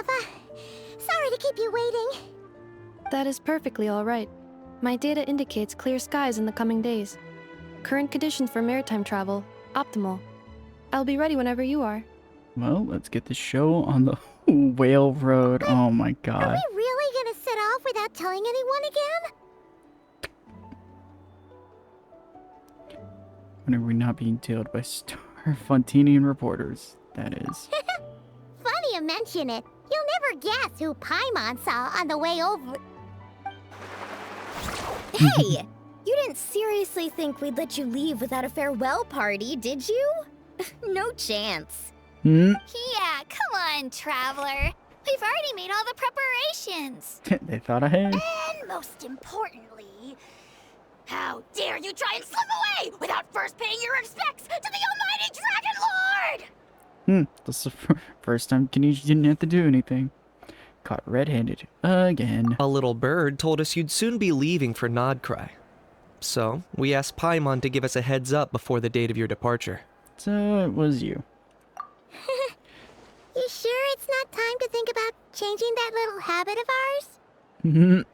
Neffa. Sorry to keep you waiting. That is perfectly all right. My data indicates clear skies in the coming days. Current conditions for maritime travel, optimal. I'll be ready whenever you are. Well, let's get the show on the whale road. Oh my god. Are we really gonna set off without telling anyone again? When are we not being tailed by Starfontinian reporters? That is. Funny you mention it. You'll never guess who Paimon saw on the way over. Hey! You didn't seriously think we'd let you leave without a farewell party, did you? No chance. Hmm? Yeah, come on, Traveler. We've already made all the preparations. They thought ahead. And most importantly, how dare you try and slip away without first paying your respects to the almighty Dragon Lord! This is the first time Kanish didn't have to do anything. Caught red-handed again. A little bird told us you'd soon be leaving for Nod-Krai. So, we asked Paimon to give us a heads up before the date of your departure. So it was you. You sure it's not time to think about changing that little habit of ours?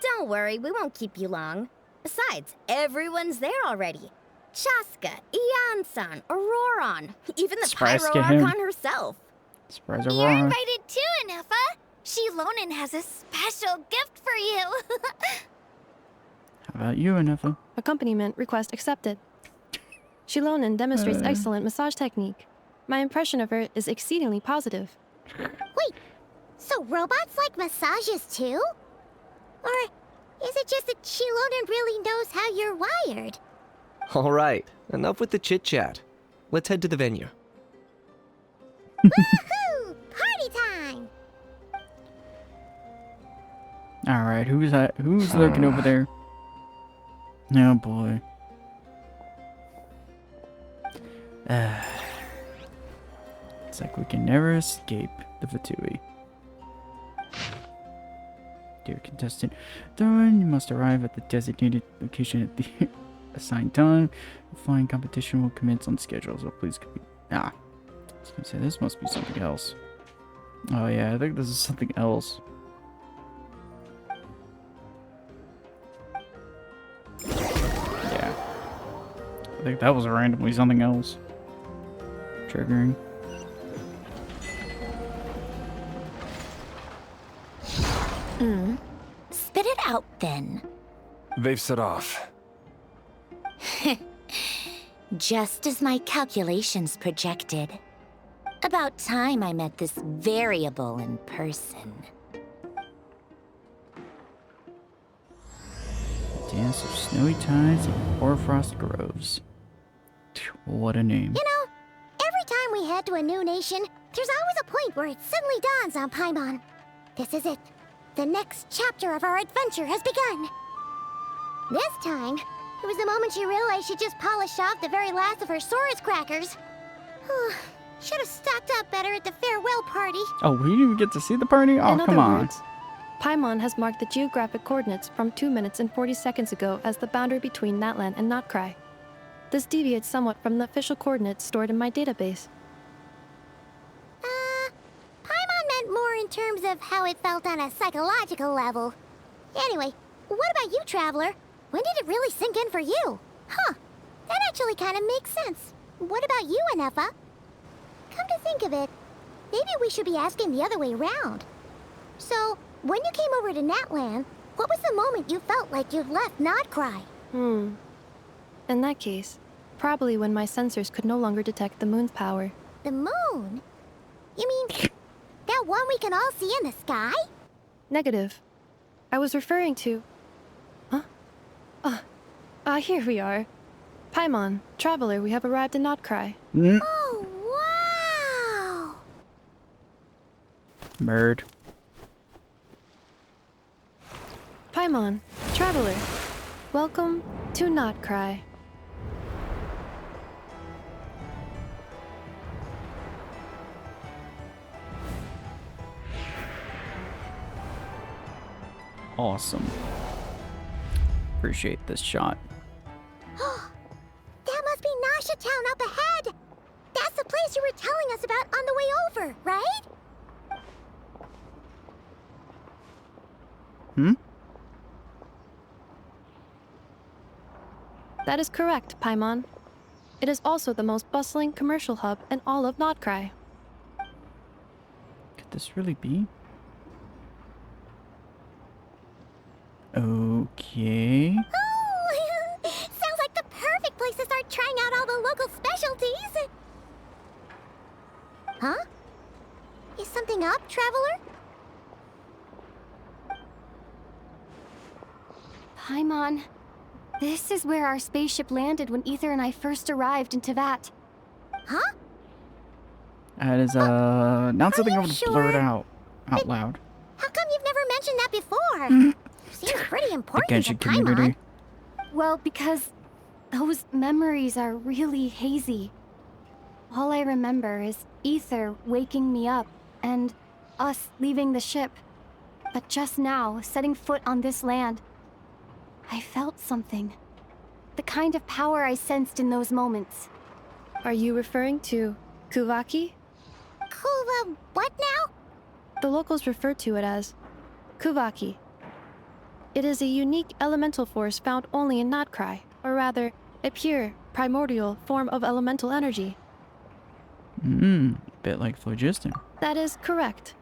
Don't worry, we won't keep you long. Besides, everyone's there already. Chaska, Ian-san, Auroron, even the Surprise, Pyro get him. Archon herself. Surprise, You're Aurora. invited too, Anefa. Shilonen has a special gift for you. How about you, Anefa? Accompaniment request accepted. Shilonen demonstrates excellent massage technique. My impression of her is exceedingly positive. Wait, so robots like massages too? Or is it just that Shilonen really knows how you're wired? Alright, enough with the chit-chat. Let's head to the venue. Woohoo! Party time! Alright, who's lurking over there? Oh boy. It's like we can never escape the Fatui. Dear contestant, Darwin, you must arrive at the designated location at the assigned time. The flying competition will commence on schedule, so please I was gonna say, this must be something else. Oh yeah, I think this is something else. Yeah. I think that was randomly something else. Triggering. Spit it out then. They've set off. Just as my calculations projected. About time I met this variable in person. Dance of Snowy Tides and Hoarfrost Groves. What a name. You know, every time we head to a new nation, there's always a point where it suddenly dawns on Paimon. This is it. The next chapter of our adventure has begun. This time, it was the moment she realized she just polished off the very last of her Saurus crackers. Should have stocked up better at the farewell party. Oh, we didn't even get to see the party? Oh, In come other on. words, Paimon has marked the geographic coordinates from 2 minutes and 40 seconds ago as the boundary between Natlan and Nod-Krai. This deviates somewhat from the official coordinates stored in my database. Paimon meant more in terms of how it felt on a psychological level. Anyway, what about you, Traveler? When did it really sink in for you? Huh, that actually kind of makes sense. What about you, Anefa? Come to think of it, maybe we should be asking the other way around. So, when you came over to Natlan, what was the moment you felt like you'd left Nod-Krai? In that case, probably when my sensors could no longer detect the moon's power. The moon? You mean that one we can all see in the sky? Negative. I was referring to... Here we are. Paimon, Traveler, we have arrived in Nod-Krai. Oh, wow! Bird. Paimon, Traveler, welcome to Nod-Krai. Awesome. Appreciate this shot. That must be Nasha Town up ahead! That's the place you were telling us about on the way over, right? Hmm? That is correct, Paimon. It is also the most bustling commercial hub in all of Nod-Krai. Could this really be? Okay. Oh, sounds like the perfect place to start trying out all the local specialties. Huh? Is something up, traveler? Paimon, this is where our spaceship landed when Ether and I first arrived in Tevat. Huh? That is not something I you would blurt sure? out loud. How come you've never mentioned that before? Seems pretty The important to Genshin Paimon. community. Well, because those memories are really hazy. All I remember is Ether waking me up and us leaving the ship. But just now, setting foot on this land, I felt something. The kind of power I sensed in those moments. Are you referring to Kuvaki? Kuva, what now? The locals refer to it as Kuvaki. It is a unique elemental force found only in Nod-Krai, or rather, a pure, primordial form of elemental energy. Bit like phlogiston. That is correct.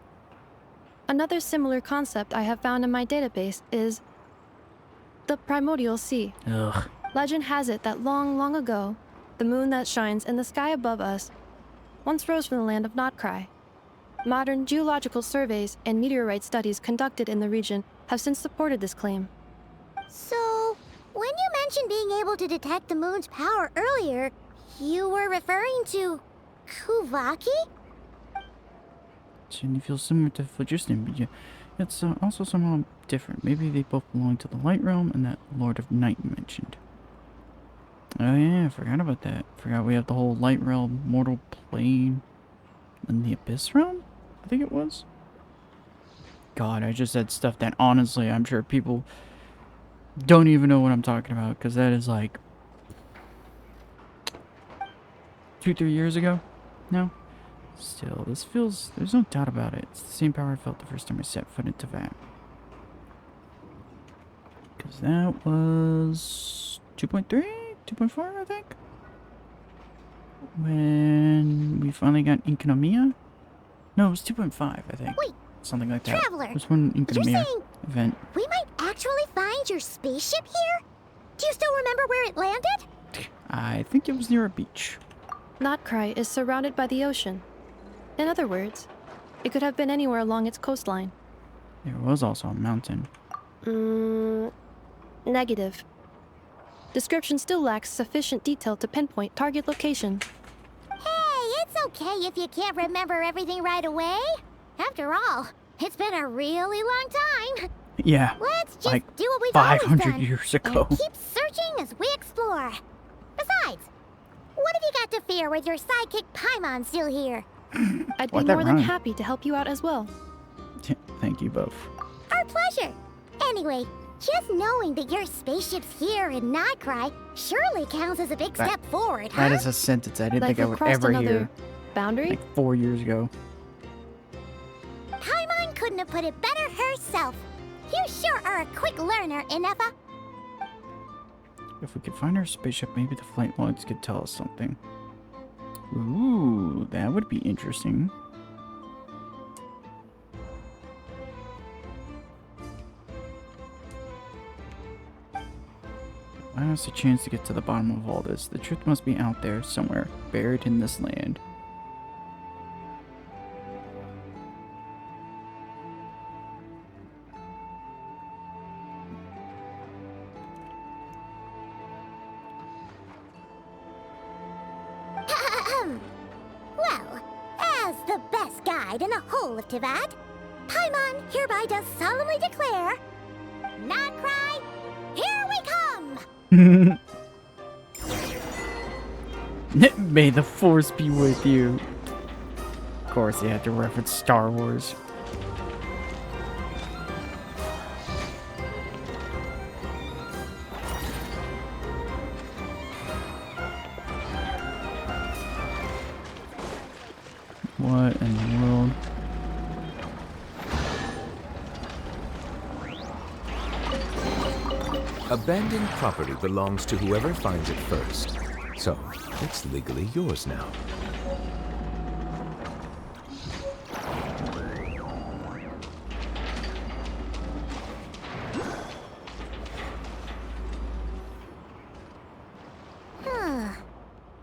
Another similar concept I have found in my database is the primordial sea. Ugh. Legend has it that long, long ago, the moon that shines in the sky above us once rose from the land of Nod-Krai. Modern geological surveys and meteorite studies conducted in the region have since supported this claim. So, when you mentioned being able to detect the moon's power earlier, you were referring to Kuvaki? Certainly feels similar to phlogiston, but yeah, it's also somehow different. Maybe they both belong to the Light Realm and that Lord of Night you mentioned. Oh yeah, I forgot about that. Forgot we have the whole Light Realm, Mortal Plane, and the Abyss Realm? I think it was. God, I just said stuff that honestly I'm sure people don't even know what I'm talking about, because that is like 2-3 years ago now. Still, this feels, there's no doubt about it. It's the same power I felt the first time I set foot into Vat. Because that was 2.3, 2.4, I think. When we finally got Inkonomiya. No, it was 2.5, I think. Wait, something like that. Traveler, It was one you're Inkonomiya saying event. we might actually find your spaceship here? Do you still remember where it landed? I think it was near a beach. Nod-Krai is surrounded by the ocean. In other words, it could have been anywhere along its coastline. There was also a mountain. Negative. Description still lacks sufficient detail to pinpoint target location. Hey, it's okay if you can't remember everything right away. After all, it's been a really long time. Yeah, Let's just like do what we've always 500 done. years ago. And keep searching as we explore. Besides, what have you got to fear with your sidekick Paimon still here? I'd be Why'd that more than rhyme? happy to help you out as well. Thank you both. Our pleasure. Anyway, just knowing that your spaceship's here in Nod-Krai surely counts as a big That- step forward, huh? That is a sentence I didn't Like think I we've would crossed ever another hear. boundary? Like 4 years ago. Paimon couldn't have put it better herself. You sure are a quick learner, Inefa. If we could find our spaceship, maybe the flight logs could tell us something. Ooh, that would be interesting. Last a chance to get to the bottom of all this. The truth must be out there somewhere, buried in this land. Well, as the best guide in the whole of Tevat, Paimon hereby does solemnly declare, Nod-Krai, here we come! May the force be with you. Of course, they had to reference Star Wars. What in the world? Abandoned property belongs to whoever finds it first. So, it's legally yours now.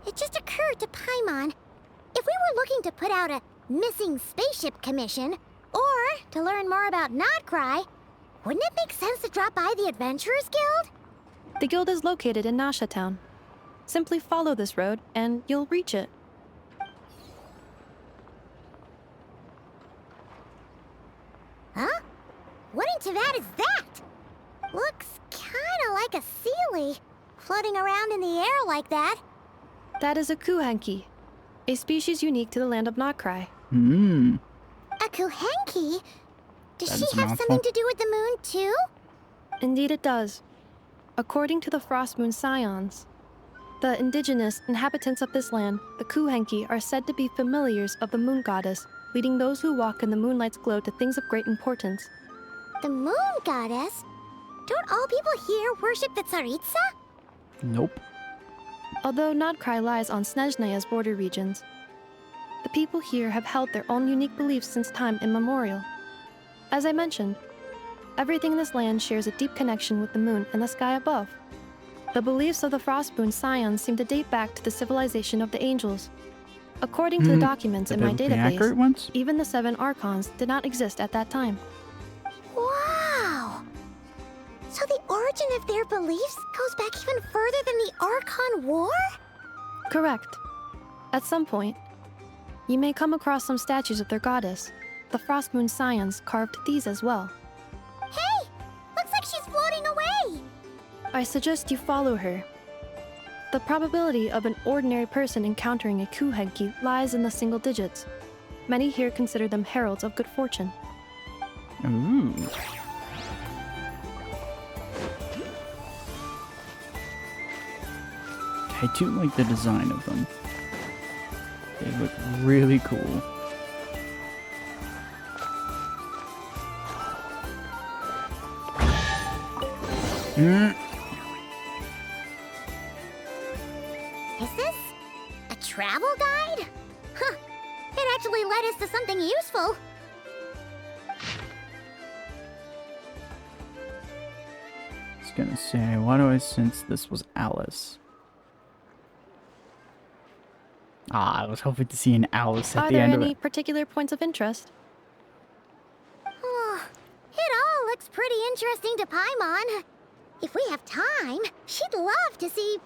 It just occurred to Paimon, if we were looking to put out a missing spaceship commission, or to learn more about Nod-Krai, wouldn't it make sense to drop by the Adventurers Guild? The guild is located in Nasha Town. Simply follow this road, and you'll reach it. Huh? What in Teyvat is that? Looks kinda like a Sealy, floating around in the air like that. That is a Kuhenki, a species unique to the land of Nod-Krai. A Kuhenki? Does That she is a have mouthful. something to do with the moon, too? Indeed it does. According to the Frost Moon Scions, the indigenous inhabitants of this land, the Kuhenki, are said to be familiars of the moon goddess, leading those who walk in the moonlight's glow to things of great importance. The moon goddess? Don't all people here worship the Tsaritsa? Nope. Although Nod-Krai lies on Snezhneya's border regions, the people here have held their own unique beliefs since time immemorial. As I mentioned, everything in this land shares a deep connection with the moon and the sky above. The beliefs of the Frostmoon Scions seem to date back to the civilization of the angels. According to the documents in my The accurate database, ones? even the 7 Archons did not exist at that time. Wow! So the origin of their beliefs goes back even further than the Archon War? Correct. At some point, you may come across some statues of their goddess. The Frostmoon Scions carved these as well. Hey! Looks like she's floating away! I suggest you follow her. The probability of an ordinary person encountering a Kuhenki lies in the single digits. Many here consider them heralds of good fortune. Ooh. I do like the design of them. They look really cool. Is this a travel guide? Huh. It actually led us to something useful. I was gonna say, why do I sense this was Alice? Ah, I was hoping to see an Alice at Are the there end of any it. particular points of interest? Oh, it all looks pretty interesting to Paimon. If we have time, she'd love to see,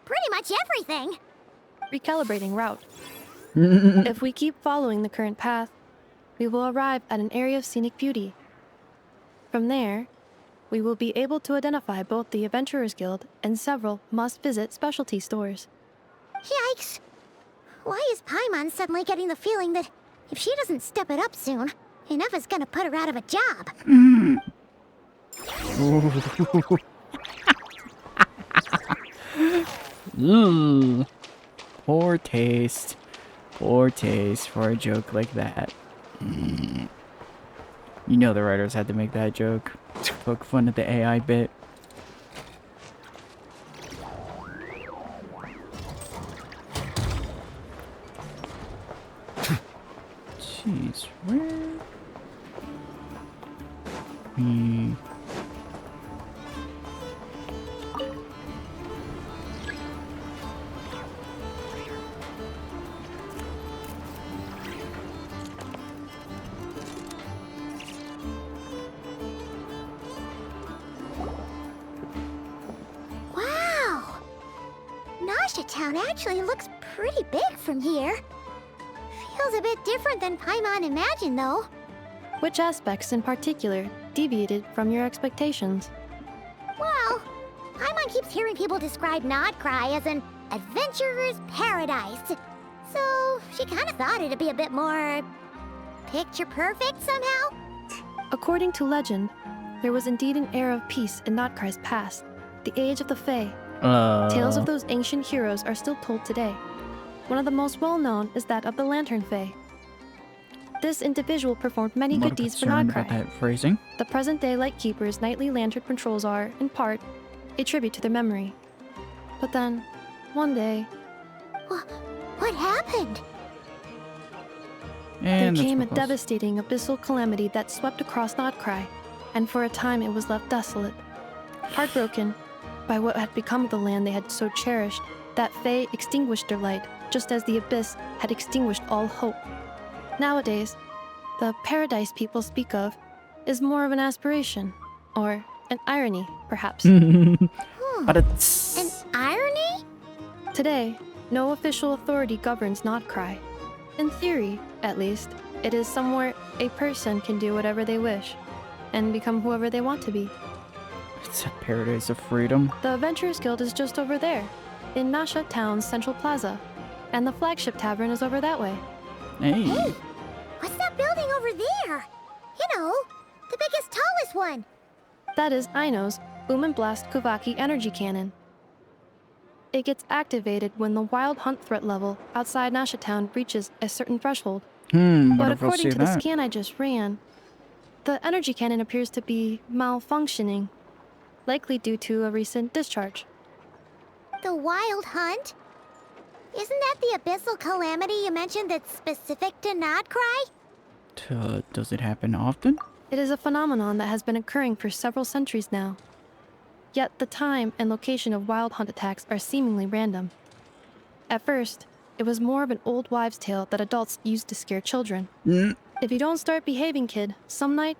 pretty much everything. Recalibrating route. If we keep following the current path, we will arrive at an area of scenic beauty. From there, we will be able to identify both the Adventurers Guild and several must-visit specialty stores. Yikes! Why is Paimon suddenly getting the feeling that if she doesn't step it up soon, enough is gonna put her out of a job? Ooh. Poor taste. Poor taste for a joke like that. You know the writers had to make that joke. Poke fun at the AI bit. Jeez, where? We... Wow! Nasha Town actually looks pretty big from here. Feels a bit different than Paimon imagined, though. Which aspects in particular deviated from your expectations? Well, Paimon keeps hearing people describe Nod-Krai as an adventurer's paradise. So she kind of thought it'd be a bit more picture perfect somehow. According to legend, there was indeed an era of peace in Nod-Krai's past, the Age of the Fae. Tales of those ancient heroes are still told today. One of the most well-known is that of the Lantern Fae. This individual performed many I'm a good little deeds for concerned about Nod-Krai. that phrasing. The present-day Lightkeeper's nightly lantern patrols are, in part, a tribute to their memory. But then, one day, What happened? And there came a that's what else. devastating abyssal calamity that swept across Nod-Krai, and for a time it was left desolate. Heartbroken by what had become of the land they had so cherished, that Fae extinguished their light, just as the abyss had extinguished all hope. Nowadays, the paradise people speak of is more of an aspiration, or an irony, perhaps. But it's... An irony? Today, no official authority governs Nod-Krai. In theory, at least, it is somewhere a person can do whatever they wish, and become whoever they want to be. It's a paradise of freedom. The Adventurers Guild is just over there, in Nasha Town's central plaza, and the flagship tavern is over that way. Hey. What's that building over there? You know, the biggest, tallest one. That is Aino's Boom and Blast Kuvaki energy cannon. It gets activated when the wild hunt threat level outside Nasha Town reaches a certain threshold. But But if we'll according see to the that. scan I just ran, the energy cannon appears to be malfunctioning, likely due to a recent discharge. The wild hunt? Isn't that the abyssal calamity you mentioned that's specific to Nod-Krai? Does it happen often? It is a phenomenon that has been occurring for several centuries now. Yet the time and location of wild hunt attacks are seemingly random. At first, it was more of an old wives' tale that adults used to scare children. If you don't start behaving, kid, some night,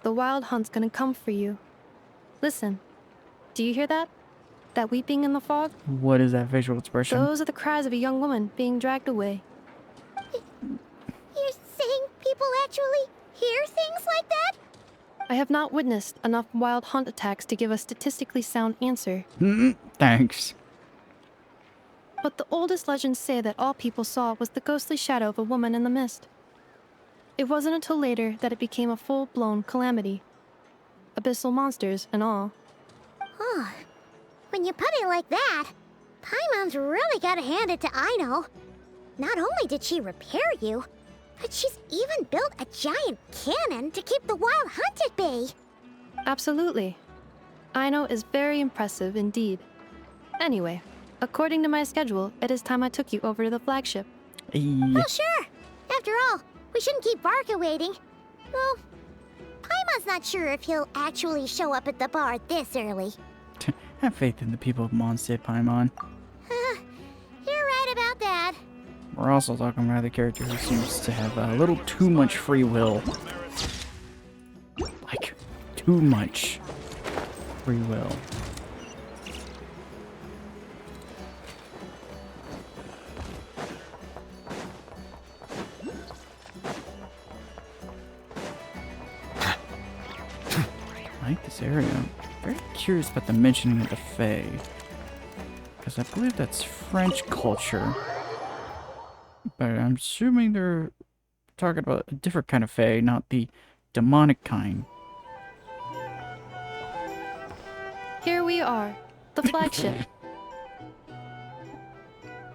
the wild hunt's gonna come for you. Listen, do you hear that? That weeping in the fog? What is that visual expression? Those are the cries of a young woman being dragged away. You're saying people actually hear things like that? I have not witnessed enough wild hunt attacks to give a statistically sound answer. Thanks. But the oldest legends say that all people saw was the ghostly shadow of a woman in the mist. It wasn't until later that it became a full-blown calamity. Abyssal monsters and all. Oh, when you put it like that, Paimon's really gotta hand it to Aino. Not only did she repair you, but she's even built a giant cannon to keep the wild hunt at bay. Absolutely. Aino is very impressive indeed. Anyway, according to my schedule, it is time I took you over to the flagship. Well, sure. After all, we shouldn't keep Barca waiting. Well, Paimon's not sure if he'll actually show up at the bar this early. Have faith in the people of Mondstadt, Paimon. You're right about that. We're also talking about the character who seems to have a little too much free will. Like, too much free will. I like this area. I'm very curious about the mentioning of the Fae. Because I believe that's French culture. But I'm assuming they're talking about a different kind of Fae, not the demonic kind. Here we are, the flagship.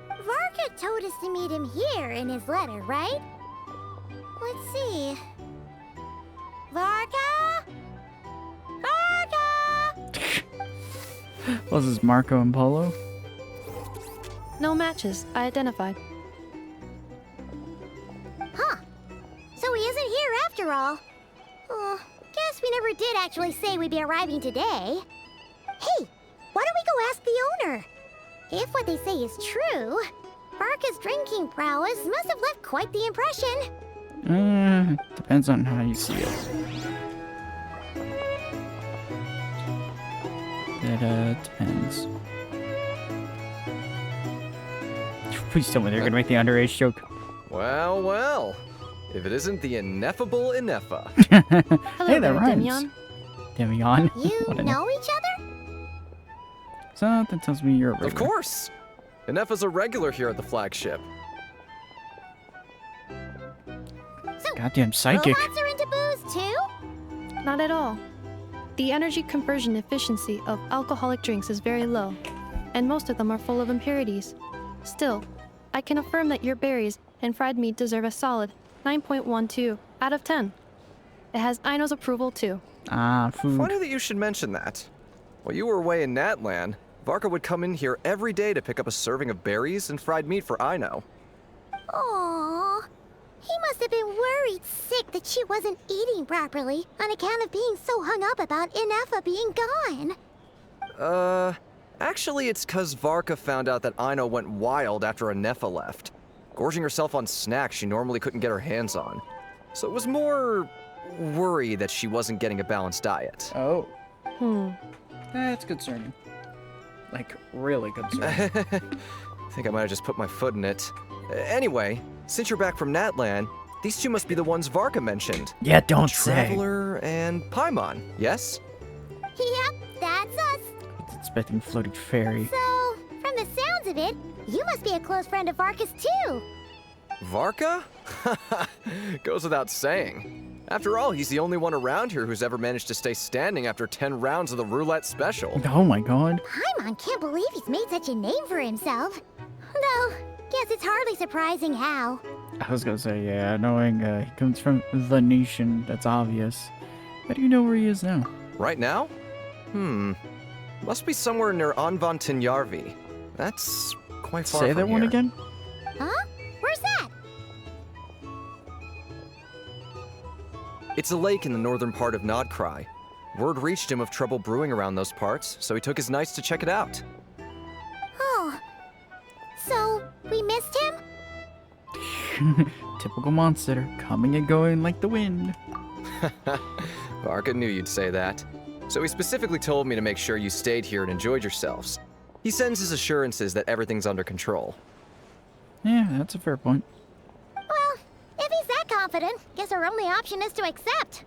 Varka told us to meet him here in his letter, right? Let's see. Varka? Varka! Was this Marco and Polo? No matches, I identified. Huh. So he isn't here after all. Oh, guess we never did actually say we'd be arriving today. Hey, why don't we go ask the owner? If what they say is true, Barca's drinking prowess must have left quite the impression. Depends on how you see it. It depends. Please tell me they're gonna make the underage joke. Well, well. If it isn't the ineffable Ineffa. Hello Hey, that there, rhymes. Demion. Demion. You What a know each other? Something tells me you're a Of course! Ineffa's a regular here at the flagship. So, Goddamn psychic. robots are into booze too? Not at all. The energy conversion efficiency of alcoholic drinks is very low, and most of them are full of impurities. Still, I can affirm that your berries and fried meat deserve a solid 9.12 out of 10. It has Aino's approval too. Ah, food. Funny that you should mention that. While you were away in Natland, Varka would come in here every day to pick up a serving of berries and fried meat for Aino. Aww. He must have been worried sick that she wasn't eating properly on account of being so hung up about Ineffa being gone. Actually it's 'cause Varka found out that Aino went wild after Ineffa left, gorging herself on snacks she normally couldn't get her hands on. So it was more worry that she wasn't getting a balanced diet. Oh. Hmm. That's concerning. Like, really concerning. I think I might have just put my foot in it. Anyway, since you're back from Natland, these two must be the ones Varka mentioned. Yeah, don't say. Traveler and Paimon, yes? Yep, that's us. It's expecting floating fairy. So, from the sounds of it, you must be a close friend of Varka's too. Varka? Goes without saying. After all, he's the only one around here who's ever managed to stay standing after 10 rounds of the roulette special. Oh my god. Paimon can't believe he's made such a name for himself. Though, guess it's hardly surprising how. I was gonna say, yeah, knowing he comes from the nation, that's obvious. How do you know where he is now? Right now? Must be somewhere near Anvantinjarvi. That's quite far Say from that one here. again? Huh? Where's that? It's a lake in the northern part of Nod-Krai. Word reached him of trouble brewing around those parts, so he took his knights to check it out. Oh. So, we missed him? Typical monster, coming and going like the wind. Varka knew you'd say that. So he specifically told me to make sure you stayed here and enjoyed yourselves. He sends his assurances that everything's under control. Yeah, that's a fair point. Well, if he's that confident, guess our only option is to accept.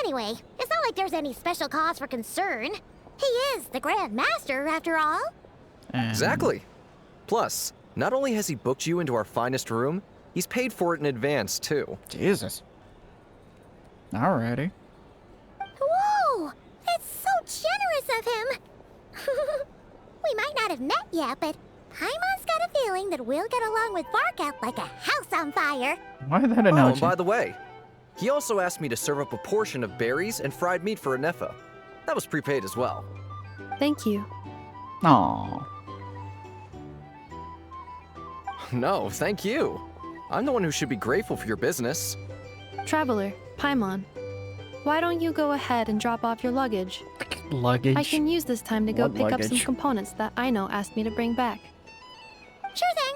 Anyway, it's not like there's any special cause for concern. He is the Grand Master, after all. Exactly. Plus, not only has he booked you into our finest room, he's paid for it in advance, too. Jesus. Alrighty. Whoa! That's so generous of him! We might not have met yet, but Paimon's got a feeling that we'll get along with Varka like a house on fire. Why that Oh, analogy? and by the way, he also asked me to serve up a portion of berries and fried meat for Ineffa. That was prepaid as well. Thank you. Aww. No, thank you. I'm the one who should be grateful for your business. Traveler, Paimon, why don't you go ahead and drop off your luggage? Luggage. I can use this time to go What pick up some luggage? components that Aino asked me to bring back. Sure thing.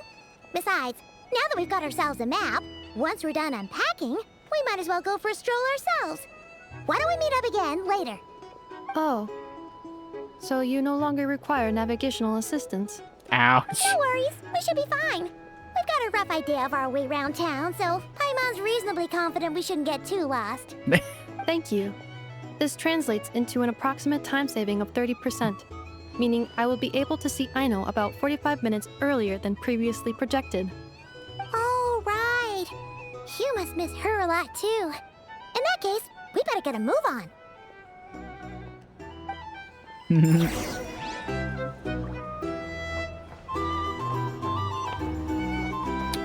Besides, now that we've got ourselves a map, once we're done unpacking, we might as well go for a stroll ourselves. Why don't we meet up again later? Oh. So you no longer require navigational assistance. Ouch. No worries, we should be fine. We've got a rough idea of our way around town, so Paimon's reasonably confident we shouldn't get too lost. Thank you. This translates into an approximate time saving of 30%, meaning I will be able to see Aino about 45 minutes earlier than previously projected. Oh, right. You must miss her a lot, too. In that case, we better get a move on.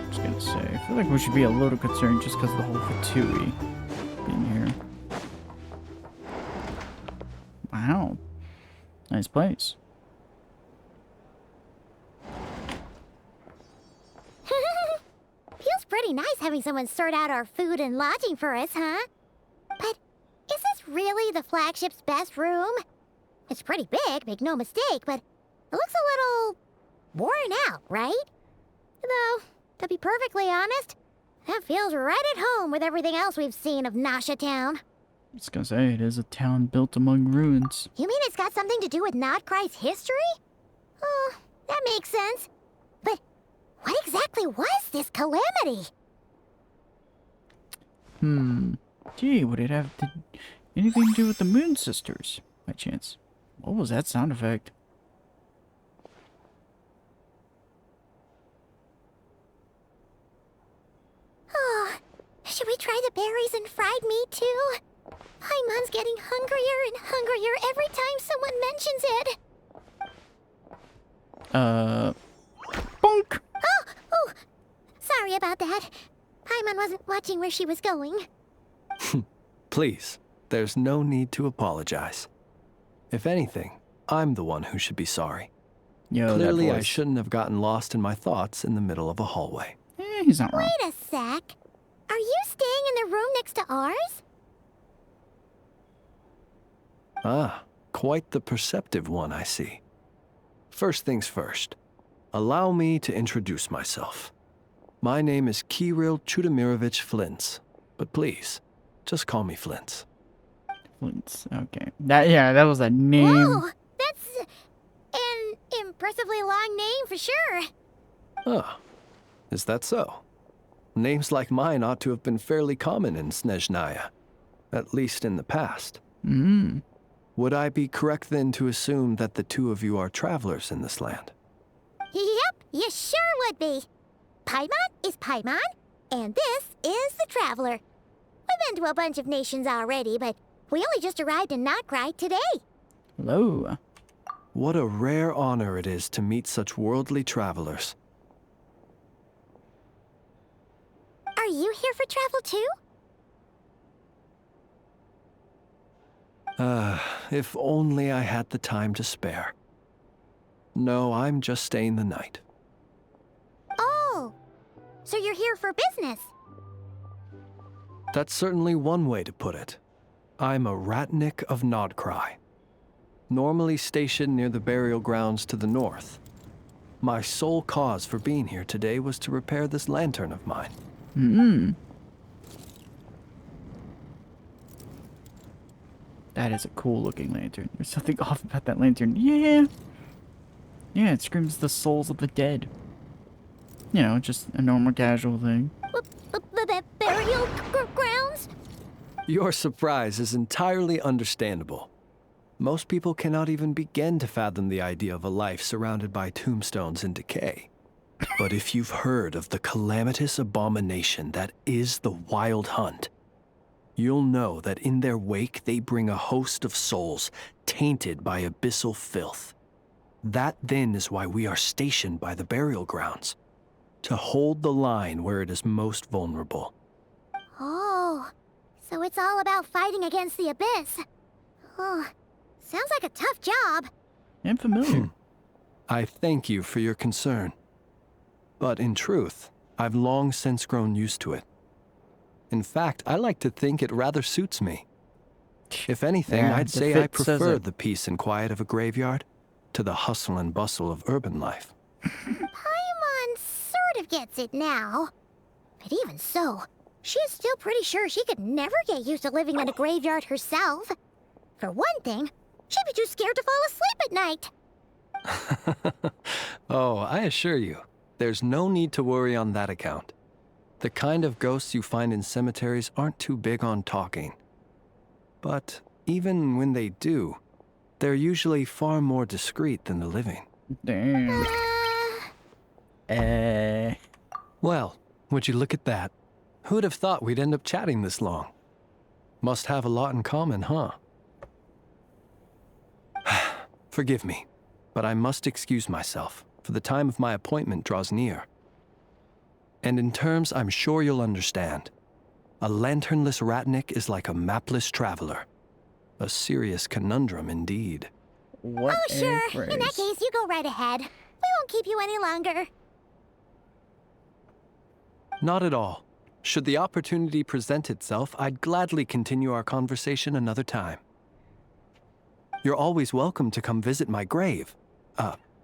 Just gonna say, I feel like we should be a little concerned just because of the whole Fatui being here. Wow. Nice place. Feels pretty nice having someone sort out our food and lodging for us, huh? But is this really the flagship's best room? It's pretty big, make no mistake, but it looks a little worn out, right? Though, to be perfectly honest, that feels right at home with everything else we've seen of Nasha Town. I was gonna say, it is a town built among ruins. You mean it's got something to do with Nod-Krai's history? Oh, that makes sense. But what exactly was this calamity? Gee, would it have anything to do with the Moon Sisters, by chance? What was that sound effect? Oh, should we try the berries and fried meat too? Paimon's getting hungrier and hungrier every time someone mentions it. Bonk! Oh, sorry about that. Paimon wasn't watching where she was going. Please, there's no need to apologize. If anything, I'm the one who should be sorry. Yo, Clearly, that I voice. shouldn't have gotten lost in my thoughts in the middle of a hallway. He's not wrong. Wait a sec. Are you staying in the room next to ours? Ah, quite the perceptive one, I see. First things first, allow me to introduce myself. My name is Kirill Chudamirovich Flintz, but please, just call me Flintz. Flint's okay. That was a name. Whoa, that's an impressively long name for sure. Ah, is that so? Names like mine ought to have been fairly common in Snezhnaya, at least in the past. Mm. Would I be correct then to assume that the two of you are travelers in this land? Yep, you sure would be. Paimon is Paimon, and this is the Traveler. We've been to a bunch of nations already, but we only just arrived in Nod-Krai today. Hello. What a rare honor it is to meet such worldly travelers. Are you here for travel too? If only I had the time to spare. No, I'm just staying the night. Oh, so you're here for business? That's certainly one way to put it. I'm a Ratnik of Nod-Krai, normally stationed near the burial grounds to the north. My sole cause for being here today was to repair this lantern of mine. Hmm. That is a cool looking lantern. There's something off about that lantern. Yeah. Yeah, it screams the souls of the dead. You know, just a normal casual thing. Burial grounds? Your surprise is entirely understandable. Most people cannot even begin to fathom the idea of a life surrounded by tombstones and decay. But if you've heard of the calamitous abomination that is the Wild Hunt, you'll know that in their wake they bring a host of souls tainted by abyssal filth. That then is why we are stationed by the burial grounds, to hold the line where it is most vulnerable. Oh, so it's all about fighting against the abyss. Oh, sounds like a tough job. And familiar. I thank you for your concern. But in truth, I've long since grown used to it. In fact, I like to think it rather suits me. If anything, Yeah, I'd the say I fit says prefer it. the peace and quiet of a graveyard to the hustle and bustle of urban life. Paimon sort of gets it now. But even so, she is still pretty sure she could never get used to living in a graveyard herself. For one thing, she'd be too scared to fall asleep at night. Oh, I assure you, there's no need to worry on that account. The kind of ghosts you find in cemeteries aren't too big on talking. But even when they do, they're usually far more discreet than the living. Damn. Well, would you look at that? Who'd have thought we'd end up chatting this long? Must have a lot in common, huh? Forgive me, but I must excuse myself, for the time of my appointment draws near. And in terms I'm sure you'll understand, a lanternless Ratnik is like a mapless traveler. A serious conundrum indeed. What Oh, sure. a phrase. In that case, you go right ahead. We won't keep you any longer. Not at all. Should the opportunity present itself, I'd gladly continue our conversation another time. You're always welcome to come visit my grave.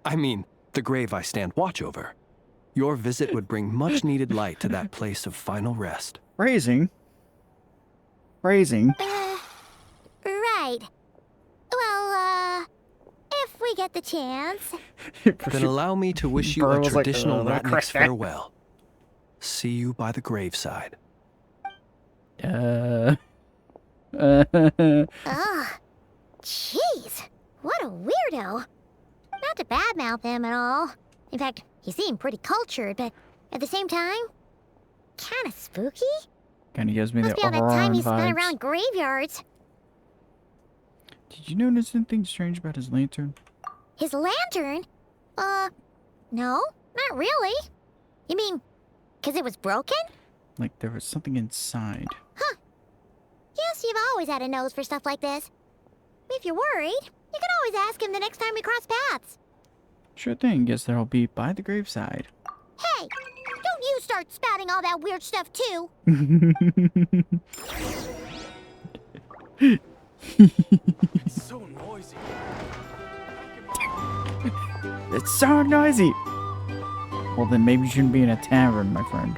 I mean, the grave I stand watch over. Your visit would bring much needed light to that place of final rest. Phrasing. Phrasing. Right. Well, if we get the chance. Then allow me to wish you Burr a was like, traditional "Oh, Ratnik's farewell. See you by the graveside. Ugh. Jeez. What a weirdo. Not to badmouth him at all. In fact, he seemed pretty cultured, but at the same time, kind of spooky. Kind of gives me Must the be all that time Aurora he spent vibes. around graveyards. Did you notice anything strange about his lantern? His lantern? No, not really. You mean, 'cause it was broken? Like there was something inside. Huh. Yes, you've always had a nose for stuff like this. If you're worried, you can always ask him the next time we cross paths. Sure thing. Guess there I'll be by the graveside. Hey, don't you start spouting all that weird stuff too. It's so noisy. It's so noisy. Well, then maybe you shouldn't be in a tavern, my friend.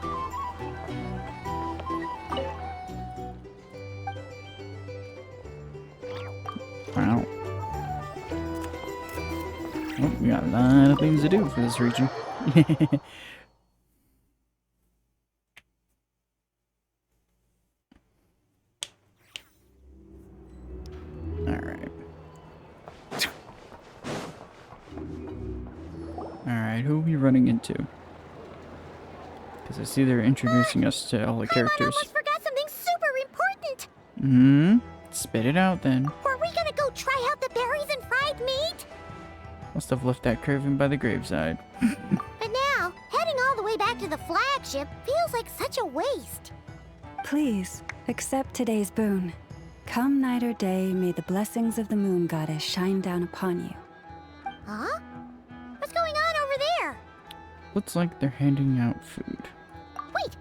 Wow. Well, we got a lot of things to do for this region. Alright. Alright, who are we running into? Because I see they're introducing us to all the I characters. almost forgot something super important. Spit it out then. Were we gonna go try out the berries and fried meat? Must have left that craving by the graveside. But now, heading all the way back to the flagship feels like such a waste. Please, accept today's boon. Come night or day, may the blessings of the moon goddess shine down upon you. Huh? What's going on over there? Looks like they're handing out food. Wait,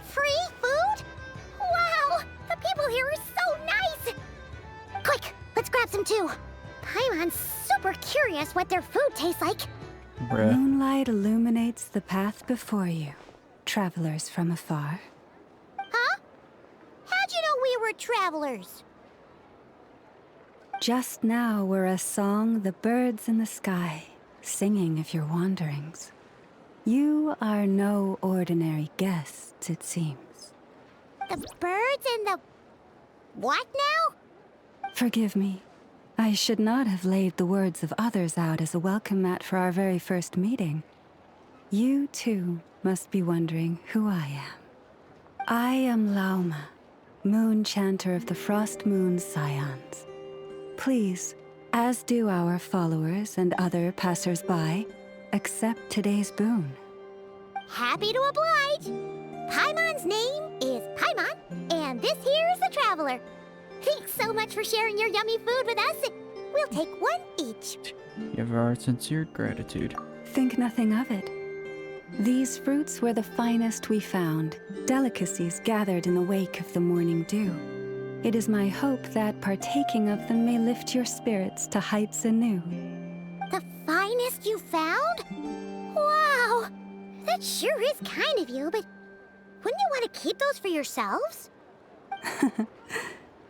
free food? Wow, the people here are so nice! Quick, let's grab some too. Paimon's super curious what their food tastes like. Bruh. Moonlight illuminates the path before you, travelers from afar. Huh? How'd you know we were travelers? Just now were a song the birds in the sky, singing of your wanderings. You are no ordinary guests, it seems. The birds and the... what now? Forgive me. I should not have laid the words of others out as a welcome mat for our very first meeting. You, too, must be wondering who I am. I am Lauma, moon chanter of the Frost Moon's Scions. Please, as do our followers and other passers-by, accept today's boon. Happy to oblige. Paimon's name is Paimon, and this here is the traveler. Thanks so much for sharing your yummy food with us. We'll take one each. You have our sincere gratitude. Think nothing of it. These fruits were the finest we found, delicacies gathered in the wake of the morning dew. It is my hope that partaking of them may lift your spirits to heights anew. The finest you found? Wow! That sure is kind of you, but wouldn't you want to keep those for yourselves?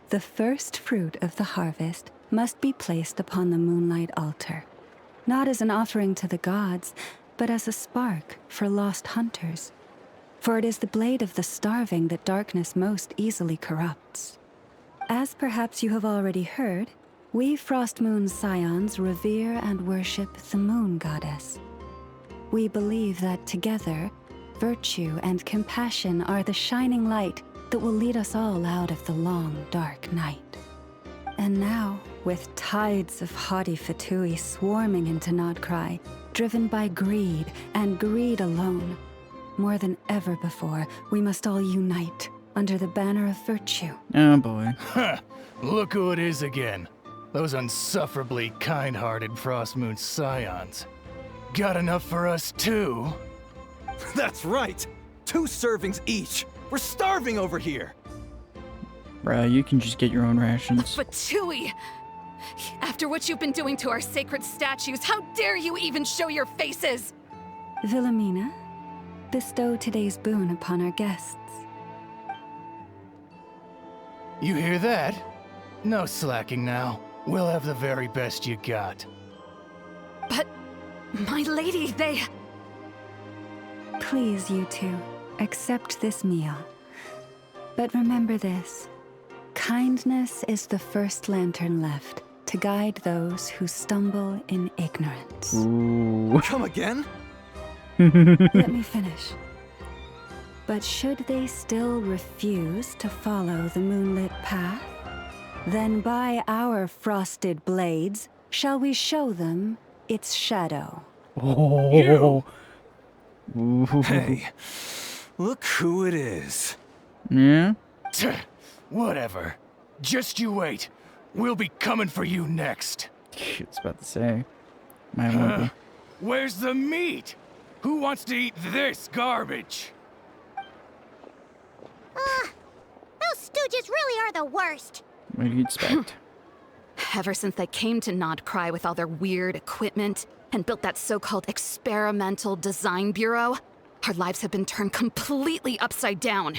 The first fruit of the harvest must be placed upon the moonlight altar, not as an offering to the gods, but as a spark for lost hunters. For it is the blade of the starving that darkness most easily corrupts. As perhaps you have already heard, we Frost Moon's Scions revere and worship the moon goddess. We believe that together, virtue and compassion are the shining light that will lead us all out of the long, dark night. And now, with tides of haughty Fatui swarming into Nod-Krai, driven by greed and greed alone, more than ever before, we must all unite under the banner of virtue. Oh boy. Huh, look who it is again. Those unsufferably kind-hearted Frost Moon Scions. Got enough for us too? That's right! 2 servings each! We're starving over here! Bruh, you can just get your own rations. Fatui! After what you've been doing to our sacred statues, how dare you even show your faces? Wilhelmina, bestow today's boon upon our guests. You hear that? No slacking now. We'll have the very best you got. But, my lady, they... Please, you two, accept this meal. But remember this. Kindness is the first lantern left to guide those who stumble in ignorance. Ooh. Come again? Let me finish. But should they still refuse to follow the moonlit path, then by our frosted blades shall we show them its shadow. Oh. Ooh. Hey, Look who it is. Yeah? Whatever. Just you wait. We'll be coming for you next. I was about to say. Might won't be. Where's the meat? Who wants to eat this garbage? Those stooges really are the worst. What do you expect? Ever since they came to Nod-Krai with all their weird equipment and built that so-called experimental design bureau, our lives have been turned completely upside down.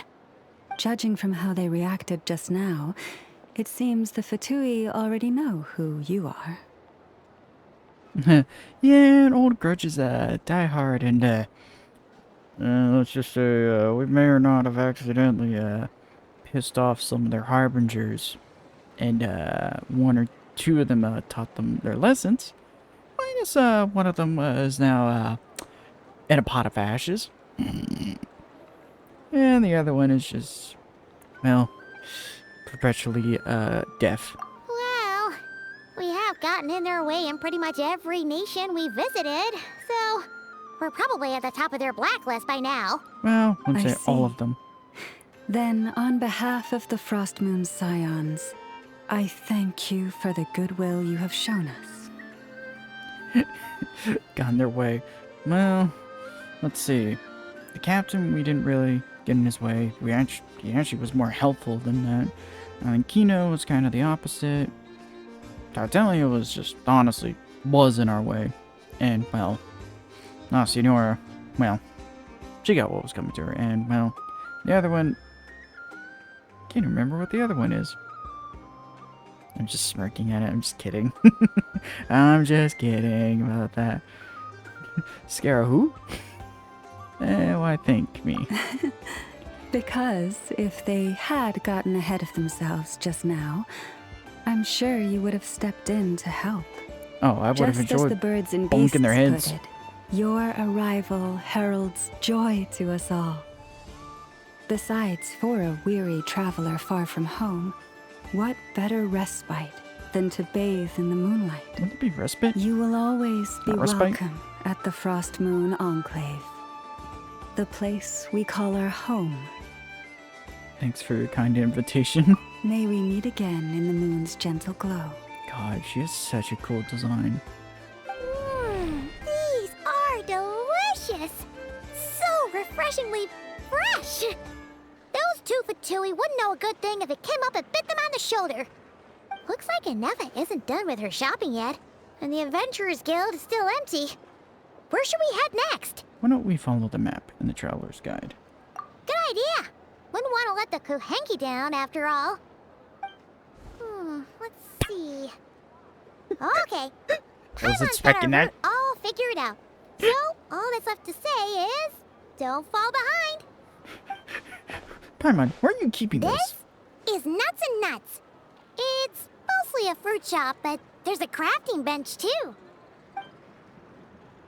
Judging from how they reacted just now, it seems the Fatui already know who you are. Yeah, an old grudges die hard, and let's just say we may or not have accidentally pissed off some of their harbingers, and one or two of them taught them their lessons. I guess one of them is now in a pot of ashes, and the other one is just, well, perpetually deaf. Well, we have gotten in their way in pretty much every nation we visited, so we're probably at the top of their blacklist by now. Well, I wouldn't I say all see. of them. Then, on behalf of the Frost Moon Scions, I thank you for the goodwill you have shown us. Got in their way. Well, let's see. The captain, we didn't really get in his way. He actually was more helpful than that. I think Kino was kind of the opposite. Tartaglia was just, honestly, was in our way. And, well, Senora, well, she got what was coming to her. And, well, the other one, can't remember what the other one is. I'm just smirking at it. I'm just kidding. I'm just kidding about that. Scare who? Why thank me? Because if they had gotten ahead of themselves just now, I'm sure you would have stepped in to help. Oh, I would have Just as enjoyed the birds and beasts bonking their heads. put it, your arrival heralds joy to us all. Besides, for a weary traveler far from home, what better respite than to bathe in the moonlight? Wouldn't it be respite? You will always be Not respite? welcome at the Frost Moon Enclave, the place we call our home. Thanks for your kind invitation. May we meet again in the moon's gentle glow. God, she has such a cool design. These are delicious. So refreshingly fresh. Those two Fatui wouldn't know a good thing if it came up and bit them on the shoulder. Looks like Inefa isn't done with her shopping yet, and the Adventurers Guild is still empty. Where should we head next? Why don't we follow the map in the Traveler's Guide? Good idea. Wouldn't want to let the Kuhenki down, after all. Let's see. Okay. I was expecting got our that. route all figured out. So, all that's left to say is, don't fall behind. Paimon, where are you keeping this? This is Nuts and Nuts. It's mostly a fruit shop, but there's a crafting bench, too.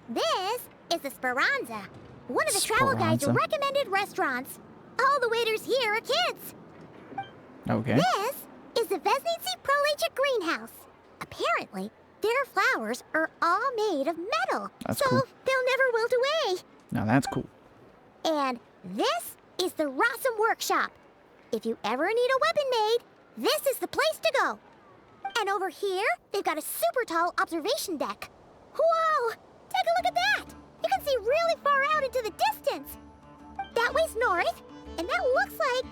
This is the Speranza, one of the travel guide's Speranza. recommended restaurants. All the waiters here are kids. Okay. This is the Vesnici Prolecha greenhouse. Apparently, their flowers are all made of metal, That's so cool. they'll never wilt away. Now that's cool. And this is the Rossum Workshop. If you ever need a weapon made, this is the place to go. And over here, they've got a super tall observation deck. Whoa! Take a look at that! You can see really far out into the distance. That way's north, and that looks like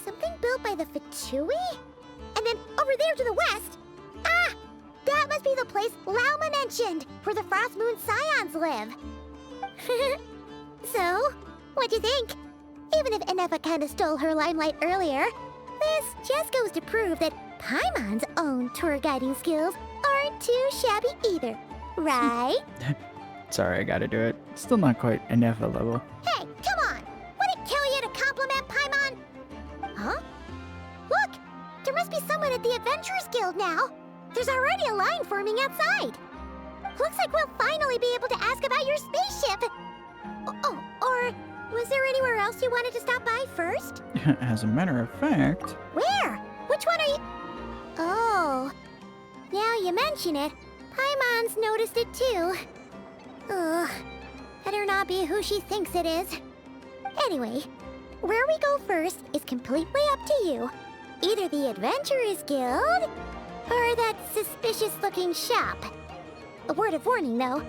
something built by the Fatui? And then over there to the west, that must be the place Lauma mentioned, where the Frost Moon Scions live. So, what'd you think? Even if Inefa kinda stole her limelight earlier, this just goes to prove that Paimon's own tour guiding skills aren't too shabby either, right? Sorry, I gotta do it. Still not quite enough a level. Hey, come on! Would it kill you to compliment Paimon? Huh? Look! There must be someone at the Adventurers Guild now. There's already a line forming outside. Looks like we'll finally be able to ask about your spaceship. Oh, or was there anywhere else you wanted to stop by first? As a matter of fact, Where? Which one are you? Oh, now you mention it, Paimon's noticed it too. Ugh, better not be who she thinks it is. Anyway, where we go first is completely up to you. Either the Adventurers Guild, or that suspicious-looking shop. A word of warning, though.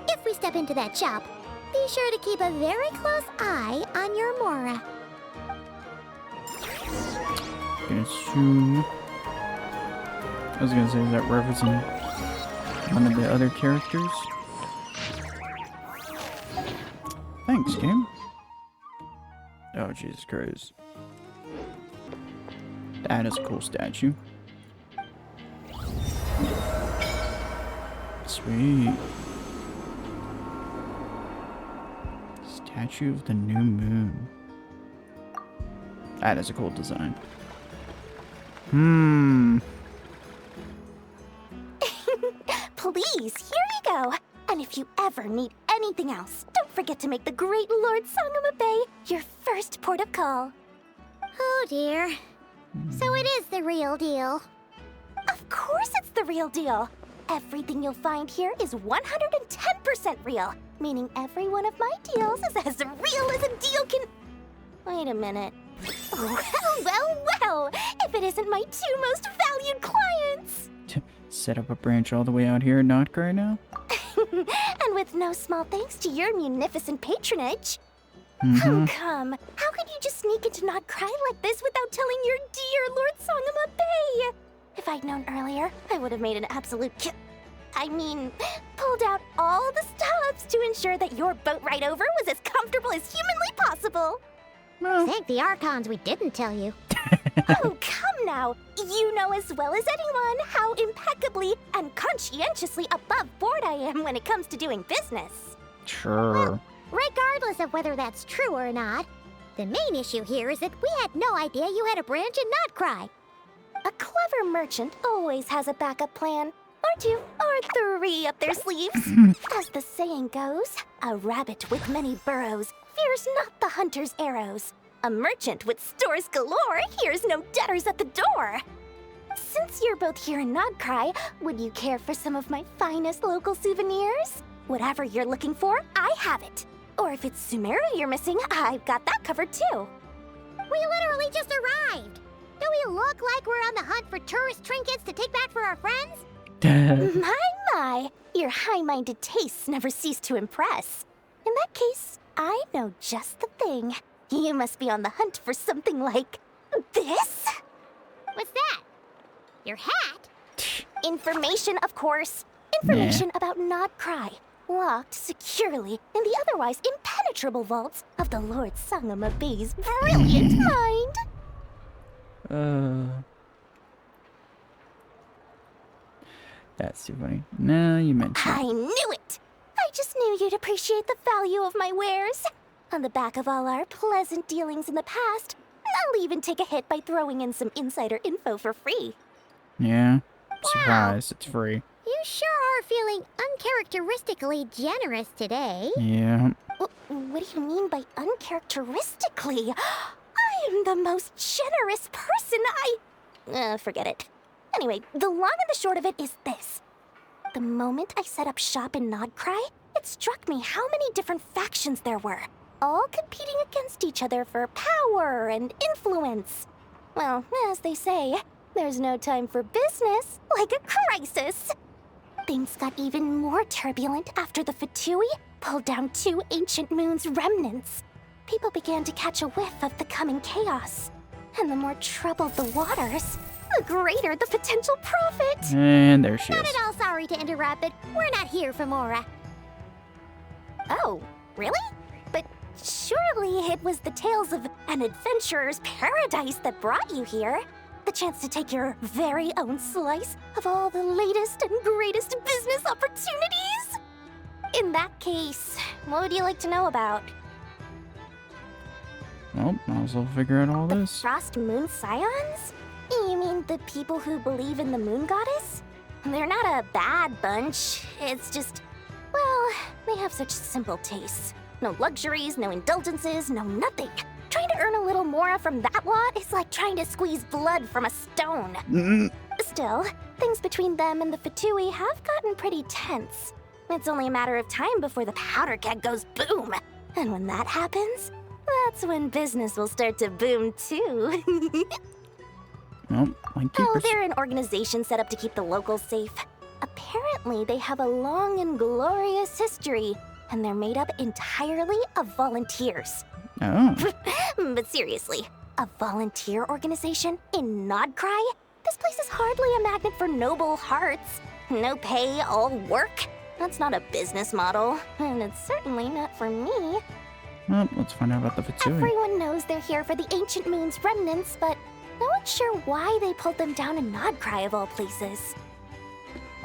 If we step into that shop, be sure to keep a very close eye on your Mora. Gonna assume... I was gonna say, is that referencing one of the other characters? Thanks, game. Oh, Jesus Christ. That is a cool statue. Sweet. Statue of the New Moon. That is a cool design. Please, here you go. And if you ever need anything else, don't forget to make the great Lord Sangama Bay your first port of call. Oh dear. So it is the real deal. Of course it's the real deal. Everything you'll find here is 110% real, meaning every one of my deals is as real as a deal can... Wait a minute. Well, if it isn't my two most valued clients! Set up a branch all the way out here at Nod-Krai now? And with no small thanks to your munificent patronage. Mm-hmm. Oh, come. How could you just sneak into Nod-Krai like this without telling your dear Lord Sangama Bay? If I'd known earlier, I would have made an absolute pulled out all the stops to ensure that your boat ride over was as comfortable as humanly possible. Well, thank the Archons we didn't tell you. Oh, come now. You know as well as anyone how impeccably and conscientiously above board I am when it comes to doing business. Sure. Well, regardless of whether that's true or not, the main issue here is that we had no idea you had a branch in Nod-Krai. A clever merchant always has a backup plan. Or two, or three up their sleeves. As the saying goes, a rabbit with many burrows fears not the hunter's arrows. A merchant with stores galore hears no debtors at the door. Since you're both here in Nod-Krai, would you care for some of my finest local souvenirs? Whatever you're looking for, I have it. Or if it's Sumeru you're missing, I've got that covered too. We literally just arrived. Do we look like we're on the hunt for tourist trinkets to take back for our friends? My, your high-minded tastes never cease to impress. In that case, I know just the thing. You must be on the hunt for something like this? What's that? Your hat? Information, of course. Information about Nod-Krai, locked securely in the otherwise impenetrable vaults of the Lord Sangama Bay's brilliant mind. That's too funny. No, you mentioned I knew it! I just knew you'd appreciate the value of my wares. On the back of all our pleasant dealings in the past, I'll even take a hit by throwing in some insider info for free. Yeah. Surprise, it's free. You sure are feeling uncharacteristically generous today. Yeah. What do you mean by uncharacteristically? I am the most generous person forget it. Anyway, the long and the short of it is this. The moment I set up shop in Nod-Krai, it struck me how many different factions there were, all competing against each other for power and influence. Well, as they say, there's no time for business like a crisis. Things got even more turbulent after the Fatui pulled down 2 ancient moon's remnants. People began to catch a whiff of the coming chaos. And the more troubled the waters, the greater the potential profit. And there she is. Not at all sorry to interrupt, but we're not here for Mora. Oh, really? But surely it was the tales of an adventurer's paradise that brought you here. The chance to take your very own slice of all the latest and greatest business opportunities? In that case, what would you like to know about? Well, might as well figure out all this. Frost Moon Scions? You mean the people who believe in the moon goddess? They're not a bad bunch. It's just, well, they have such simple tastes. No luxuries, no indulgences, no nothing. Trying to earn a little more from that lot is like trying to squeeze blood from a stone. Still, things between them and the Fatui have gotten pretty tense. It's only a matter of time before the powder keg goes boom. And when that happens, that's when business will start to boom too. Well, like Oh, keepers. they're an organization set up to keep the locals safe. Apparently, they have a long and glorious history, and they're made up entirely of volunteers. Oh. But seriously, a volunteer organization in Nod-Krai? This place is hardly a magnet for noble hearts. No pay, all work. That's not a business model, and it's certainly not for me. Well, let's find out about the Fitsui. Everyone knows they're here for the Ancient Moon's remnants, but no one's sure why they pulled them down in Nod-Krai of all places.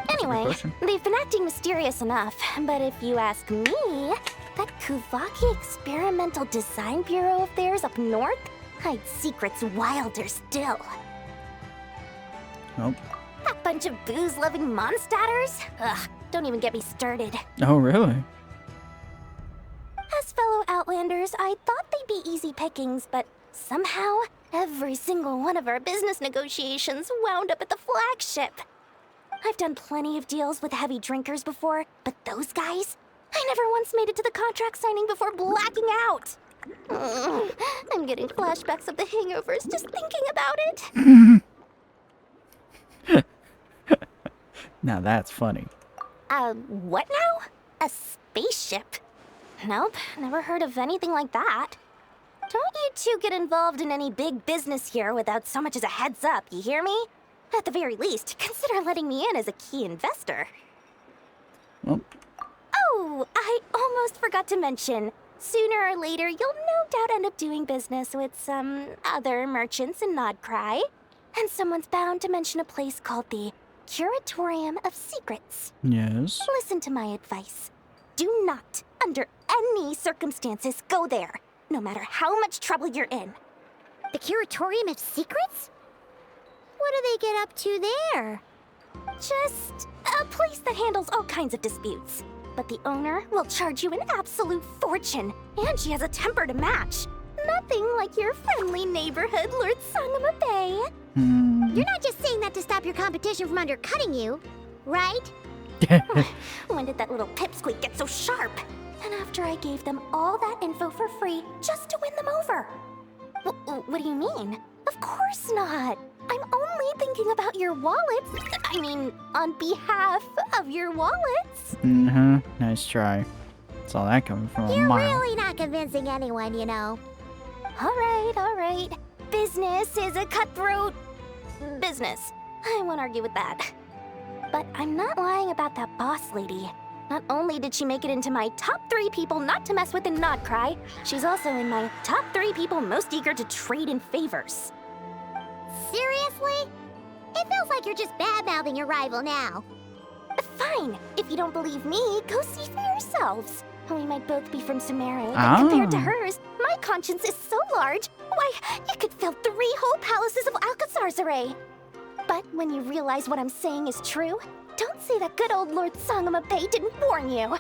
Anyway, question. they've been acting mysterious enough, but if you ask me, that Kuvaki Experimental Design Bureau of theirs up north hides secrets wilder still. Nope. That bunch of booze-loving monsters? Ugh, don't even get me started. Oh, really? As fellow Outlanders, I thought they'd be easy pickings, but somehow, every single one of our business negotiations wound up at the flagship. I've done plenty of deals with heavy drinkers before, but those guys? I never once made it to the contract signing before blacking out. I'm getting flashbacks of the hangovers just thinking about it. Now that's funny. What now? A spaceship? Nope, never heard of anything like that. Don't you two get involved in any big business here without so much as a heads up, you hear me? At the very least, consider letting me in as a key investor. Well. Oh, I almost forgot to mention. Sooner or later, you'll no doubt end up doing business with some other merchants in Nod-Krai. And someone's bound to mention a place called the Curatorium of Secrets. Yes. Listen to my advice. Do not, under any circumstances, go there, no matter how much trouble you're in. The Curatorium of Secrets? What do they get up to there? Just a place that handles all kinds of disputes. But the owner will charge you an absolute fortune, and she has a temper to match. Nothing like your friendly neighborhood Lord Sangama Bay. You're not just saying that to stop your competition from undercutting you, right? When did that little pipsqueak get so sharp? And after I gave them all that info for free just to win them over. What do you mean? Of course not. I'm only thinking about your wallets. I mean, on behalf of your wallets. Nice try. Saw that coming from a You're mile. really not convincing anyone, you know. All right. Business is a cutthroat business. I won't argue with that. But I'm not lying about that boss lady. Not only did she make it into my top 3 people not to mess with in Nod-Krai, she's also in my top 3 people most eager to trade in favors. Seriously? It feels like you're just bad-mouthing your rival now. Fine. If you don't believe me, go see for yourselves. We might both be from Sumeru, but compared to hers, my conscience is so large, why, you could fill 3 whole palaces of Alcazar's array. But when you realize what I'm saying is true, don't say that good old Lord Sangama Bay didn't warn you.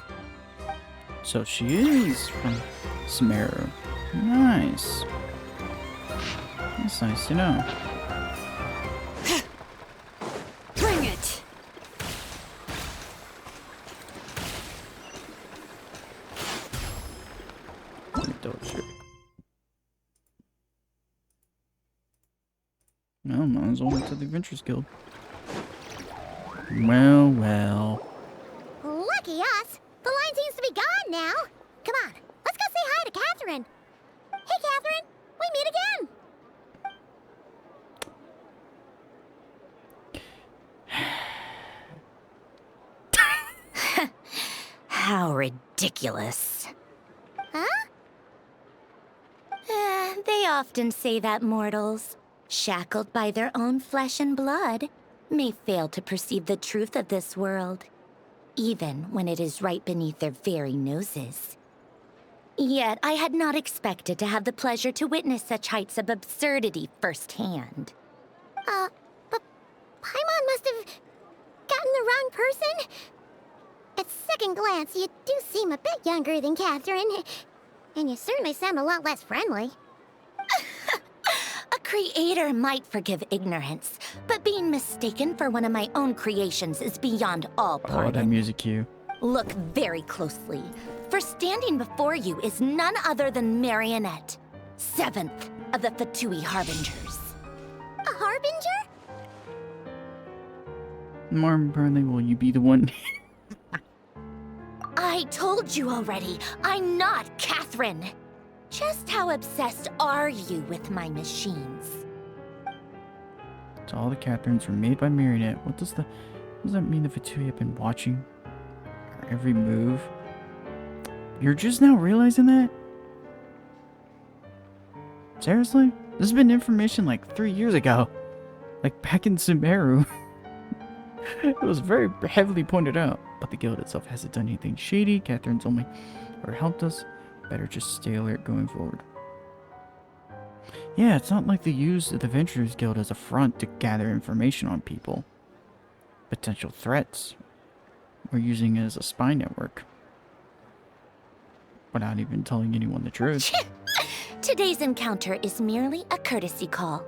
So she is from Sumeru. Nice. That's nice to know. Bring it! Let me double check. No, might as well went to the Adventurers Guild. Well. Lucky us. The line seems to be gone now. Come on, let's go say hi to Catherine. Hey, Catherine. We meet again. How ridiculous. Huh? They often say that mortals, shackled by their own flesh and blood, may fail to perceive the truth of this world, even when it is right beneath their very noses. Yet I had not expected to have the pleasure to witness such heights of absurdity firsthand. But Paimon must have gotten the wrong person. At second glance, you do seem a bit younger than Catherine. And you certainly sound a lot less friendly. A creator might forgive ignorance, but being mistaken for one of my own creations is beyond all pardon. Oh, that music cue. Look very closely, for standing before you is none other than Marionette, 7th of the Fatui Harbingers. A harbinger? More importantly, will you be the one? I told you already, I'm not Catherine. Just how obsessed are you with my machines? So all the Catherines were made by Marionette. What does that mean? The Fatui have been watching our every move. You're just now realizing that? Seriously? This has been information like 3 years ago. Like back in Sumeru. It was very heavily pointed out. But the guild itself hasn't done anything shady. Catherine's only ever helped us. Better just stay alert going forward. Yeah, it's not like they use the Adventurers Guild as a front to gather information on people. Potential threats. We're using it as a spy network. Without even telling anyone the truth. Today's encounter is merely a courtesy call.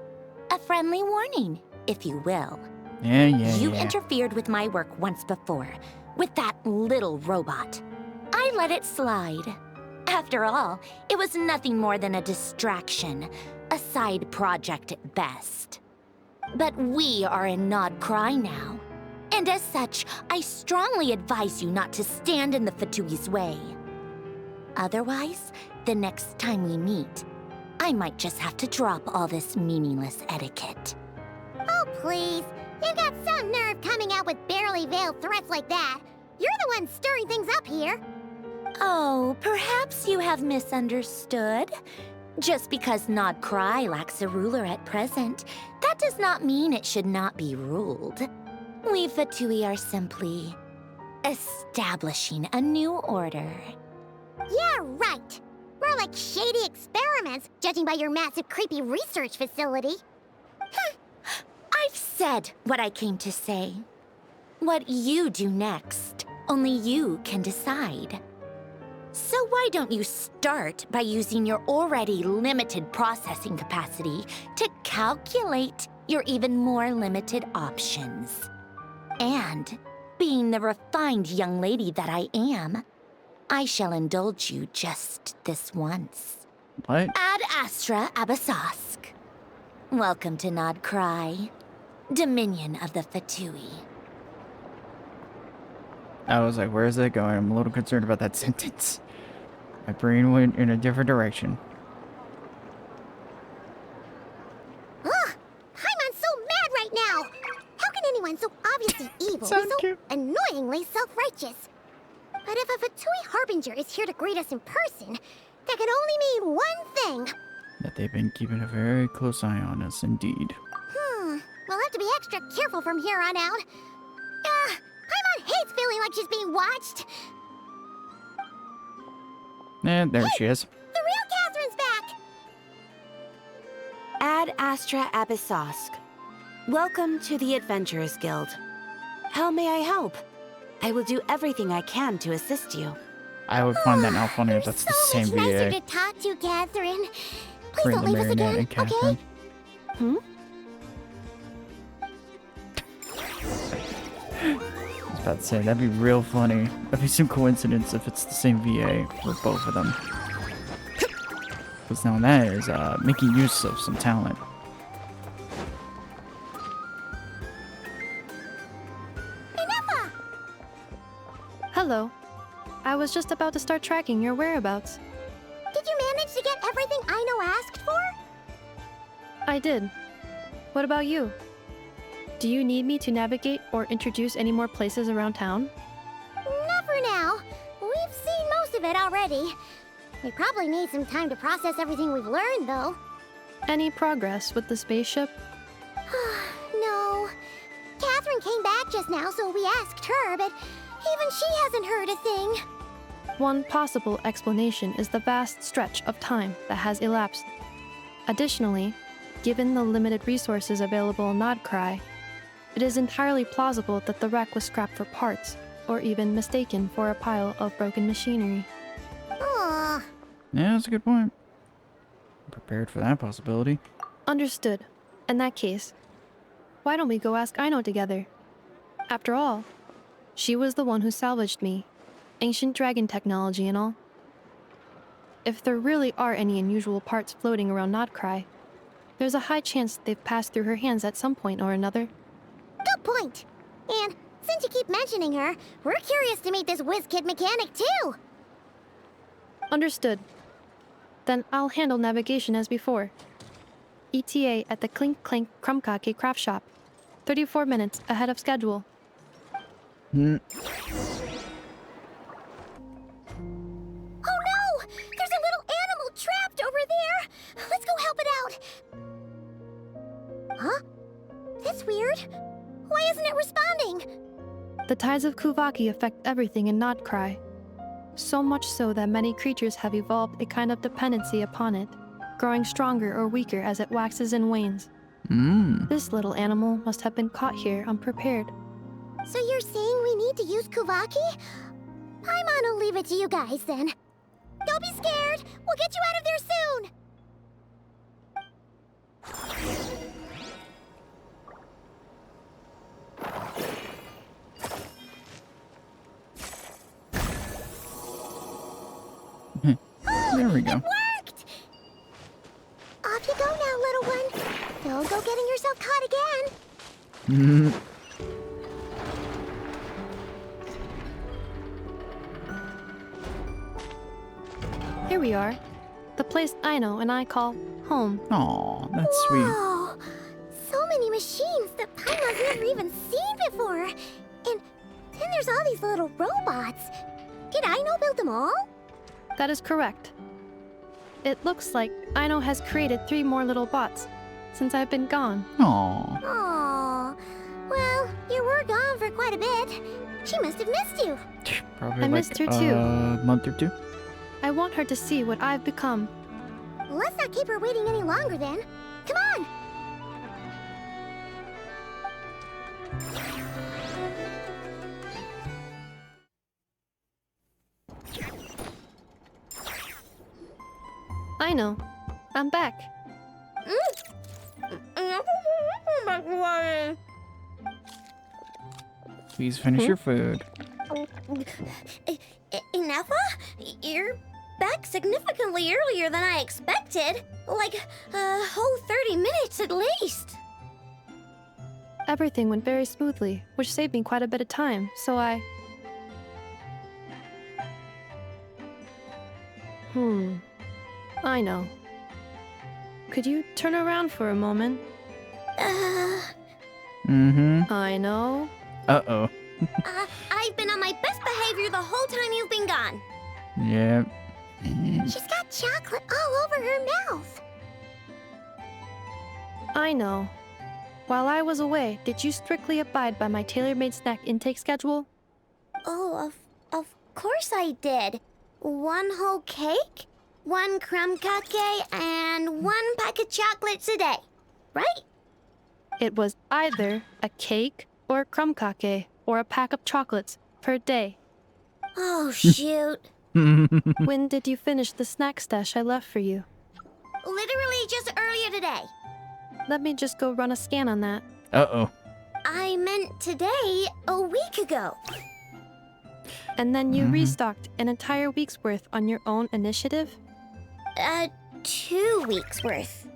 A friendly warning, if you will. You interfered with my work once before, with that little robot. I let it slide. After all, it was nothing more than a distraction, a side project at best. But we are in Nod-Krai now, and as such, I strongly advise you not to stand in the Fatui's way. Otherwise, the next time we meet, I might just have to drop all this meaningless etiquette. Oh, please. You've got some nerve coming out with barely veiled threats like that. You're the one stirring things up here. Oh, perhaps you have misunderstood. Just because Nod-Krai lacks a ruler at present, that does not mean it should not be ruled. We Fatui are simply establishing a new order. Yeah, right. We're like shady experiments, judging by your massive, creepy research facility. I've said what I came to say. What you do next, only you can decide. So why don't you start by using your already limited processing capacity to calculate your even more limited options? And, being the refined young lady that I am, I shall indulge you just this once. What? Ad Astra Abasask. Welcome to Nod-Krai, Dominion of the Fatui. I was like, where is that going? I'm a little concerned about that sentence. My brain went in a different direction. Ugh! Paimon's so mad right now! How can anyone so obviously evil be so annoyingly self-righteous? But if a Fatui Harbinger is here to greet us in person, that can only mean one thing. That they've been keeping a very close eye on us, indeed. We'll have to be extra careful from here on out. Paimon hates feeling like she's being watched. And there she is. The real Catherine's back! Ad Astra Abyssosque. Welcome to the Adventurers Guild. How may I help? I will do everything I can to assist you. I would find that now funny if that's the same So much nicer VA. to talk to, Catherine. Please Bring don't the leave us Marionette again, and Catherine. okay? I was about to say, that'd be real funny. That'd be some coincidence if it's the same VA for both of them. Because now that is making use of some talent. Hello. I was just about to start tracking your whereabouts. Did you manage to get everything Aino asked for? I did. What about you? Do you need me to navigate or introduce any more places around town? Not for now. We've seen most of it already. We probably need some time to process everything we've learned, though. Any progress with the spaceship? No. Catherine came back just now, so we asked her, but even she hasn't heard a thing. One possible explanation is the vast stretch of time that has elapsed. Additionally, given the limited resources available in Nod-Krai, it is entirely plausible that the wreck was scrapped for parts, or even mistaken for a pile of broken machinery. Aw. Yeah, that's a good point. I'm prepared for that possibility. Understood. In that case, why don't we go ask Aino together? After all, she was the one who salvaged me. Ancient dragon technology and all. if there really are any unusual parts floating around Nod-Krai, there's a high chance they've passed through her hands at some point or another. Good point. And since you keep mentioning her, we're curious to meet this whiz-kid mechanic too. Understood. Then I'll handle navigation as before. ETA at the Clink Clank Krumkake craft shop. 34 minutes ahead of schedule. Oh no! There's a little animal trapped over there! Let's go help it out! Huh? That's weird. Why isn't it responding? The tides of Kuvaki affect everything in Nod-Krai. So much so that many creatures have evolved a kind of dependency upon it, growing stronger or weaker as it waxes and wanes. This little animal must have been caught here unprepared. So you're saying we need to use Kuvaki? Paimon will leave it to you guys then. Don't be scared! We'll get you out of there soon! There we go. It worked! Off you go now, little one. Don't go getting yourself caught again. Here we are. The place Aino and I call home. Aw, that's sweet. Whoa! So many machines that Paimon's never even seen before. And then there's all these little robots. Did Aino build them all? That is correct. It looks like Aino has created 3 more little bots since I've been gone. Aw. Aw. Well, you were gone for quite a bit. She must have missed you. Probably I like missed her too. a month or 2. I want her to see what I've become. Let's not keep her waiting any longer then. Come on! Aino, I'm back. Please finish your food. Ineffa? You're back significantly earlier than I expected. Like a whole 30 minutes at least. Everything went very smoothly, which saved me quite a bit of time, so I... Aino. Could you turn around for a moment? Aino. Uh-oh. I've been on my best behavior the whole time you've been gone. Yeah. She's got chocolate all over her mouth. Aino. While I was away, did you strictly abide by my tailor-made snack intake schedule? Oh, of course I did. 1 whole cake, 1 crumb cake, and 1 pack of chocolates a day, right? It was either a cake or a krumkake or a pack of chocolates per day. Oh, shoot. When did you finish the snack stash I left for you? Literally just earlier today. Let me just go run a scan on that. Uh-oh. I meant today, a week ago. And then you restocked an entire week's worth on your own initiative? 2 weeks worth.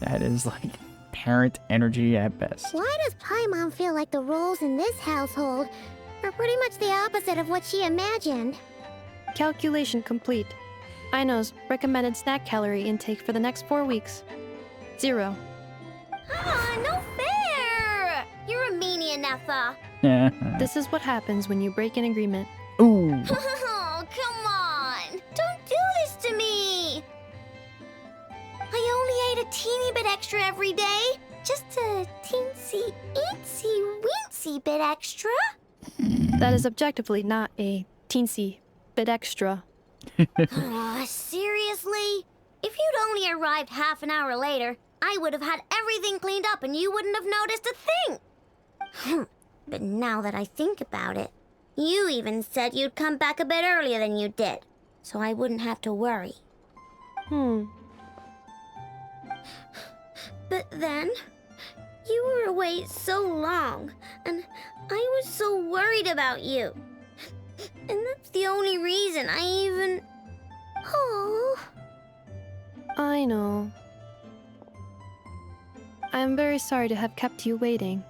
That is like parent energy at best. Why does Paimon feel like the roles in this household are pretty much the opposite of what she imagined? Calculation complete. Aino's recommended snack calorie intake for the next 4 weeks. 0. Ah, no fair! You're a meanie, Ineffa. This is what happens when you break an agreement. Ooh. Oh, come on! Don't do this to me! I only ate a teeny bit extra every day. Just a teensy, eensy, weensy bit extra. That is objectively not a teensy bit extra. Aw, seriously? If you'd only arrived half an hour later, I would have had everything cleaned up and you wouldn't have noticed a thing. But now that I think about it, you even said you'd come back a bit earlier than you did, so I wouldn't have to worry. But then, you were away so long, and I was so worried about you. And that's the only reason I even... Oh. I know. I'm very sorry to have kept you waiting.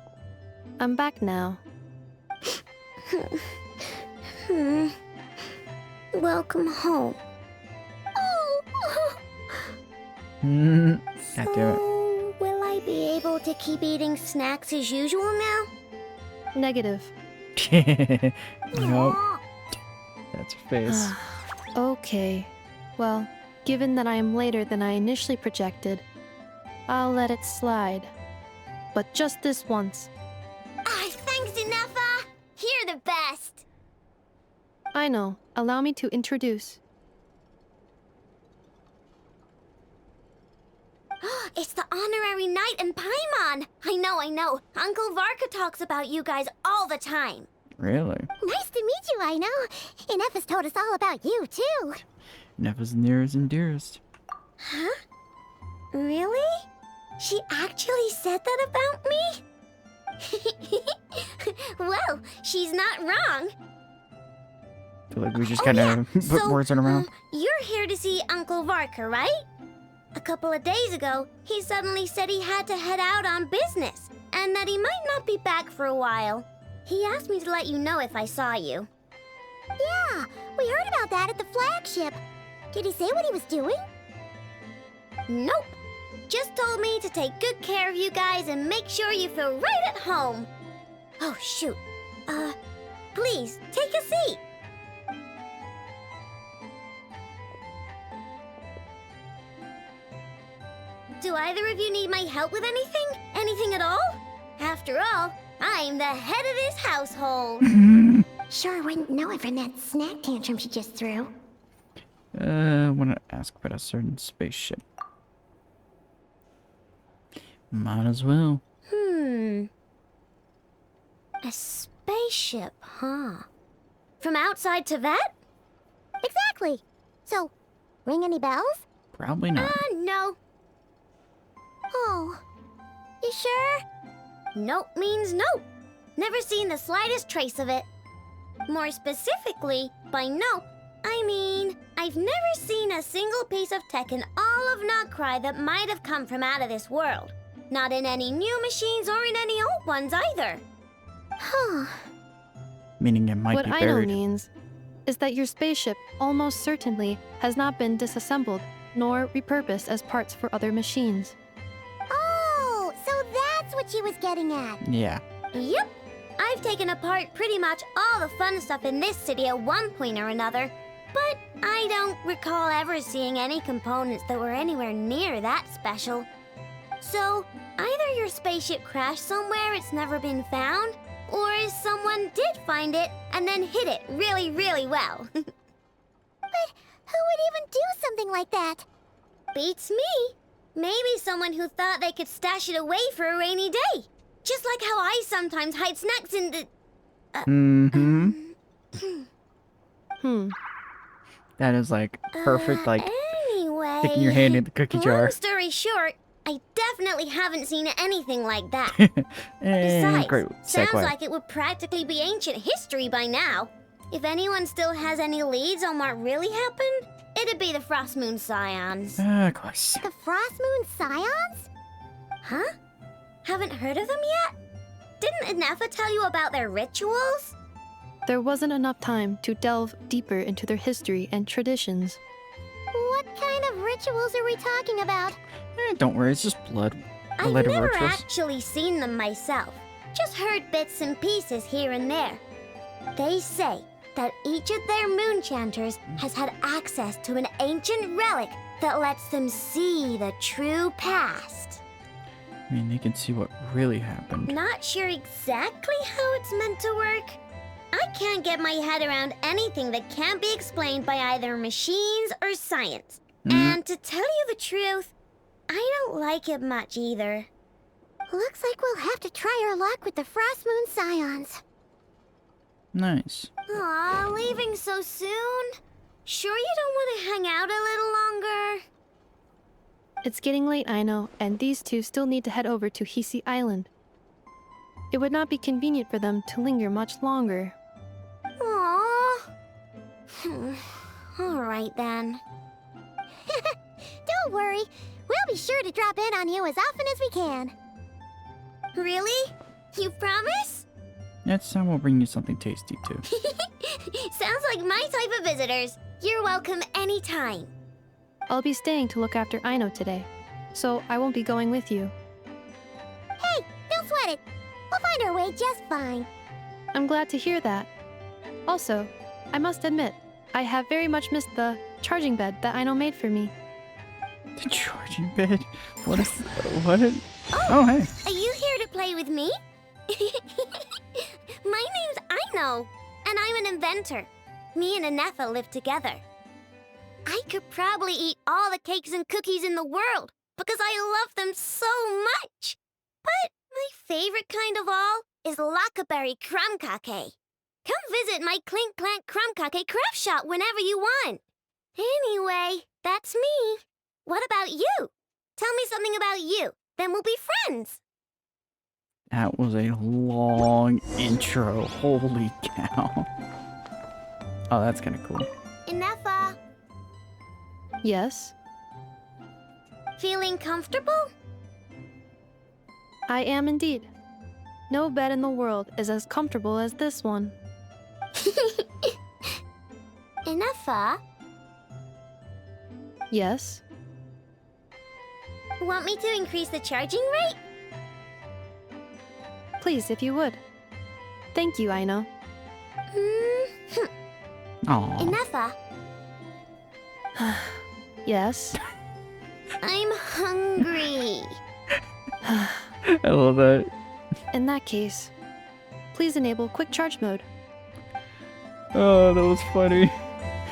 I'm back now. Welcome home. God damn it. So, will I be able to keep eating snacks as usual now? Negative. Nope. That's her face. Okay. Well, given that I am later than I initially projected, I'll let it slide. But just this once. Thanks, Inefa! You're the best! I know. Allow me to introduce. It's the honorary knight and Paimon! I know. Uncle Varka talks about you guys all the time. Really? Nice to meet you, I know. Inefa's told us all about you, too. Nefa's nearest and dearest. Huh? Really? She actually said that about me? Well, she's not wrong. I feel like we just kind of put words in her mouth. You're here to see Uncle Varka, right? A couple of days ago, he suddenly said he had to head out on business, and that he might not be back for a while. He asked me to let you know if I saw you. Yeah, we heard about that at the flagship. Did he say what he was doing? Nope. Just told me to take good care of you guys and make sure you feel right at home. Oh, shoot. Please, take a seat. Do either of you need my help with anything? Anything at all? After all, I'm the head of this household. Sure wouldn't know it from that snack tantrum she just threw. I want to ask about a certain spaceship. Might as well. A spaceship, huh? From outside to that? Exactly. So, ring any bells? Probably not. No. Oh, you sure? Nope means nope. Never seen the slightest trace of it. More specifically, by nope, I mean, I've never seen a single piece of tech in all of Nod-Krai that might have come from out of this world. Not in any new machines or in any old ones either. Huh. Meaning it might What be I buried. know means is that your spaceship almost certainly has not been disassembled nor repurposed as parts for other machines. Oh, so that's what she was getting at. Yeah. Yep. I've taken apart pretty much all the fun stuff in this city at one point or another, but I don't recall ever seeing any components that were anywhere near that special. So, either your spaceship crashed somewhere it's never been found, or someone did find it and then hid it really, really well. But who would even do something like that? Beats me. Maybe someone who thought they could stash it away for a rainy day. Just like how I sometimes hide snacks in the... That is like perfect, like Anyway... sticking your hand in the cookie jar. Long story short, I definitely haven't seen anything like that. Besides, great sounds segue. like it would practically be ancient history by now. If anyone still has any leads on what really happened, it'd be the Frost Moon Scions. Of course. The Frost Moon Scions? Huh? Haven't heard of them yet? Didn't Inefa tell you about their rituals? There wasn't enough time to delve deeper into their history and traditions. What kind of rituals are we talking about? Don't worry, it's just blood. I've Related never rituals. actually seen them myself. Just heard bits and pieces here and there. They say that each of their moon chanters has had access to an ancient relic that lets them see the true past. I mean, they can see what really happened. Not sure exactly how it's meant to work. I can't get my head around anything that can't be explained by either machines or science. And to tell you the truth, I don't like it much either. Looks like we'll have to try our luck with the Frost Moon Scions. Nice. Aw, leaving so soon? Sure you don't want to hang out a little longer? It's getting late, I know, and these two still need to head over to Hisi Island. It would not be convenient for them to linger much longer. Aw. All right then. Don't worry. We'll be sure to drop in on you as often as we can. Really? You promise? Next time we'll bring you something tasty too. Sounds like my type of visitors. You're welcome anytime. I'll be staying to look after Aino today, so I won't be going with you. Hey, don't sweat it. We'll find our way just fine. I'm glad to hear that. Also, I must admit, I have very much missed the charging bed that Aino made for me. The charging bed? What is... what? Oh, hey. Are you here to play with me? My name's Aino, and I'm an inventor. Me and Anefa live together. I could probably eat all the cakes and cookies in the world because I love them so much. But my favorite kind of all is Lackaberry Crumb Cake. Come visit my Clink Clank Crumb Cake craft shop whenever you want. Anyway, that's me. What about you? Tell me something about you, then we'll be friends. That was a long intro. Holy cow. Oh, that's kind of cool. Anefa, Yes, feeling comfortable? I am indeed. No bed in the world is as comfortable as this one. Anefa, Yes, want me to increase the charging rate? please, if you would. Thank you, Aino. Aww. Anefa, Yes. I'm hungry. I love that. In that case, please enable quick charge mode. Oh, that was funny.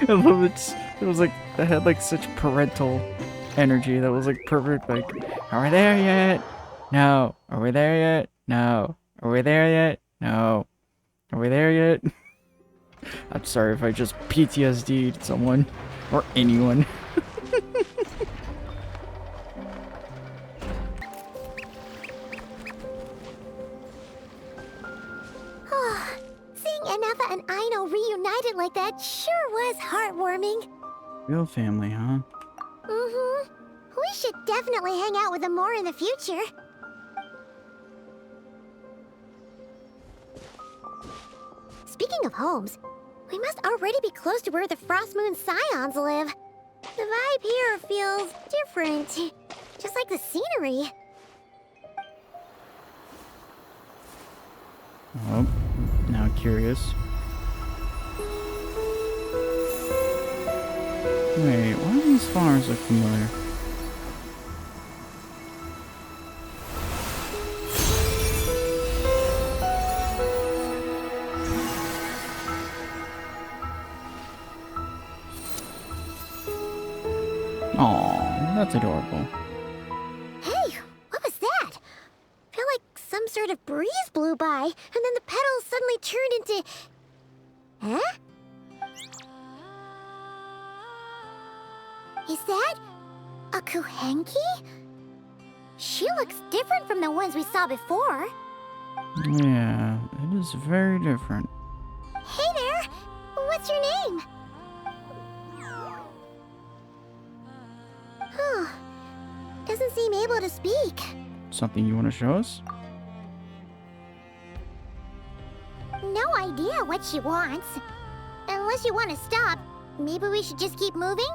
I love it. It was like, that had like such parental energy. That was like perfect. Like, are we there yet? No. Are we there yet? No. Are we there yet? No. Are we there yet? I'm sorry if I just PTSD'd someone. Or anyone. Seeing Anefa and Aino reunited like that sure was heartwarming. Real family, huh? Mm-hmm. We should definitely hang out with them more in the future. Speaking of homes, we must already be close to where the Frost Moon Scions live. The vibe here feels different, just like the scenery. Oh, now curious. Wait, why do these farms look familiar? Aw, that's adorable. Hey, what was that? I feel like some sort of breeze blew by, and then the petals suddenly turned into... Huh? Is that a Kuhenki? She looks different from the ones we saw before. Yeah, it is very different. Hey there! What's your name? Huh. Doesn't seem able to speak. Something you want to show us? No idea what she wants. Unless you want to stop, maybe we should just keep moving?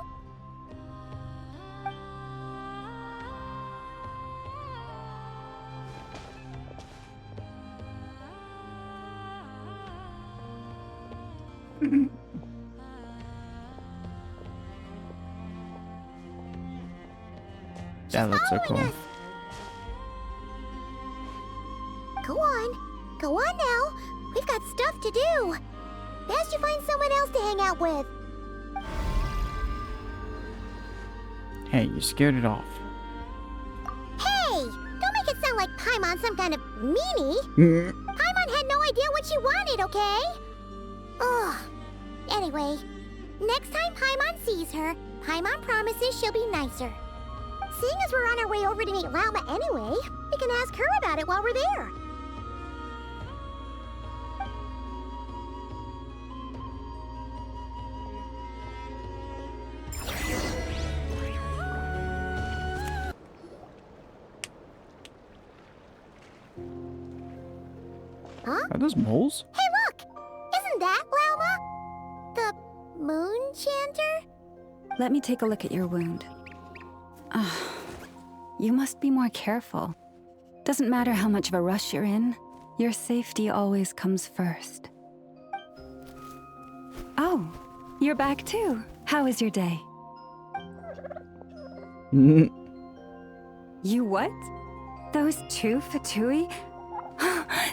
That looks so cool. Go on. Go on now. We've got stuff to do. Best you find someone else to hang out with. Hey, you scared it off. Hey! Don't make it sound like Paimon's some kind of meanie. Paimon had no idea what she wanted, okay? Ugh. Anyway, next time Paimon sees her, Paimon promises she'll be nicer. Seeing as we're on our way over to meet Lauma anyway, we can ask her about it while we're there. Huh? Are those moles? Hey, look! Isn't that Lauma? The moon chanter? Let me take a look at your wound. You must be more careful. Doesn't matter how much of a rush you're in, your safety always comes first. Oh, you're back too. How was your day? You what? Those two Fatui?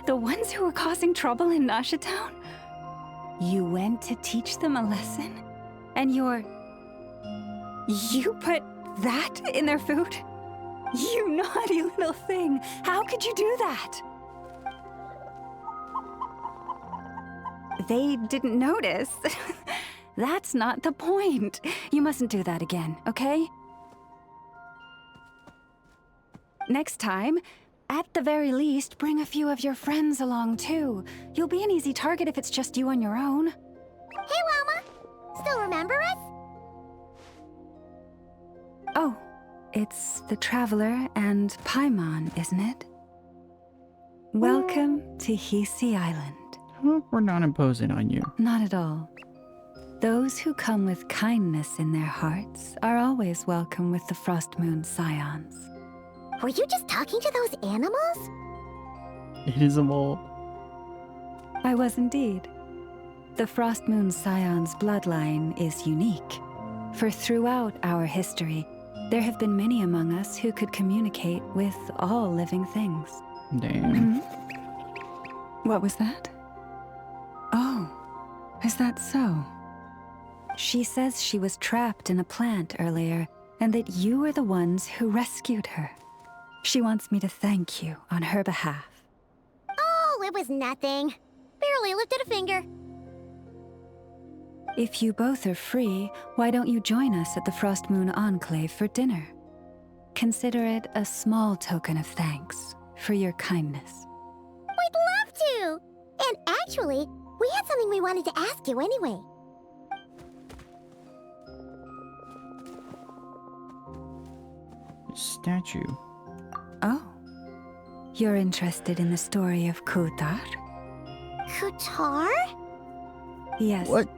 The ones who were causing trouble in Nasha Town? You went to teach them a lesson? And you put that in their food? You naughty little thing! How could you do that? They didn't notice. That's not the point. You mustn't do that again, okay? Next time, at the very least, bring a few of your friends along too. You'll be an easy target if it's just you on your own. Hey, Lauma! Still remember us? Oh, it's the Traveler and Paimon, isn't it? Welcome to Hisi Island. Hope we're not imposing on you. Not at all. Those who come with kindness in their hearts are always welcome with the Frost Moon Scions. Were you just talking to those animals? It is a mole. I was indeed. The Frost Moon Scions bloodline is unique, for throughout our history, there have been many among us who could communicate with all living things. Damn. What was that? Oh, is that so? She says she was trapped in a plant earlier, and that you were the ones who rescued her. She wants me to thank you on her behalf. Oh, it was nothing. Barely lifted a finger. If you both are free, why don't you join us at the Frost Moon Enclave for dinner? Consider it a small token of thanks for your kindness. We'd love to! And actually, we had something we wanted to ask you anyway. Statue. Oh. You're interested in the story of Kutar? Kutar? Yes. What?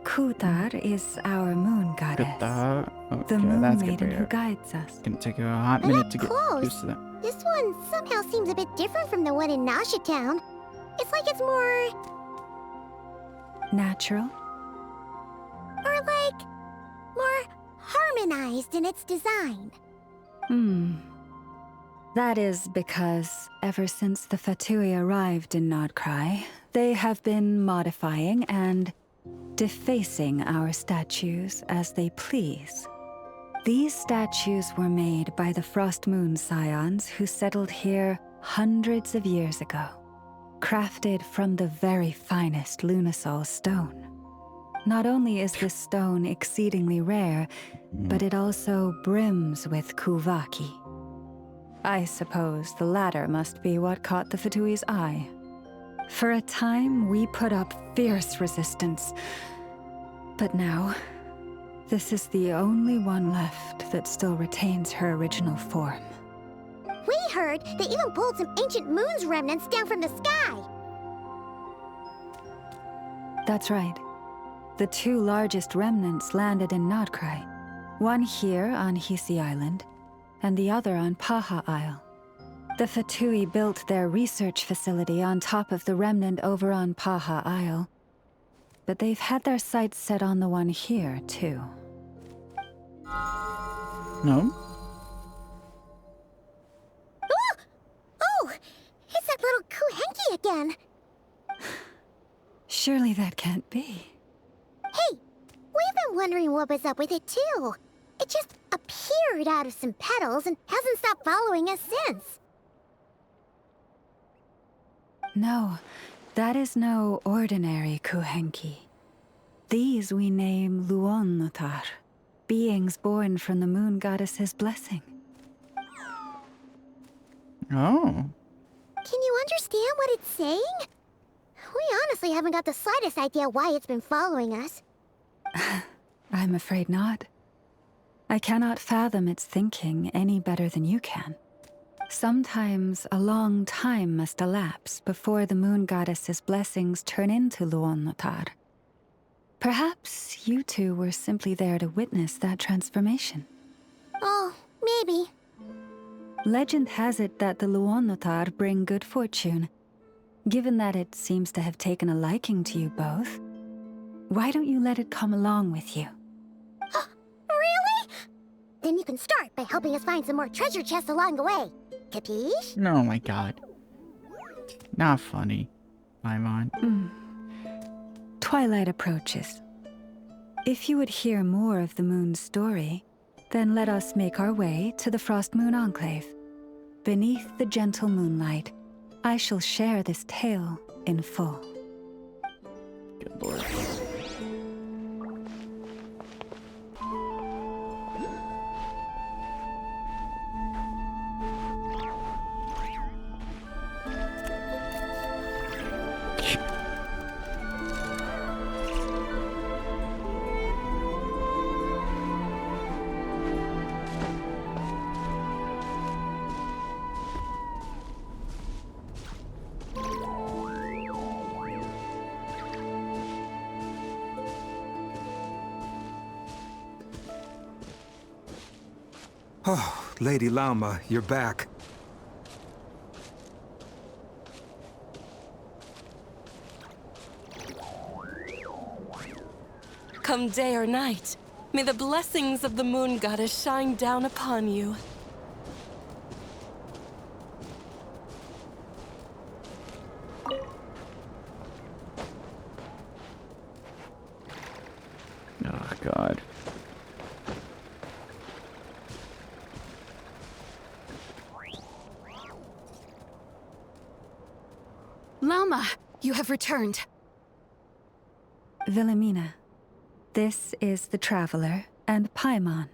Kutar is our moon goddess. Kutar? Okay, The moon that's maiden good. who guides us. Gonna take a hot But minute up to get close, used to that. this one somehow seems a bit different from the one in Nasha Town. It's like it's more... Natural? or like... more harmonized in its design. That is because ever since the Fatui arrived in Nod-Krai, they have been modifying and defacing our statues as they please. These statues were made by the Frost Moon Scions who settled here hundreds of years ago, crafted from the very finest Lunasol stone. Not only is this stone exceedingly rare, but it also brims with Kuvaki. I suppose the latter must be what caught the Fatui's eye. For a time, we put up fierce resistance. But now, this is the only one left that still retains her original form. We heard they even pulled some ancient moon's remnants down from the sky. That's right. The two largest remnants landed in Nod-Krai. One here on Hisi Island, and the other on Paha Isle. The Fatui built their research facility on top of the remnant over on Paha Isle. But they've had their sights set on the one here, too. No? Oh! It's that little Kuhenki again! Surely that can't be. Hey! We've been wondering what was up with it, too. It just appeared out of some petals and hasn't stopped following us since. No, that is no ordinary Kuhenki. These we name Luonnotar, beings born from the moon goddess's blessing. Oh. Can you understand what it's saying? We honestly haven't got the slightest idea why it's been following us. I'm afraid not. I cannot fathom its thinking any better than you can. Sometimes a long time must elapse before the moon goddess's blessings turn into Luon-Notar. Perhaps you two were simply there to witness that transformation. Oh, maybe. Legend has it that the Luon-Notar bring good fortune. Given that it seems to have taken a liking to you both, why don't you let it come along with you? Really? Then you can start by helping us find some more treasure chests along the way. Capiche? Oh my god. Not funny. Paimon. Twilight approaches. If you would hear more of the moon's story, then let us make our way to the Frost Moon Enclave. Beneath the gentle moonlight, I shall share this tale in full. Good lord. Oh, Lady Lauma, you're back. Come day or night, may the blessings of the moon goddess shine down upon you. Oh god. Lauma, you have returned. Wilhelmina, this is the Traveler and Paimon.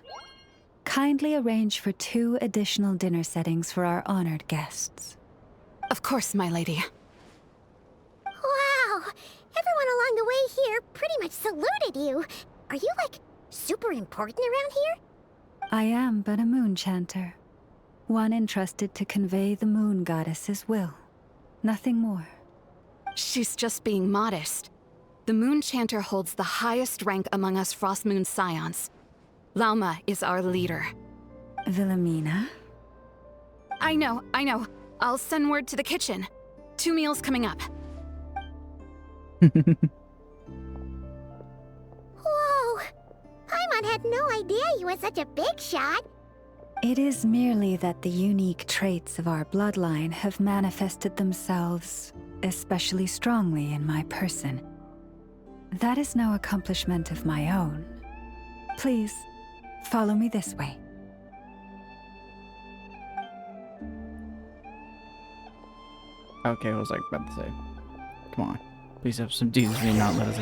Kindly arrange for 2 additional dinner settings for our honored guests. Of course, my lady. Wow! Everyone along the way here pretty much saluted you. Are you, like, super important around here? I am but a moon chanter, one entrusted to convey the moon goddess's will. Nothing more. She's just being modest. The Moon Chanter holds the highest rank among us Frost Moon Scions. Lauma is our leader. Wilhelmina? I know. I'll send word to the kitchen. 2 meals coming up. Whoa! Paimon had no idea you were such a big shot. It is merely that the unique traits of our bloodline have manifested themselves especially strongly in my person. That is no accomplishment of my own. Please, follow me this way. Okay, I was like about to say. Come on. Please have some decency and not let us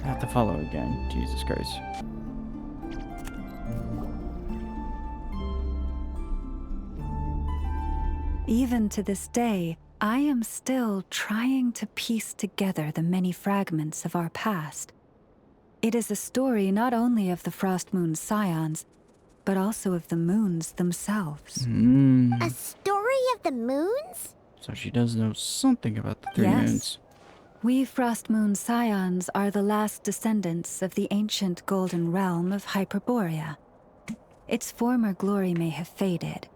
have to follow again. Jesus Christ. Even to this day, I am still trying to piece together the many fragments of our past. It is a story not only of the Frost Moon Scions, but also of the moons themselves. A story of the moons? So she does know something about the 3 Yes. moons. We Frost Moon Scions are the last descendants of the ancient golden realm of Hyperborea. Its former glory may have faded,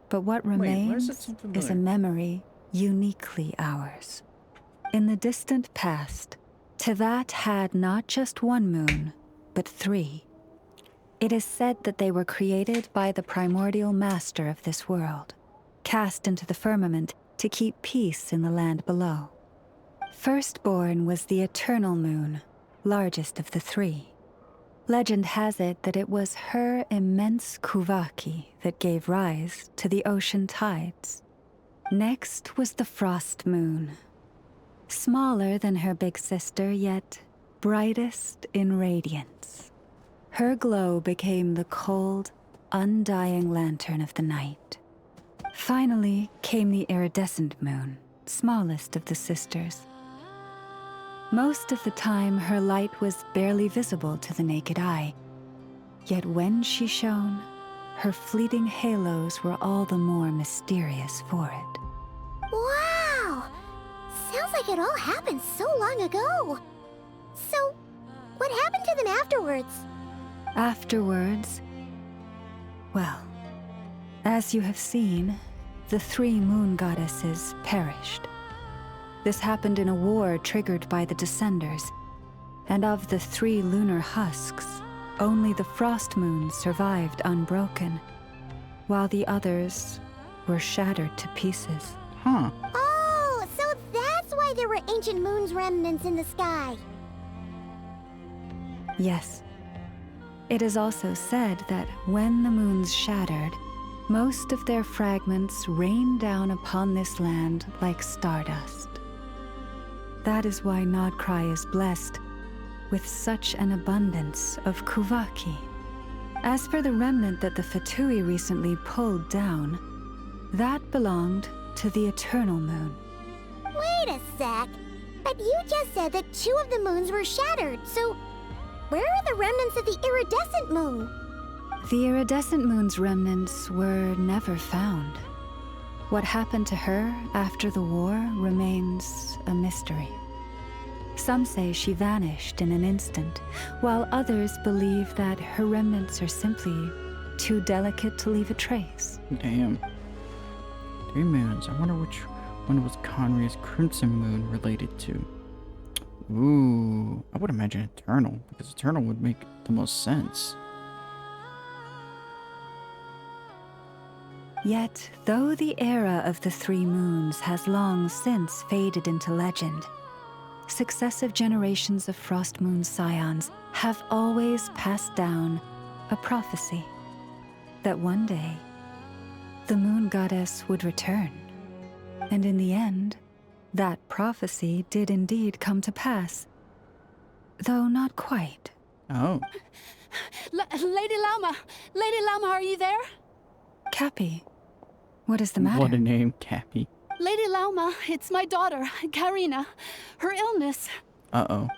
but what Wait, why does remains it sound is a familiar? memory uniquely ours. In the distant past, Tevat had not just 1 moon, but 3. It is said that they were created by the primordial master of this world, cast into the firmament to keep peace in the land below. Firstborn was the eternal moon, largest of the 3. Legend has it that it was her immense kuvaki that gave rise to the ocean tides. Next was the frost moon. Smaller than her big sister, yet brightest in radiance. Her glow became the cold, undying lantern of the night. Finally came the iridescent moon, smallest of the sisters. Most of the time, her light was barely visible to the naked eye. Yet when she shone, her fleeting halos were all the more mysterious for it. Wow! Sounds like it all happened so long ago. So, what happened to them afterwards? Afterwards, well, as you have seen, the 3 moon goddesses perished. This happened in a war triggered by the Descenders, and of the 3 lunar husks, only the frost moon survived unbroken, while the others were shattered to pieces. Huh. Oh, so that's why there were ancient moon's remnants in the sky. Yes. It is also said that when the moons shattered, most of their fragments rained down upon this land like stardust. That is why Nod-Krai is blessed with such an abundance of Kuvaki. As for the remnant that the Fatui recently pulled down, that belonged to the Eternal Moon. Wait a sec. But you just said that 2 of the moons were shattered, so where are the remnants of the iridescent moon? The iridescent moon's remnants were never found. What happened to her after the war remains a mystery. Some say she vanished in an instant, while others believe that her remnants are simply too delicate to leave a trace. Damn. 3 moons. I wonder which one was Conria's crimson moon related to. Ooh, I would imagine Eternal, because Eternal would make the most sense. Yet, though the era of the 3 moons has long since faded into legend, successive generations of Frost Moon scions have always passed down a prophecy that one day the moon goddess would return. And in the end, that prophecy did indeed come to pass, though not quite. Oh. Lady Lauma! Lady Lauma, are you there? Cappy, what is the matter? What a name, Cappy. Lady Lauma, it's my daughter, Karina. Her illness. Uh-oh.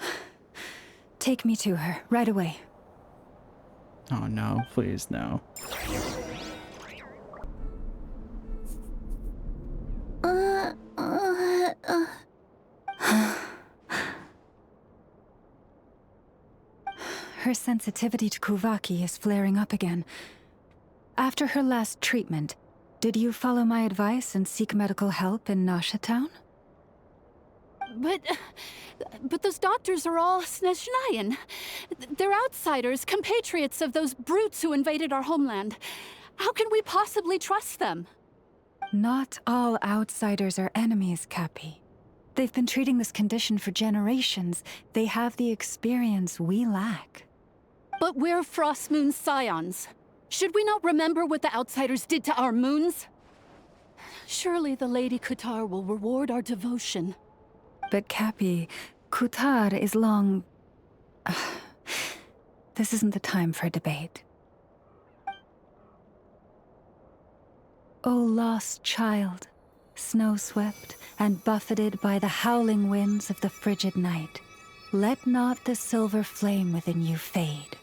Take me to her, right away. Oh no, please no. Her sensitivity to Kuvaki is flaring up again. After her last treatment, did you follow my advice and seek medical help in Nasha Town? But those doctors are all Snezhnayan. They're outsiders, compatriots of those brutes who invaded our homeland. How can we possibly trust them? Not all outsiders are enemies, Cappy. They've been treating this condition for generations. They have the experience we lack. But we're Frost Moon scions. Should we not remember what the outsiders did to our moons? Surely the Lady Kutar will reward our devotion. But Cappy, Kutar is long... This isn't the time for a debate. O lost child, snow-swept and buffeted by the howling winds of the frigid night, let not the silver flame within you fade.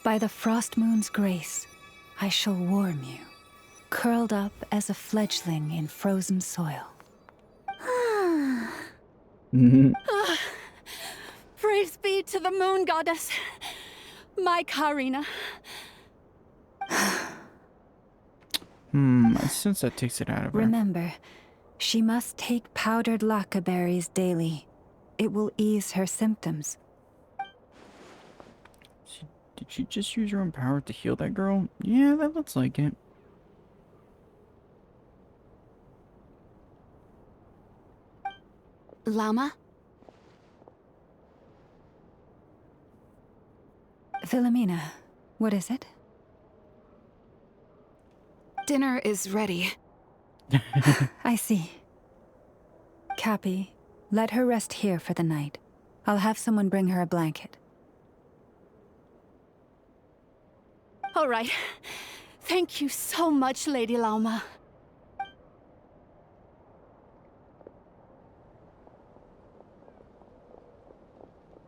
By the frost moon's grace, I shall warm you, curled up as a fledgling in frozen soil. Praise be to the moon goddess, my Karina. I sense that takes it out of her. Remember, she must take powdered laka berries daily. It will ease her symptoms. Did she just use her own power to heal that girl? Yeah, that looks like it. Llama? Philomena, what is it? Dinner is ready. I see. Cappy, let her rest here for the night. I'll have someone bring her a blanket. All right. Thank you so much, Lady Lauma.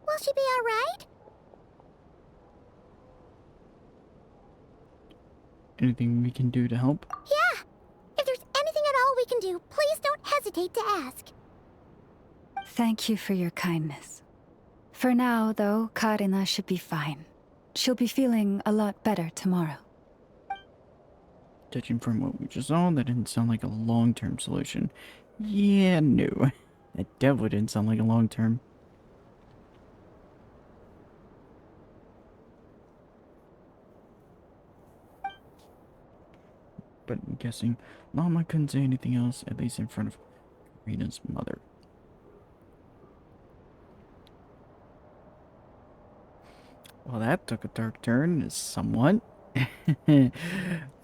Will she be all right? anything we can do to help? Yeah! If there's anything at all we can do, please don't hesitate to ask. Thank you for your kindness. For now, though, Karina should be fine. She'll be feeling a lot better tomorrow. Judging from what we just saw, that didn't sound like a long-term solution. Yeah, no. That definitely didn't sound like a long-term. But I'm guessing Mama couldn't say anything else, at least in front of Karina's mother. Well, that took a dark turn, somewhat.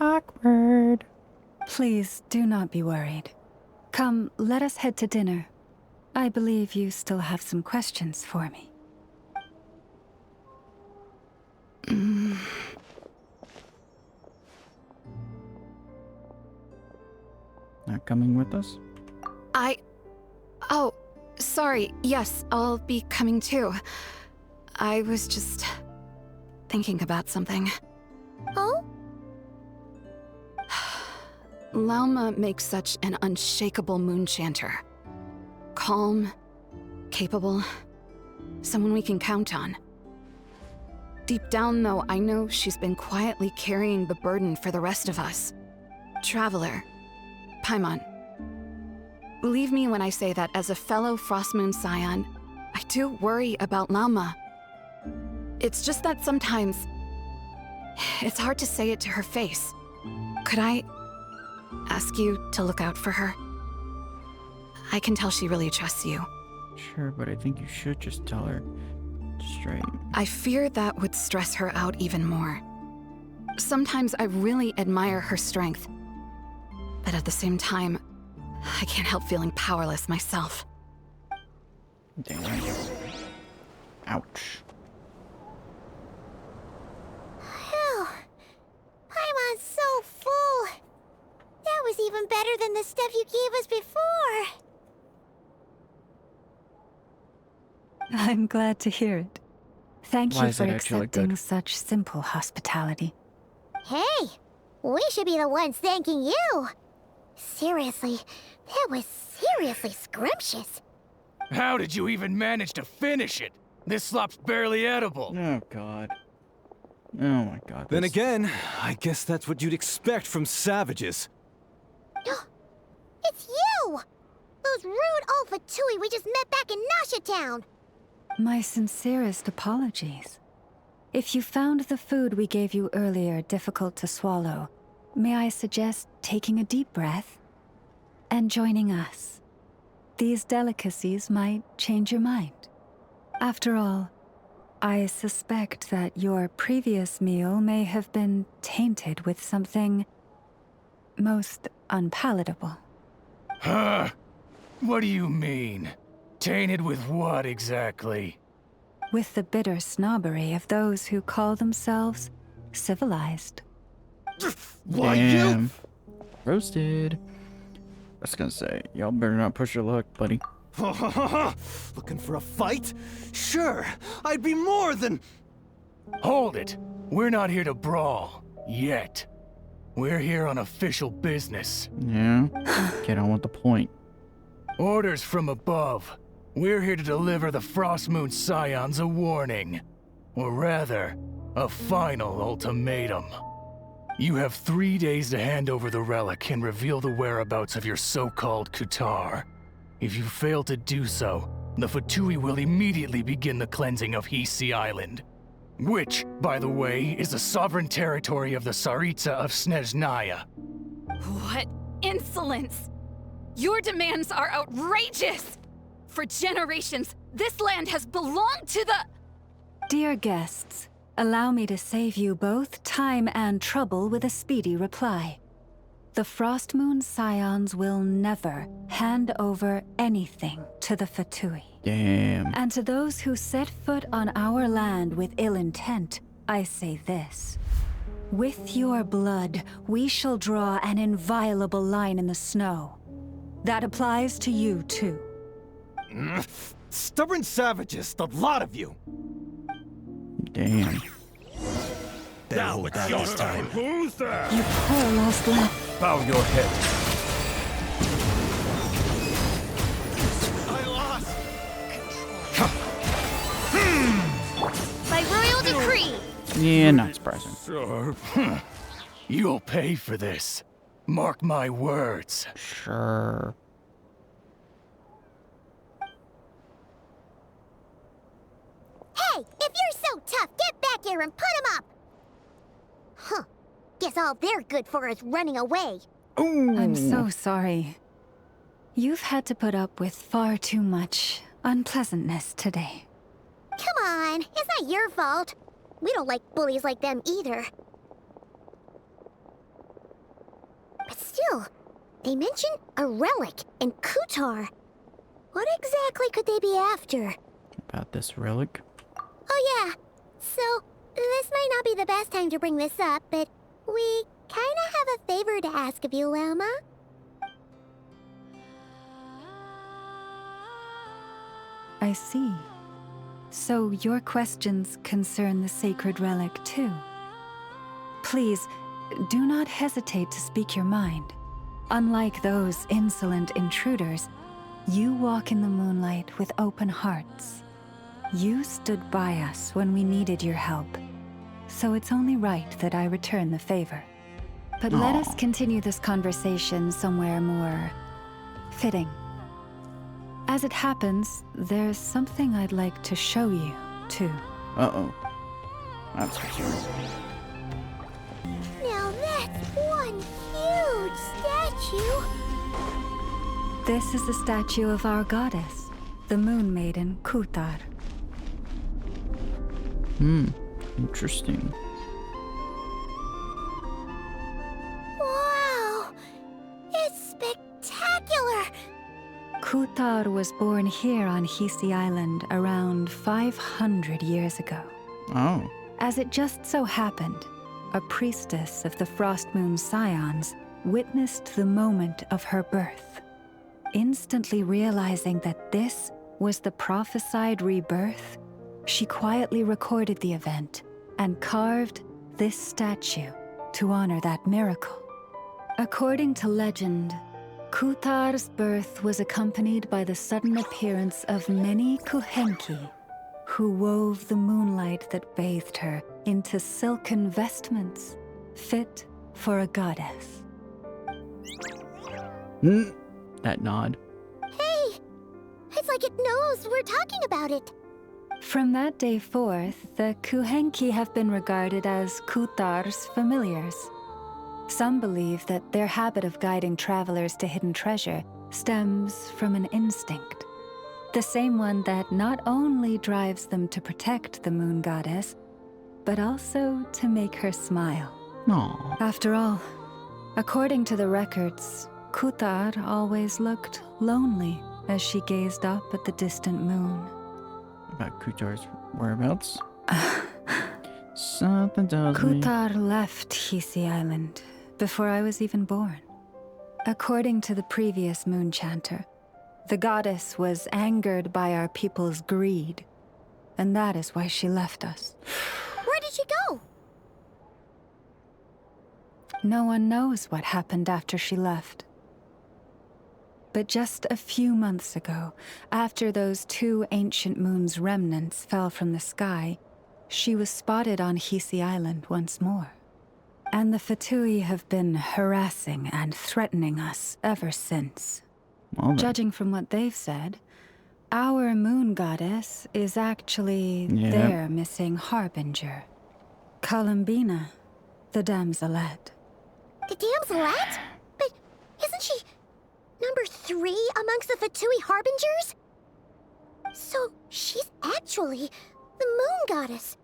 Awkward. Please do not be worried. Come, let us head to dinner. I believe you still have some questions for me. Not coming with us? Oh, sorry. Yes, I'll be coming too. I was just thinking about something. Oh? Lauma makes such an unshakable moon chanter. Calm, capable, someone we can count on. Deep down, though, I know she's been quietly carrying the burden for the rest of us. Traveler, Paimon, believe me when I say that as a fellow Frostmoon Scion, I do worry about Lauma. It's just that sometimes it's hard to say it to her face. Could I ask you to look out for her? I can tell she really trusts you. Sure, but I think you should just tell her straight. I fear that would stress her out even more. Sometimes I really admire her strength, but at the same time, I can't help feeling powerless myself. Damn. Ouch. Phew. Paimon's so full. That was even better than the stuff you gave us before. I'm glad to hear it. Thank Why you is for that actually accepting good? such simple hospitality. Hey, we should be the ones thanking you. Seriously, that was seriously scrumptious. How did you even manage to finish it? This slop's barely edible. Oh, God. Oh, my God. Then this- again, I guess that's what you'd expect from savages. It's you! Those rude old Fatui we just met back in Nasha Town. My sincerest apologies. If you found the food we gave you earlier difficult to swallow, may I suggest taking a deep breath and joining us? These delicacies might change your mind. After all, I suspect that your previous meal may have been tainted with something most unpalatable. Huh? What do you mean? Tainted with what exactly? With the bitter snobbery of those who call themselves civilized. Why Damn. Roasted. I was gonna say, y'all better not push your luck, buddy. Looking for a fight? Sure, I'd be more than... Hold it. We're not here to brawl. Yet. We're here on official business. Yeah. Get on with the point. Orders from above. We're here to deliver the Frostmoon Scions a warning. Or rather, a final ultimatum. You have 3 days to hand over the relic and reveal the whereabouts of your so-called Kutar. If you fail to do so, the Fatui will immediately begin the cleansing of Hisi Island. Which, by the way, is the sovereign territory of the Tsaritsa of Snezhnaya. What insolence! Your demands are outrageous! For generations, this land has belonged to the... Dear guests, allow me to save you both time and trouble with a speedy reply. The Frostmoon Scions will never hand over anything to the Fatui. Damn. And to those who set foot on our land with ill intent, I say this. With your blood, we shall draw an inviolable line in the snow. That applies to you, too. Stubborn savages, the lot of you! Damn. Now with that this time. Who's there? You poor lost lamb. Bow your head. I lost By royal decree. Yeah, not surprising. Sir, you'll pay for this. Mark my words. Sure. Hey, if you're so tough, get back here and put him up. Huh. Guess all they're good for is running away. I'm so sorry. You've had to put up with far too much unpleasantness today. Come on, it's not your fault. We don't like bullies like them either. But still, they mentioned a relic in Kutar. What exactly could they be after? About this relic? Oh yeah, so this might not be the best time to bring this up, but we kinda have a favor to ask of you, Lama. I see. So your questions concern the sacred relic too. Please, do not hesitate to speak your mind. Unlike those insolent intruders, you walk in the moonlight with open hearts. You stood by us when we needed your help, so it's only right that I return the favor. But let us continue this conversation somewhere more fitting. As it happens, there's something I'd like to show you, too. Uh-oh. That's for sure. Now that's one huge statue. This is the statue of our goddess, the Moon Maiden Kutar. Interesting. Wow, it's spectacular. Kutar was born here on Hisi Island around 500 years ago. Oh. As it just so happened, a priestess of the Frost Moon Scions witnessed the moment of her birth. Instantly realizing that this was the prophesied rebirth, she quietly recorded the event and carved this statue to honor that miracle. According to legend, Kutar's birth was accompanied by the sudden appearance of many Kuhenki, who wove the moonlight that bathed her into silken vestments fit for a goddess. That nod. Hey, it's like it knows we're talking about it. From that day forth, the Kuhenki have been regarded as Kutar's familiars. Some believe that their habit of guiding travelers to hidden treasure stems from an instinct. The same one that not only drives them to protect the moon goddess, but also to make her smile. Aww. After all, according to the records, Kutar always looked lonely as she gazed up at the distant moon. About Kutar's whereabouts? Something tells me. Kutar left Hisi Island before I was even born. According to the previous moon chanter, the goddess was angered by our people's greed, and that is why she left us. Where did she go? No one knows what happened after she left. But just a few months ago, after those two ancient moon's remnants fell from the sky, she was spotted on Hisi Island once more. And the Fatui have been harassing and threatening us ever since. Well, judging from what they've said, our moon goddess is actually their missing harbinger, Columbina, the damselette. The damselette? But isn't she number 3 amongst the Fatui harbingers? So she's actually the moon goddess.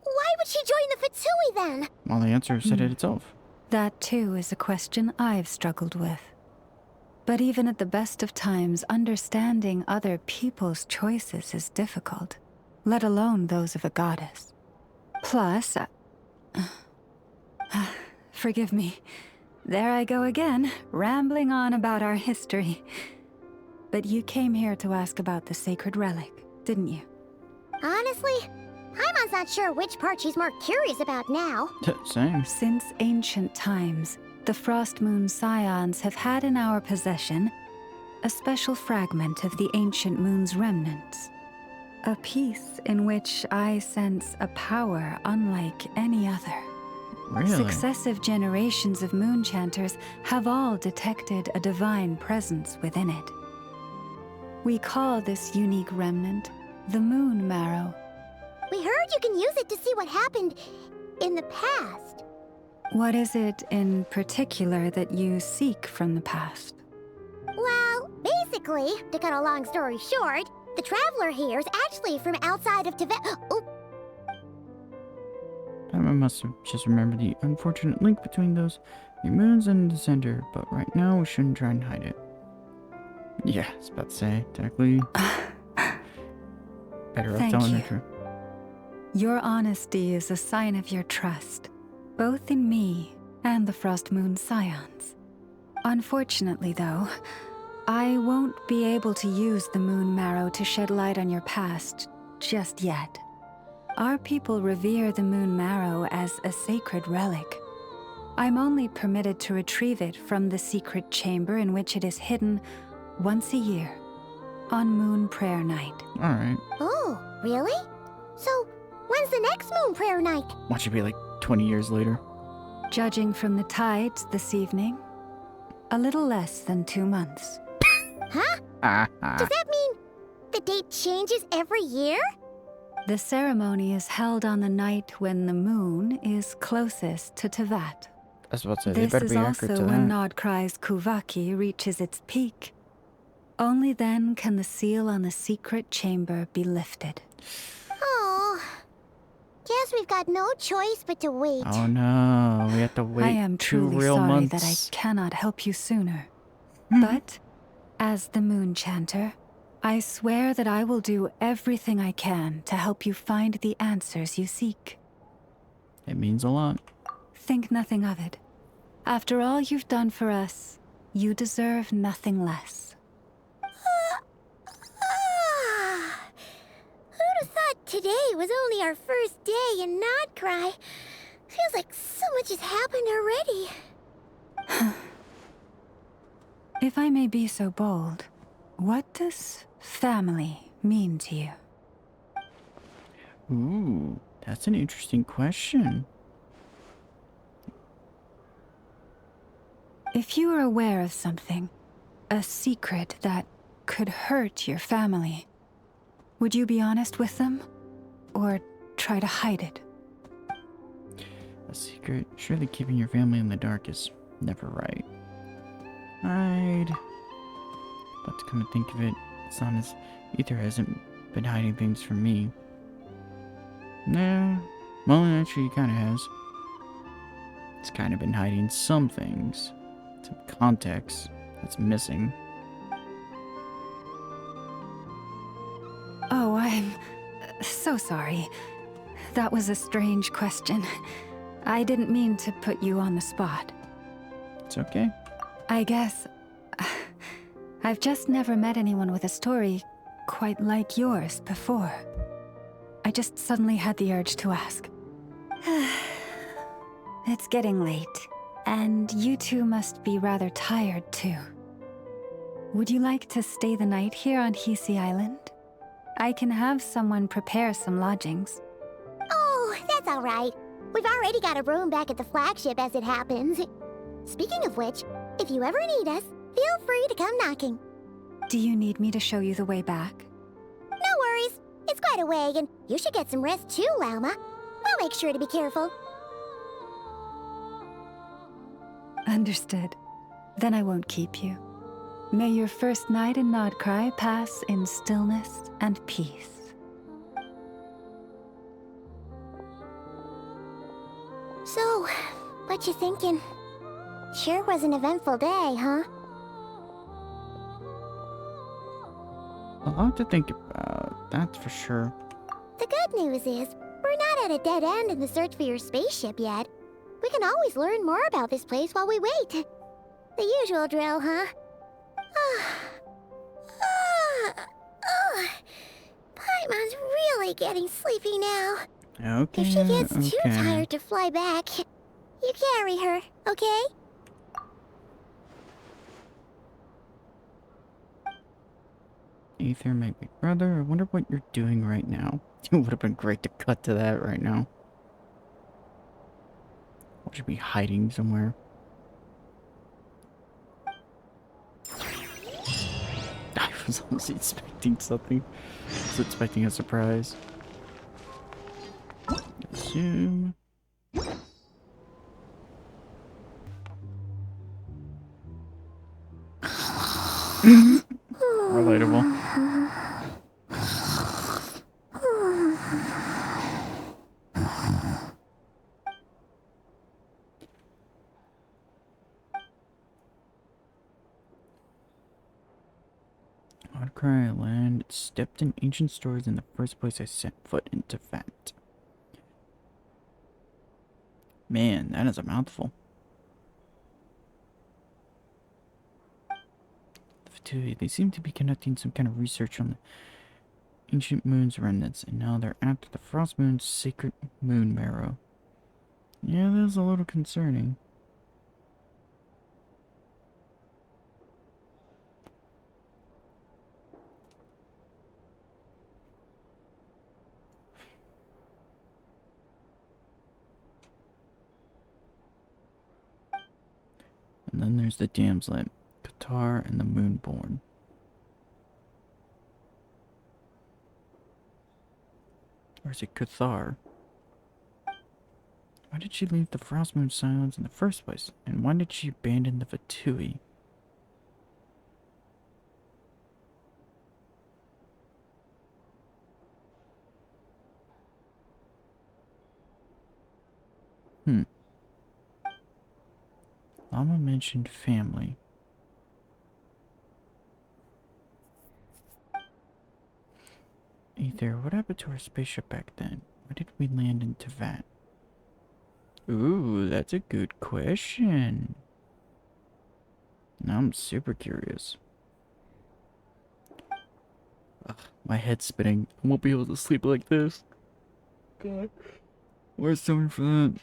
Why would she join the Fatui then? Well, the answer said it itself. That too is a question I've struggled with. But even at the best of times, understanding other people's choices is difficult, let alone those of a goddess. Plus, forgive me. There I go again, rambling on about our history. But you came here to ask about the sacred relic, didn't you? Honestly, Paimon's not sure which part she's more curious about now. Same. Since ancient times, the Frost Moon Scions have had in our possession a special fragment of the ancient moon's remnants. A piece in which I sense a power unlike any other. Really? Successive generations of moonchanters have all detected a divine presence within it. We call this unique remnant the Moon Marrow. We heard you can use it to see what happened in the past. What is it in particular that you seek from the past? Well, basically, to cut a long story short, the traveler here is actually from outside of Tibet. Oh, I must have just remembered the unfortunate link between those new moons and the center, but right now we shouldn't try and hide it. Yeah, I was about to say, technically, better off Thank telling you. the truth. Your honesty is a sign of your trust, both in me and the Frost Moon Scions. Unfortunately, though, I won't be able to use the Moon Marrow to shed light on your past just yet. Our people revere the Moon Marrow as a sacred relic. I'm only permitted to retrieve it from the secret chamber in which it is hidden once a year, on Moon Prayer Night. Alright. Oh, really? So, when's the next Moon Prayer Night? Watch it be like 20 years later. Judging from the tides this evening, a little less than 2 months. Huh? Does that mean the date changes every year? The ceremony is held on the night when the moon is closest to Tevat. I was about to say, they This better is be accurate also to when that. Nod-Krai's Kuvaki reaches its peak. Only then can the seal on the secret chamber be lifted. Oh, guess we've got no choice but to wait. Oh no, we have to wait I am 2 truly real sorry months. that I cannot help you sooner. Hmm. But, as the Moon Chanter, I swear that I will do everything I can to help you find the answers you seek. It means a lot. Think nothing of it. After all you've done for us, you deserve nothing less. Who'd have thought today was only our first day in Nod-Krai? Feels like so much has happened already. If I may be so bold, what does family mean to you? Ooh, that's an interesting question. If you are aware of something, a secret that could hurt your family, would you be honest with them? Or try to hide it? A secret? Surely keeping your family in the dark is never right. But to come to think of it, it's not as Ether hasn't been hiding things from me. Nah, well, actually, he kind of has. It's kind of been hiding some things, some context that's missing. Oh, I'm so sorry. That was a strange question. I didn't mean to put you on the spot. It's okay. I guess I've just never met anyone with a story quite like yours before. I just suddenly had the urge to ask. It's getting late, and you two must be rather tired too. Would you like to stay the night here on Hisi Island? I can have someone prepare some lodgings. Oh, that's all right. We've already got a room back at the flagship as it happens. Speaking of which, if you ever need us, feel free to come knocking. Do you need me to show you the way back? No worries. It's quite a way, and you should get some rest too, Lauma. We'll make sure to be careful. Understood. Then I won't keep you. May your first night in Nod-Krai pass in stillness and peace. So, what you thinking? Sure was an eventful day, huh? A lot to think about, that's for sure. The good news is, we're not at a dead end in the search for your spaceship yet. We can always learn more about this place while we wait. The usual drill, huh? Paimon's really getting sleepy now. Okay. If she gets too okay. tired to fly back, you carry her, okay? Aether, my big brother. I wonder what you're doing right now. It would have been great to cut to that right now. Or should be hiding somewhere. I was honestly expecting something. I was expecting a surprise. Assume. Relatable. Nod-Krai land stepped in ancient stories in the first place I set foot into Vat. Man, that is a mouthful. They seem to be conducting some kind of research on the ancient moon's remnants, and now they're after the frost moon's sacred moon marrow. Yeah, that's a little concerning. And then there's the Damslet, Qatar, and the Moonborn. Or is it Cathar? Why did she leave the Frostmoon Silence in the first place? And why did she abandon the Fatui? Llama mentioned family. Aether, what happened to our spaceship back then? Why did we land in Vat? Ooh, that's a good question. Now I'm super curious. Ugh, my head's spinning. I won't be able to sleep like this. God. Where's someone for that?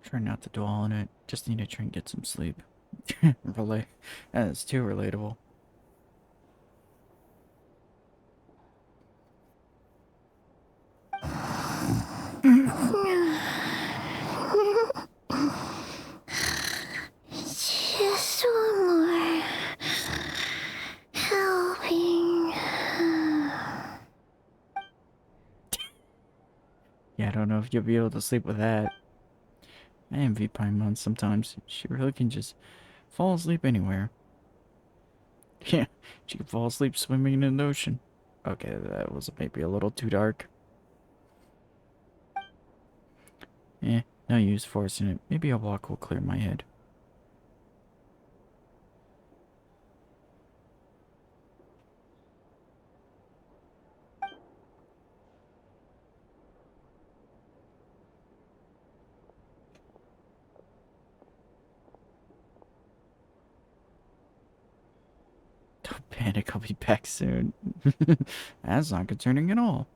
Try not to dwell on it. Just need to try and get some sleep. That's too relatable. Just one more helping. Yeah, I don't know if you'll be able to sleep with that. I envy Paimon sometimes. She really can just fall asleep anywhere. Yeah, she can fall asleep swimming in the ocean. Okay, that was maybe a little too dark. No use forcing it. Maybe a walk will clear my head. Don't panic, I'll be back soon. That's not concerning at all.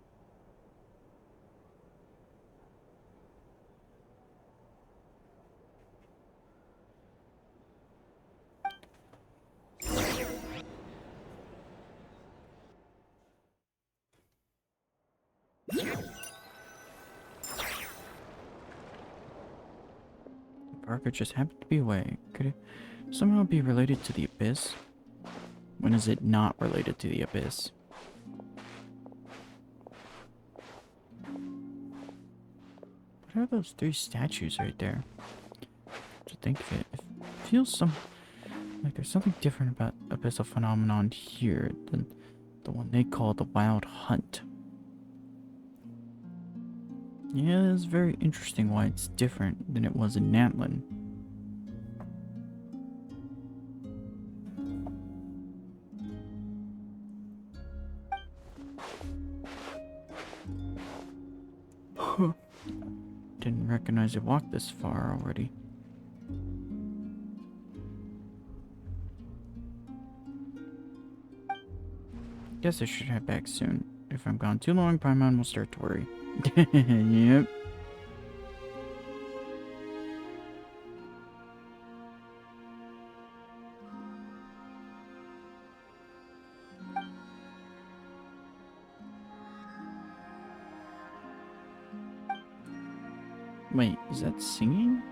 Parker just happened to be away. Could it somehow be related to the Abyss? When is it not related to the Abyss? What are those three statues right there? To think of it, it feels like there's something different about abyssal phenomenon here than the one they call the Wild Hunt. Yeah, it's very interesting why it's different than it was in Natlin. Didn't recognize it walked this far already. Guess I should head back soon. If I'm gone too long, Paimon will start to worry. Yep. Wait, is that singing?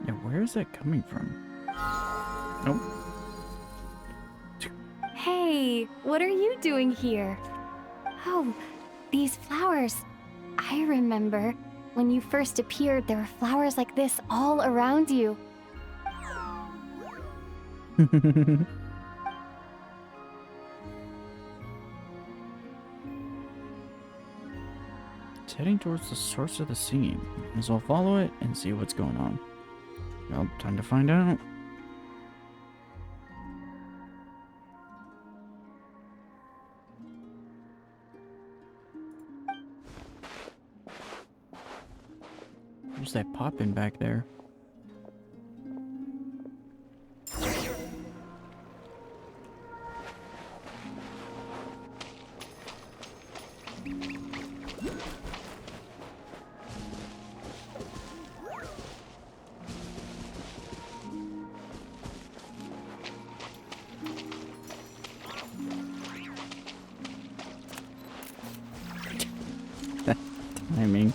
Yeah, where is that coming from? Nope. Hey, what are you doing here? Oh, these flowers. I remember when you first appeared, there were flowers like this all around you. It's heading towards the source of the singing. Might as well follow it and see what's going on. Well, time to find out. What's that popping back there? Timing.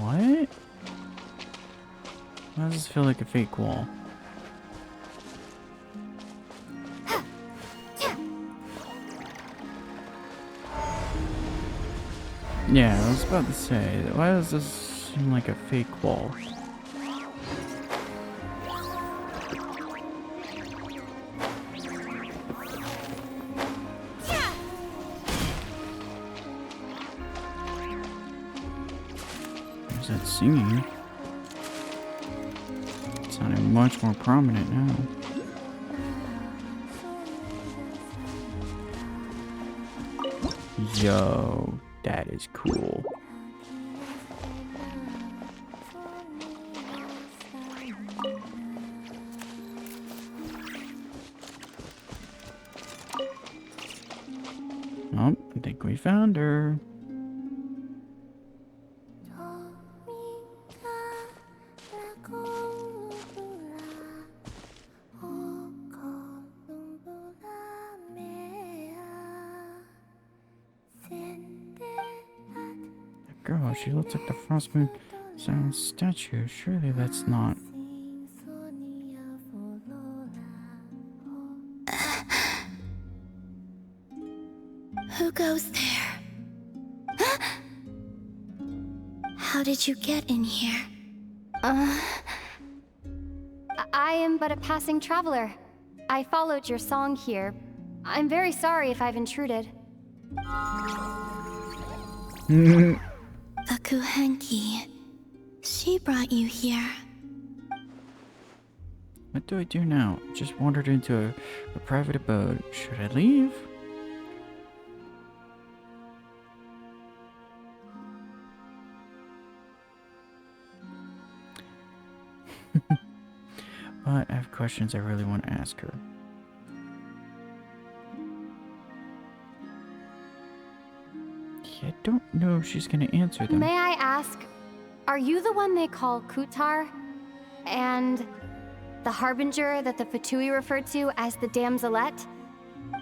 What? Why does this feel like a fake wall? Yeah, I was about to say, why does this seem like a fake wall? There's that singing. It's sounding much more prominent now. Yo, that is cool. Oh, I think we found her. Girl, she looks like the Frost Moon Silent statue. Surely that's not. Who goes there? How did you get in here? I am but a passing traveler. I followed your song here. I'm very sorry if I've intruded. The Kuhenki. She brought you here. What do I do now? Just wandered into a private abode. Should I leave? But I have questions I really want to ask her. I don't know if she's gonna answer them. May I ask, are you the one they call Kutar? And the harbinger that the Fatui referred to as the Damselette?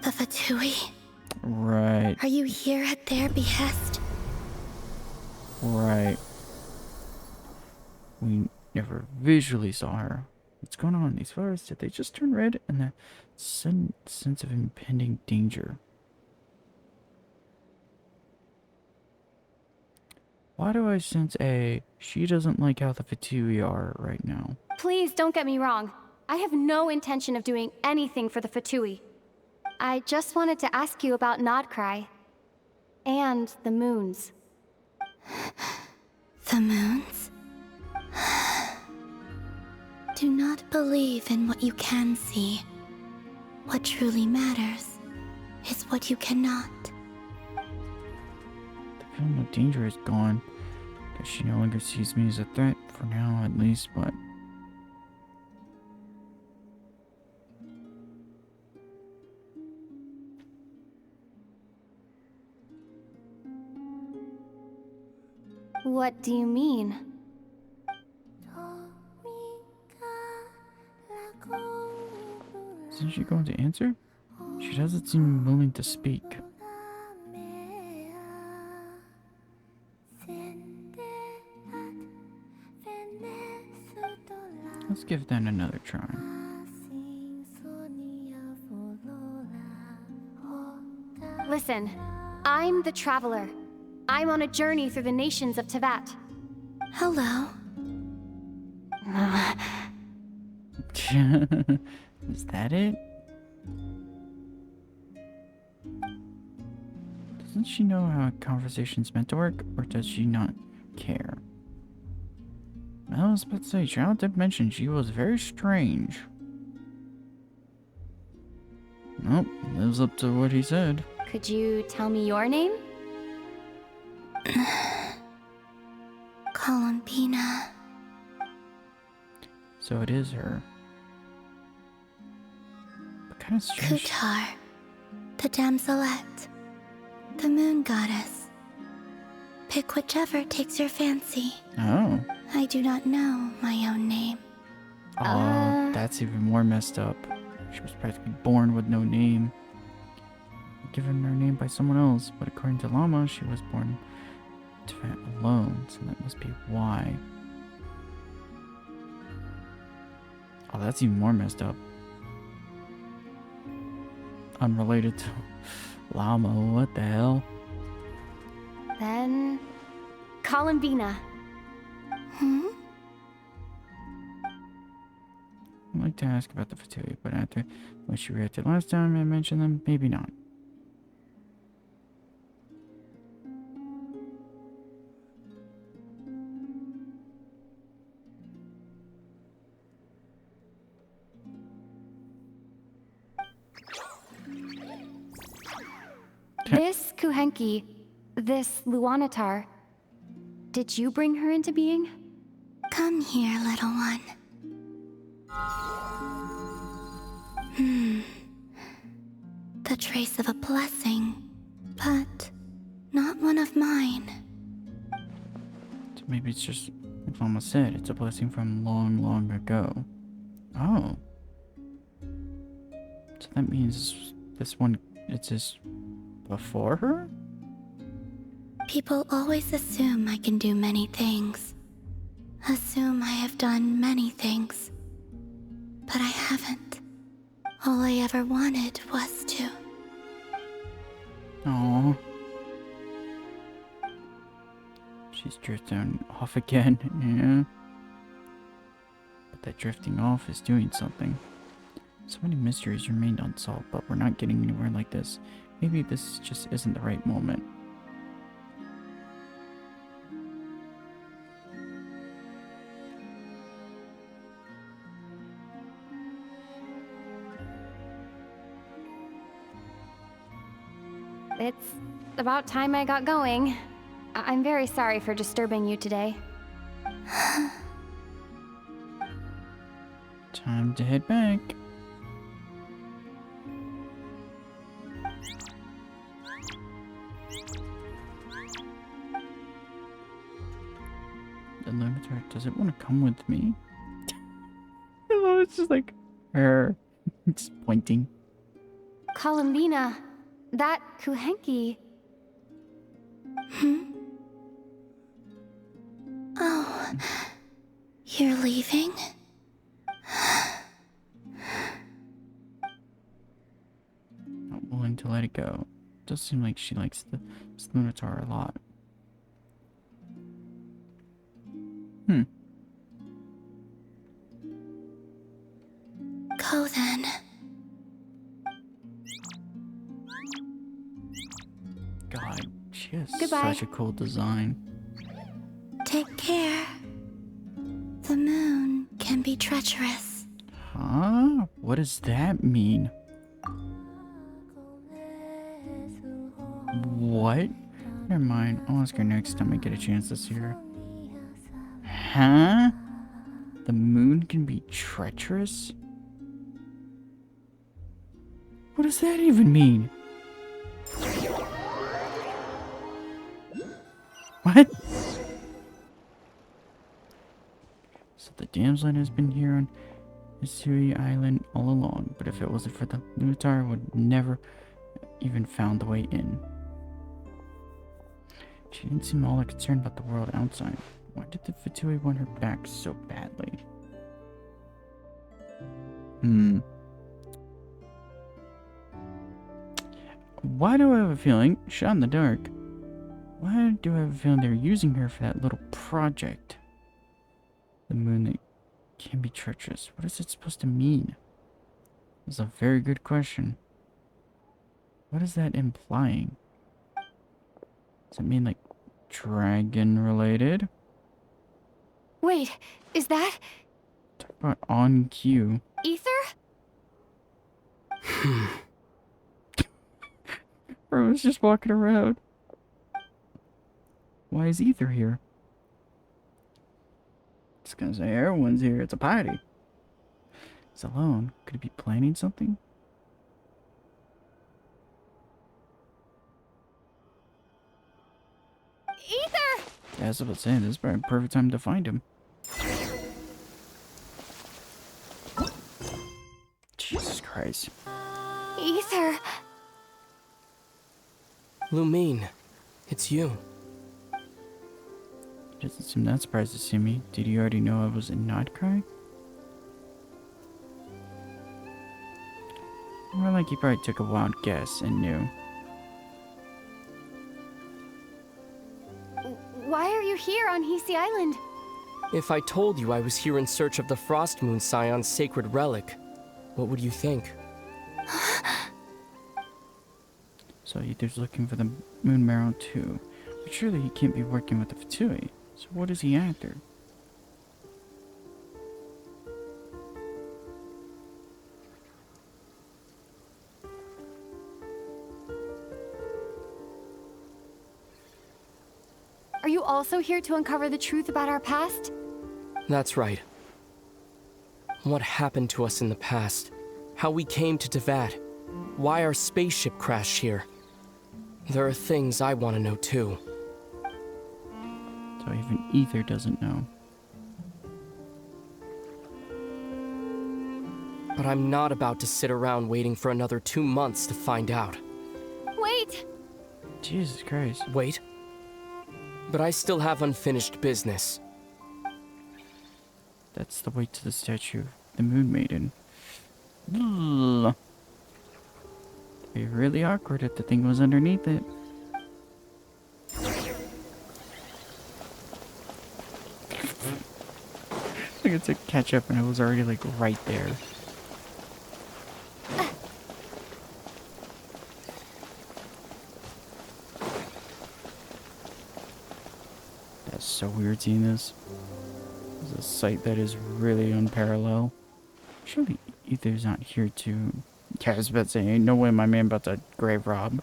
The Fatui? Right. Are you here at their behest? Right. We never visually saw her. What's going on? These flowers, did they just turn red? And the sense of impending danger. Why do I sense she doesn't like how the Fatui are right now? Please don't get me wrong. I have no intention of doing anything for the Fatui. I just wanted to ask you about Nod-Krai. And the moons. The moons? Do not believe in what you can see. What truly matters is what you cannot. The feeling of danger is gone. Guess she no longer sees me as a threat, for now at least, but... What do you mean? Isn't she going to answer? She doesn't seem willing to speak. Let's give that another try. Listen, I'm the Traveler. I'm on a journey through the nations of Tevat. Hello. Is that it? Doesn't she know how a conversation's meant to work, or does she not care? Well, I was about to say, Child did mention she was very strange. Nope, lives up to what he said. Could you tell me your name? Columbina. So it is her. But kind of strange. Kutar, the damselette, the moon goddess. Pick whichever takes your fancy. Oh. I do not know my own name. Oh, that's even more messed up. She was practically born with no name. Given her name by someone else, but according to Llama, she was born alone, so that must be why. Oh, that's even more messed up. Unrelated to Llama, what the hell? Then... Columbina. I'd like to ask about the Fatui, but after when she reacted last time I mentioned them, maybe not. This Kuhenki, this Luanatar, did you bring her into being? Come here, little one. The trace of a blessing, but not one of mine. So maybe it's just, like Mama said, it's a blessing from long, long ago. Oh. So that means this one, it's just before her? People always assume I can do many things. Assume I have done many things. But I haven't. All I ever wanted was to. Aww. She's drifting off again, yeah. But that drifting off is doing something. So many mysteries remained unsolved, but we're not getting anywhere like this. Maybe this just isn't the right moment. It's about time I got going. I'm very sorry for disturbing you today. Time to head back. The limiter, does it want to come with me? Oh, it's just like her. It's pointing. Columbina, that Kuhenki. Oh, you're leaving? Not willing to let it go. Does seem like she likes the Lunatar a lot. Go then. God, she has Goodbye. such a cool design. Take care. The moon can be treacherous. Huh? What does that mean? What? Never mind. I'll ask her next time I get a chance to see her. Huh? The moon can be treacherous? What does that even mean? What? So the damsel has been here on Hisui Island all along, but if it wasn't for the Lunatar, I would never even found the way in. She didn't seem all that concerned about the world outside. Why did the Fatui want her back so badly? Why do I have a feeling, shot in the dark, why do I have a feeling they're using her for that little project? The moon that can be treacherous. What is it supposed to mean? That's a very good question. What is that implying? Does it mean like dragon related? Wait, is that Talk about on cue. Ether? Bro was just walking around. Why is Ether here? Just gonna say everyone's here. It's a party. He's alone. Could he be planning something? Ether! Yeah, I was about to say, this is probably a perfect time to find him. Jesus Christ. Ether! Lumine, it's you. He doesn't seem that surprised to see me. Did you already know I was in Nod-Krai? More like he probably took a wild guess and knew. Why are you here on Hisui Island? If I told you I was here in search of the Frost Moon Scion's sacred relic, what would you think? So Ether's looking for the moon marrow too. But surely he can't be working with the Fatui. So what is he after? Are you also here to uncover the truth about our past? That's right. What happened to us in the past? How we came to Tevat? Why our spaceship crashed here? There are things I want to know too. So even Ether doesn't know. But I'm not about to sit around waiting for another 2 months to find out. Wait! Jesus Christ. Wait? But I still have unfinished business. That's the way to the statue of the Moon Maiden. Ugh. It'd be really awkward if the thing was underneath it. I had to catch up and it was already like right there. That's so weird seeing this. It's a sight that is really unparalleled. Surely Ether's not here to... Yeah, I was about to say, ain't no way my man about to grave rob.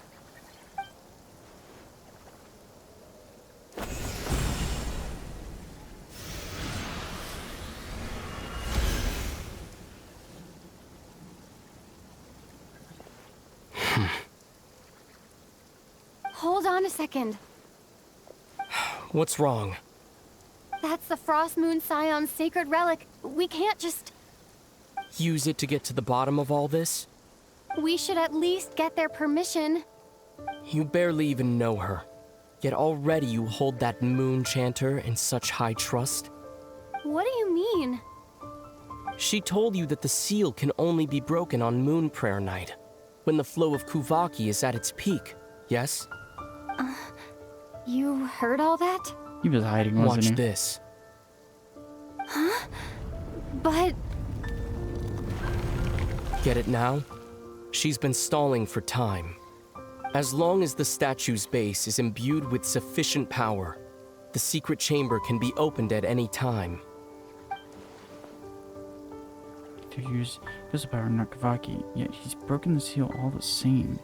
Hold on a second. What's wrong? That's the Frost Moon Scion's sacred relic. We can't just... Use it to get to the bottom of all this? We should at least get their permission. You barely even know her. Yet already you hold that moon chanter in such high trust. What do you mean? She told you that the seal can only be broken on Moon Prayer Night, when the flow of Kuvaki is at its peak, yes? You heard all that? He was hiding, wasn't he? Watch this. Huh? But... Get it now? She's been stalling for time. As long as the statue's base is imbued with sufficient power, the secret chamber can be opened at any time. To use physical power on Nod-Krai, yet he's broken the seal all the same.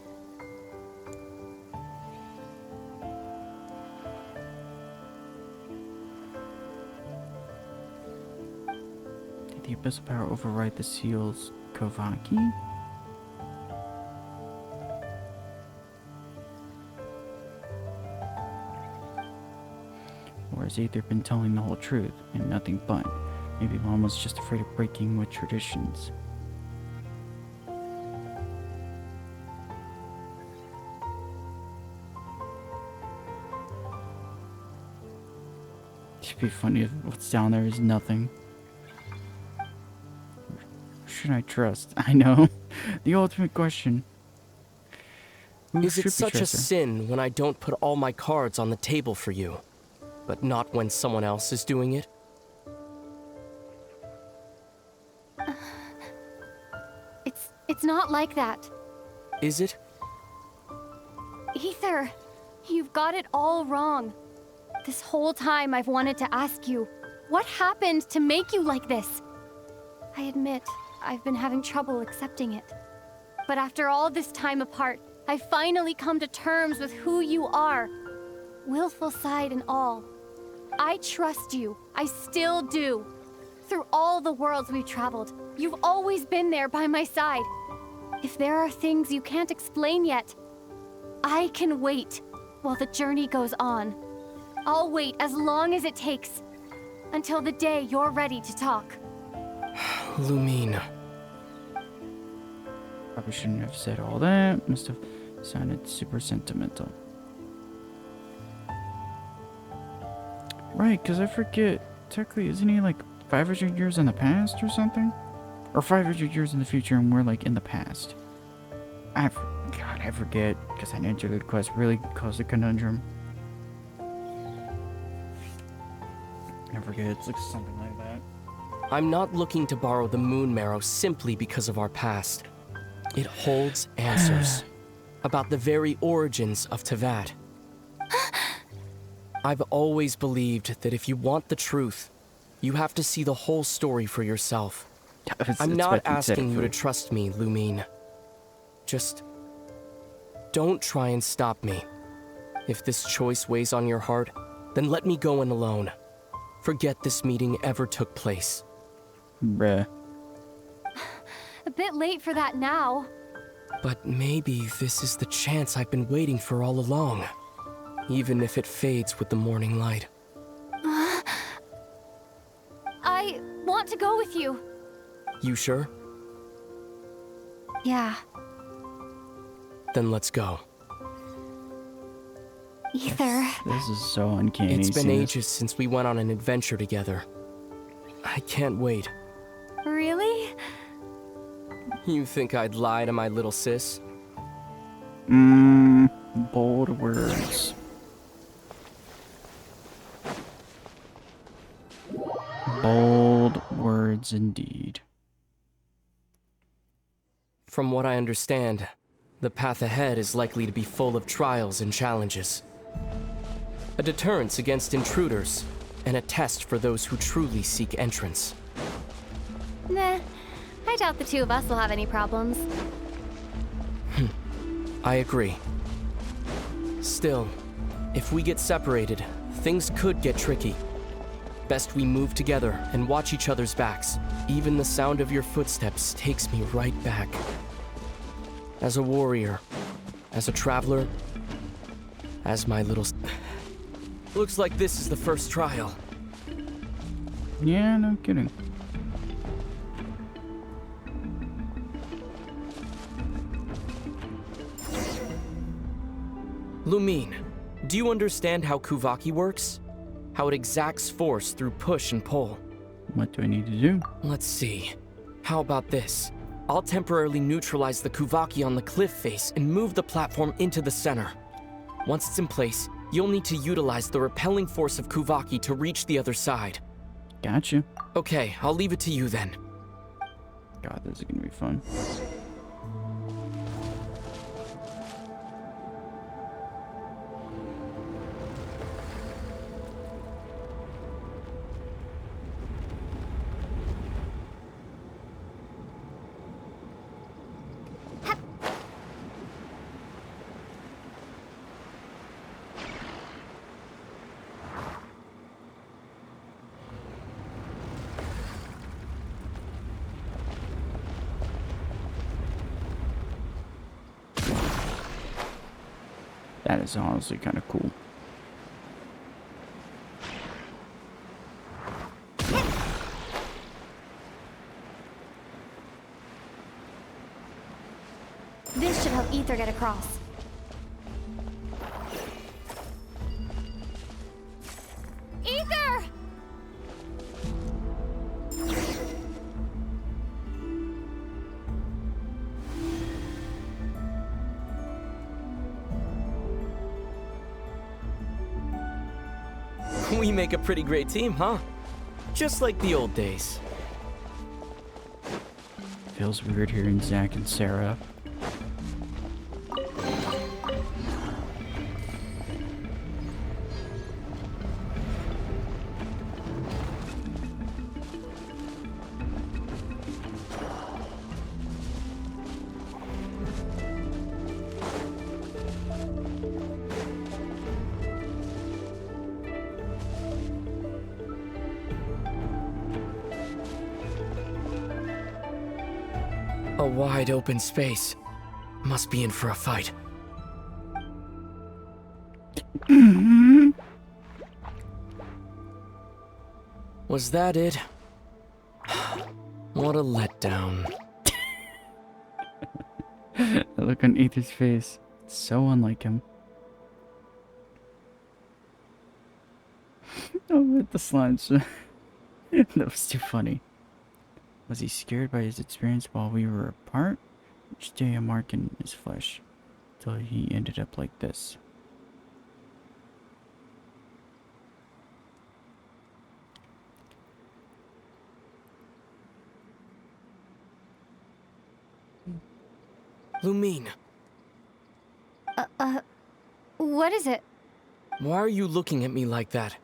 Did the abyssal power override the seal's Krai? Or has Aether been telling the whole truth and nothing but? Maybe Mom was just afraid of breaking with traditions. It'd be funny if what's down there is nothing. Who should I trust? I know. The ultimate question. Is it such a sin when I don't put all my cards on the table for you, but not when someone else is doing it? It's not like that. Is it? Aether, you've got it all wrong. This whole time I've wanted to ask you, what happened to make you like this? I admit, I've been having trouble accepting it. But after all this time apart, I've finally come to terms with who you are. Willful side and all. I trust you. I still do. Through all the worlds we've traveled, you've always been there by my side. If there are things you can't explain yet, I can wait while the journey goes on. I'll wait as long as it takes, until the day you're ready to talk. Lumine. Probably shouldn't have said all that. Must have sounded super sentimental. Right, because I forget. Technically, isn't he like 500 years in the past or something? Or 500 years in the future and we're like in the past? God, I forget. Because that interlude quest really caused a conundrum. I forget. It's like something like that. I'm not looking to borrow the moon marrow simply because of our past. It holds answers about the very origins of Teyvat. I've always believed that if you want the truth, you have to see the whole story for yourself. I'm not asking you to trust me, Lumine. Just don't try and stop me. If this choice weighs on your heart, then let me go in alone. Forget this meeting ever took place. Bruh. A bit late for that now. But maybe this is the chance I've been waiting for all along. Even if it fades with the morning light. I want to go with you. You sure? Yeah. Then let's go. Aether. This is so uncanny. It's been ages since we went on an adventure together. I can't wait. Really? You think I'd lie to my little sis? Bold words. Bold words indeed. From what I understand, the path ahead is likely to be full of trials and challenges. A deterrence against intruders, and a test for those who truly seek entrance. Nah, I doubt the two of us will have any problems. I agree. Still, if we get separated, things could get tricky. Best we move together and watch each other's backs. Even the sound of your footsteps takes me right back. As a warrior, as a traveler, as my little... Looks like this is the first trial. Yeah, no kidding. Lumine, do you understand how Kuvaki works? How it exacts force through push and pull? What do I need to do? Let's see. How about this? I'll temporarily neutralize the Kuvaki on the cliff face and move the platform into the center. Once it's in place, you'll need to utilize the repelling force of Kuvaki to reach the other side. Gotcha. Okay, I'll leave it to you then. God, this is gonna be fun. That is honestly kind of cool. This should help Ether get across. Ether! We make a pretty great team, huh? Just like the old days. Feels weird hearing Zach and Sarah. A wide open space. Must be in for a fight. Was that it? What a letdown. The look on Ether's face. So unlike him. Oh, with the slimes. That was too funny. Was he scared by his experience while we were apart? Each day a mark in his flesh. Till he ended up like this. Lumine, What is it? why are you looking at me like that?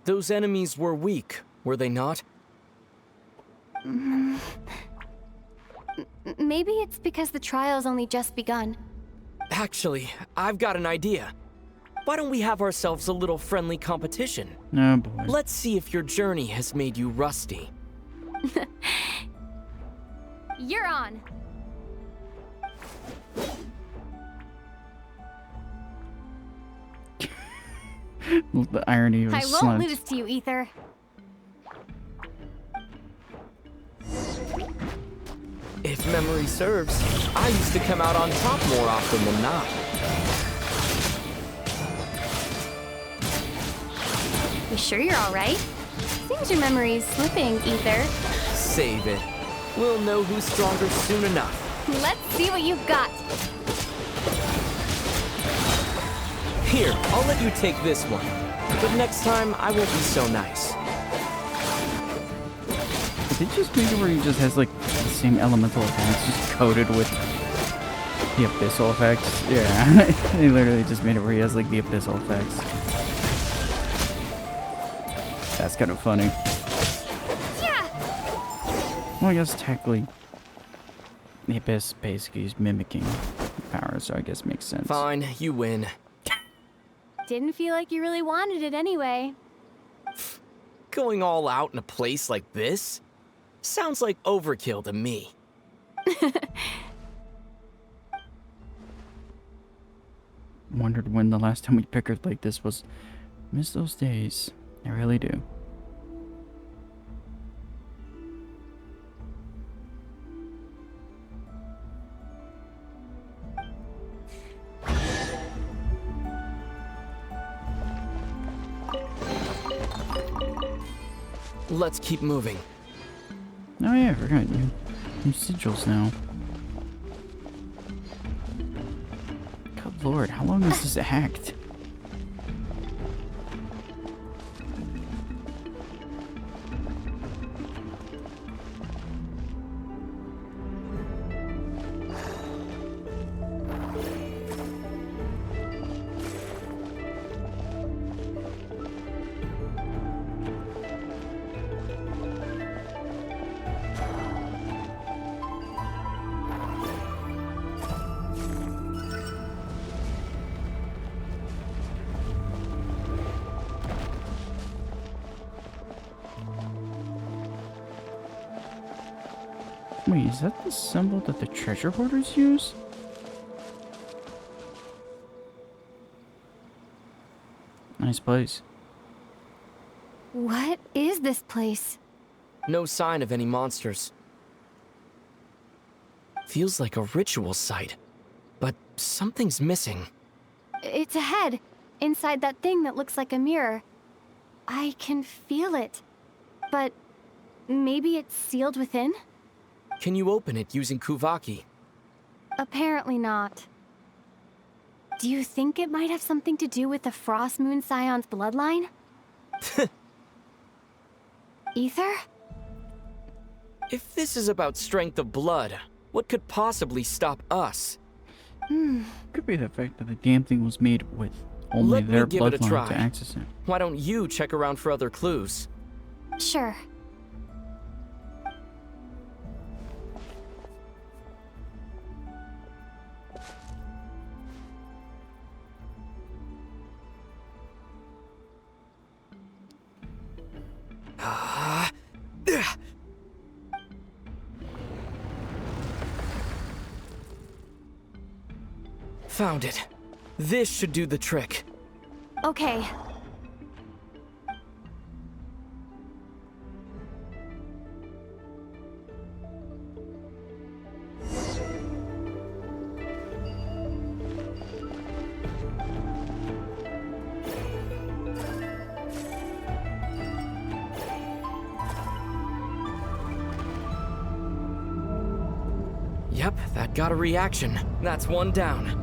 Those enemies were weak, were they not? Maybe it's because the trial's only just begun. Actually, I've got an idea. Why don't we have ourselves a little friendly competition? Oh boy. Let's see if your journey has made you rusty. You're on. The irony of I his won't slimes. lose to you, Ether. If memory serves, I used to come out on top more often than not. You sure you're alright? Seems your memory's slipping, Ether. Save it. We'll know who's stronger soon enough. Let's see what you've got. Here, I'll let you take this one. But next time, I won't be so nice. Did they just make it where he just has like the same elemental effects, just coated with the abyssal effects? Yeah, they literally just made it where he has like the abyssal effects. That's kind of funny. Yeah. Well, I guess technically the abyss basically is mimicking power, so I guess it makes sense. Fine, you win. Didn't feel like you really wanted it anyway. Going all out in a place like this? Sounds like overkill to me. Wondered when the last time we bickered like this was. Miss those days. I really do. Let's keep moving. Oh yeah, I forgot. New sigils now. Good lord, how long is this act? Wait, is that the symbol that the treasure hoarders use? Nice place. What is this place? No sign of any monsters. Feels like a ritual site, but something's missing. It's a head, inside that thing that looks like a mirror. I can feel it. But maybe it's sealed within? Can you open it using Kuvaki? Apparently not. Do you think it might have something to do with the Frost Moon Scion's bloodline? Ether? If this is about strength of blood, what could possibly stop us? Could be the fact that the damn thing was made with only Let their me give it a bloodline try. to access it. Why don't you check around for other clues? Sure. Found it. This should do the trick. Okay. Yep, that got a reaction. That's one down.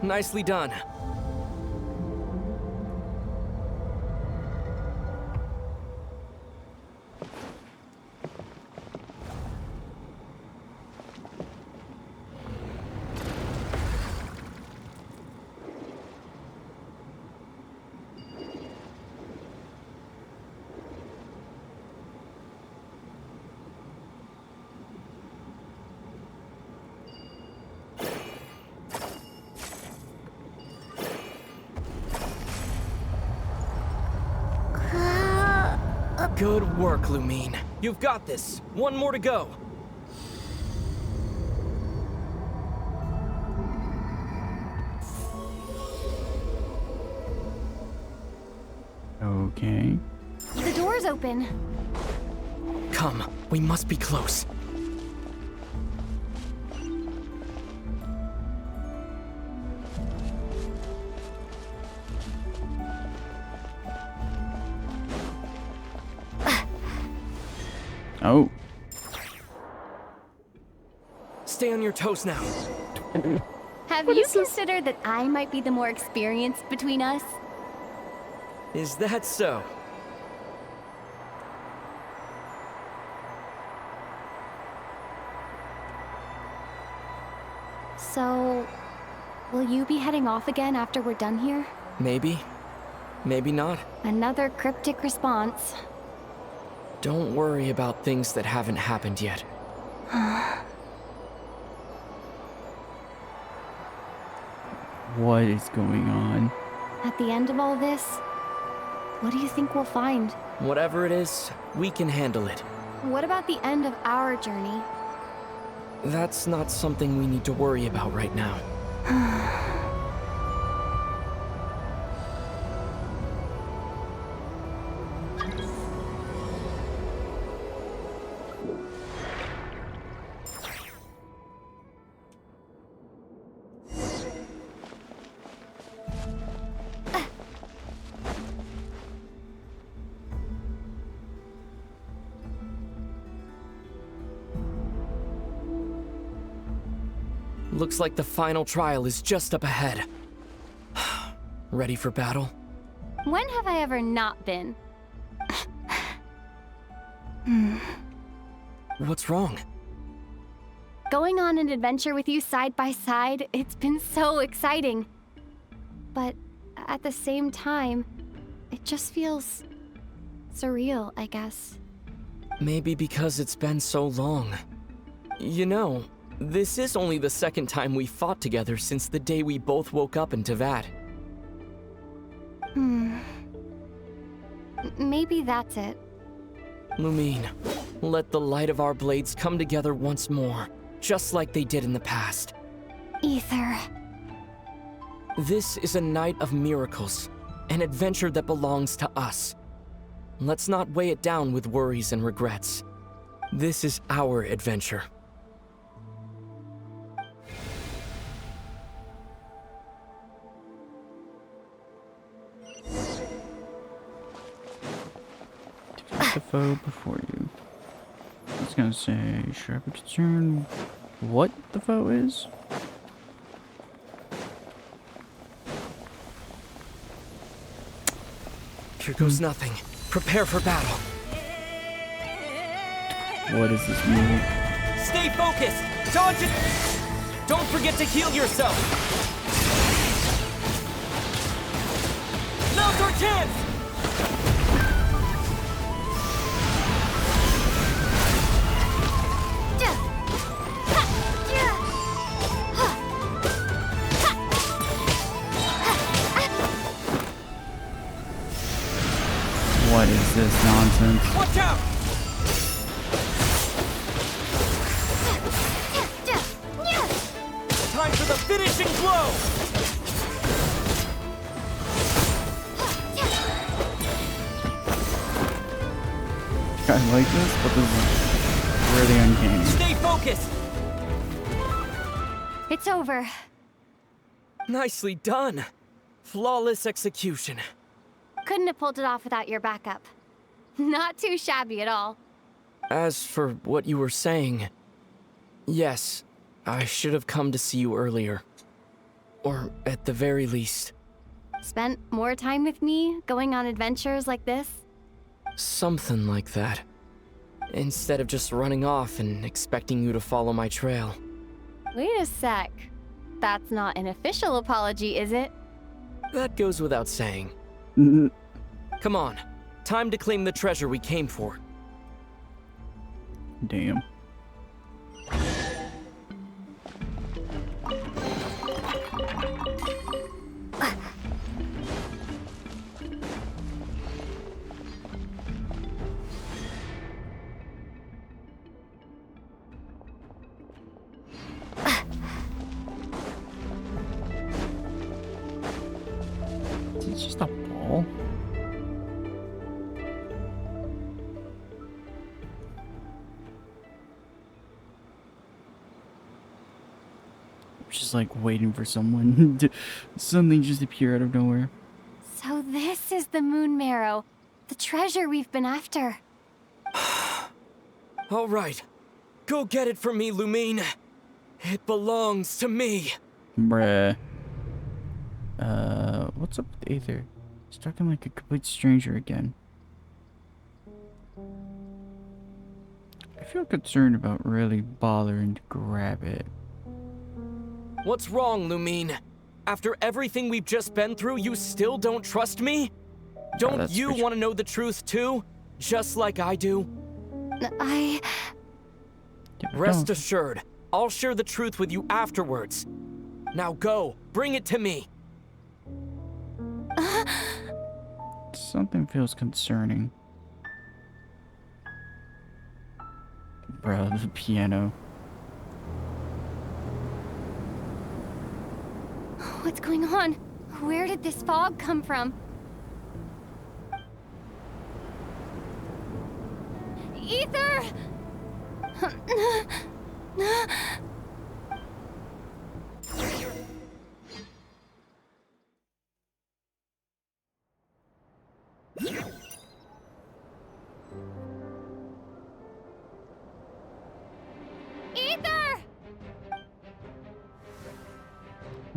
Nicely done. Good work, Lumine. You've got this. One more to go. Okay. The door's open. Come, we must be close. Oh. Stay on your toes now. Have you considered that I might be the more experienced between us? Is that so? So, will you be heading off again after we're done here? Maybe. Maybe not. Another cryptic response. Don't worry about things that haven't happened yet. What is going on? At the end of all this, what do you think we'll find? Whatever it is, we can handle it. What about the end of our journey? That's not something we need to worry about right now. Looks like the final trial is just up ahead. Ready for battle? When have I ever not been? What's wrong? Going on an adventure with you side by side, it's been so exciting. But at the same time, it just feels surreal, I guess. Maybe because it's been so long. You know, this is only the second time we fought together since the day we both woke up in Teyvat. Maybe that's it. Lumine, let the light of our blades come together once more, just like they did in the past. Ether. This is a night of miracles, an adventure that belongs to us. Let's not weigh it down with worries and regrets. This is our adventure. Defeat the foe before you. I was gonna say, should I be concerned what the foe is? Here goes nothing. Prepare for battle. What is this music? Stay focused! Dodge it! Don't forget to heal yourself! Now's our chance! What is this nonsense? Watch out! Time for the finishing blow! I like this, but this is really uncanny. Stay focused! It's over. Nicely done. Flawless execution. Couldn't have pulled it off without your backup. Not too shabby at all. As for what you were saying, yes, I should have come to see you earlier. Or at the very least. Spent more time with me, going on adventures like this? Something like that. Instead of just running off and expecting you to follow my trail. Wait a sec. That's not an official apology, is it? That goes without saying. Come on. Time to claim the treasure we came for. Damn. It's just a ball. Just like waiting for someone to suddenly just appear out of nowhere. So this is the moon marrow, the treasure we've been after. All right. Go get it for me, Lumine. It belongs to me. Bruh. What's up with Aether? He's talking like a complete stranger again. I feel concerned about really bothering to grab it. What's wrong, Lumine? After everything we've just been through, you still don't trust me? Don't you want to know the truth too? Just like I do? Rest assured, I'll share the truth with you afterwards. Now go, bring it to me. Something feels concerning. Bro, the piano. What's going on? Where did this fog come from? Ether! Ether!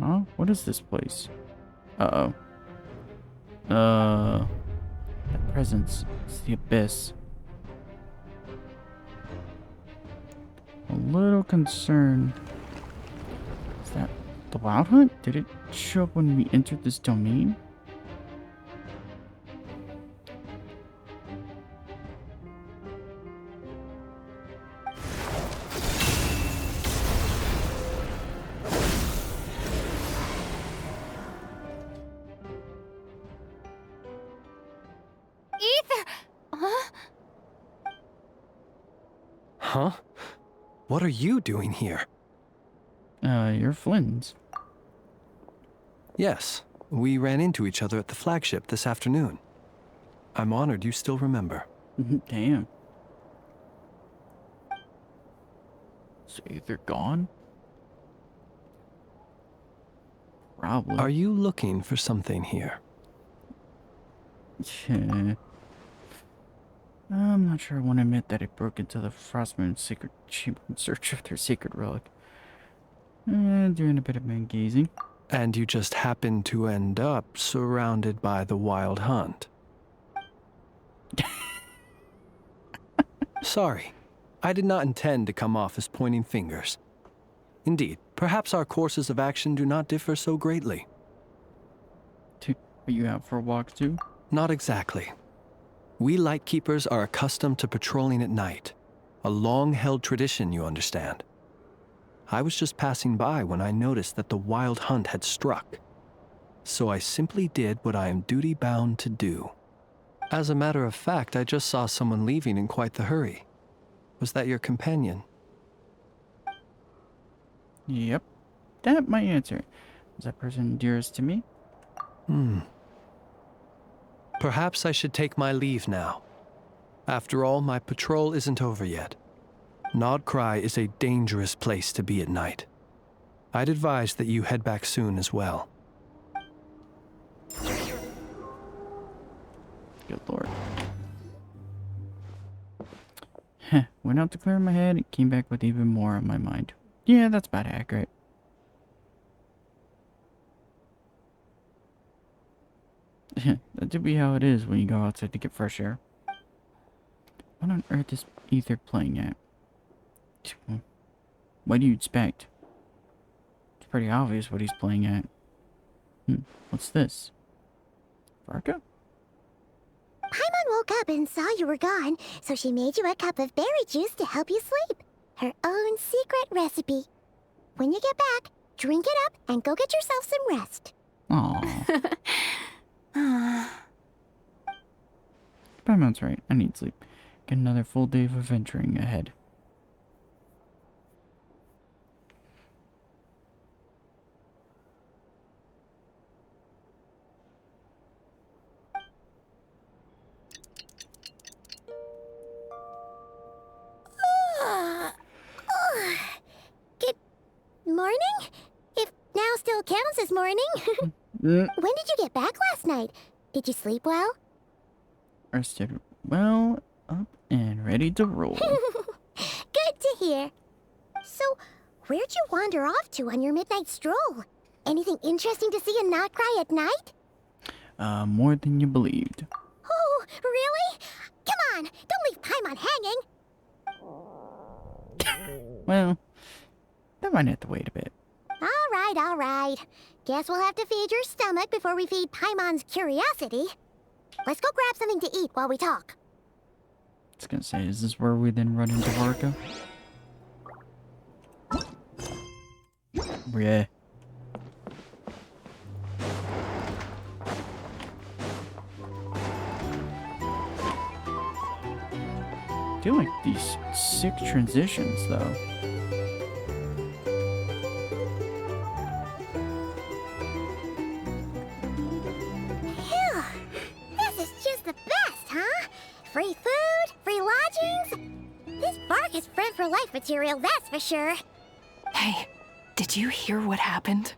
Huh? What is this place? Uh-oh. That presence is the abyss. A little concerned. Is that the Wild Hunt? Did it show up when we entered this domain? Ether! Huh? What are you doing here? You're Flynn's. Yes, we ran into each other at the flagship this afternoon. I'm honored you still remember. Damn. So they're gone? Probably. Are you looking for something here? Yeah. I'm not sure I want to admit that I broke into the Frostmoon's secret chamber in search of their sacred relic. Doing a bit of man gazing. And you just happened to end up surrounded by the Wild Hunt. Sorry, I did not intend to come off as pointing fingers. Indeed, perhaps our courses of action do not differ so greatly. Are you out for a walk too? Not exactly. We Lightkeepers are accustomed to patrolling at night. A long-held tradition, you understand. I was just passing by when I noticed that the Wild Hunt had struck. So I simply did what I am duty-bound to do. As a matter of fact, I just saw someone leaving in quite the hurry. Was that your companion? Yep. That my answer. Is that person dearest to me? Perhaps I should take my leave now. After all, my patrol isn't over yet. Nod-Krai is a dangerous place to be at night. I'd advise that you head back soon as well. Good lord. Went out to clear my head and came back with even more on my mind. Yeah, that's about accurate. That should be how it is when you go outside to get fresh air. What on earth is Ether playing at? What do you expect? It's pretty obvious what he's playing at. What's this? Varka? Paimon woke up and saw you were gone, so she made you a cup of berry juice to help you sleep. Her own secret recipe. When you get back, drink it up and go get yourself some rest. Aww. Paimon's right. I need sleep. Get another full day of adventuring ahead. Good morning? If now still counts as morning. When did you get back last night? Did you sleep well? Rested well, up and ready to roll. Good to hear. So, where'd you wander off to on your midnight stroll? Anything interesting to see in Nod-Krai at night? More than you believed. Oh, really? Come on, don't leave Paimon hanging. Well, that might have to wait a bit. All right. Guess we'll have to feed your stomach before we feed Paimon's curiosity. Let's go grab something to eat while we talk. I was gonna say, is this where we then run into Varka? Yeah. I do like these sick transitions, though. Phew. This is just the best, huh? Free food, free lodgings. This bark is friend for life material, that's for sure. Hey, did you hear what happened?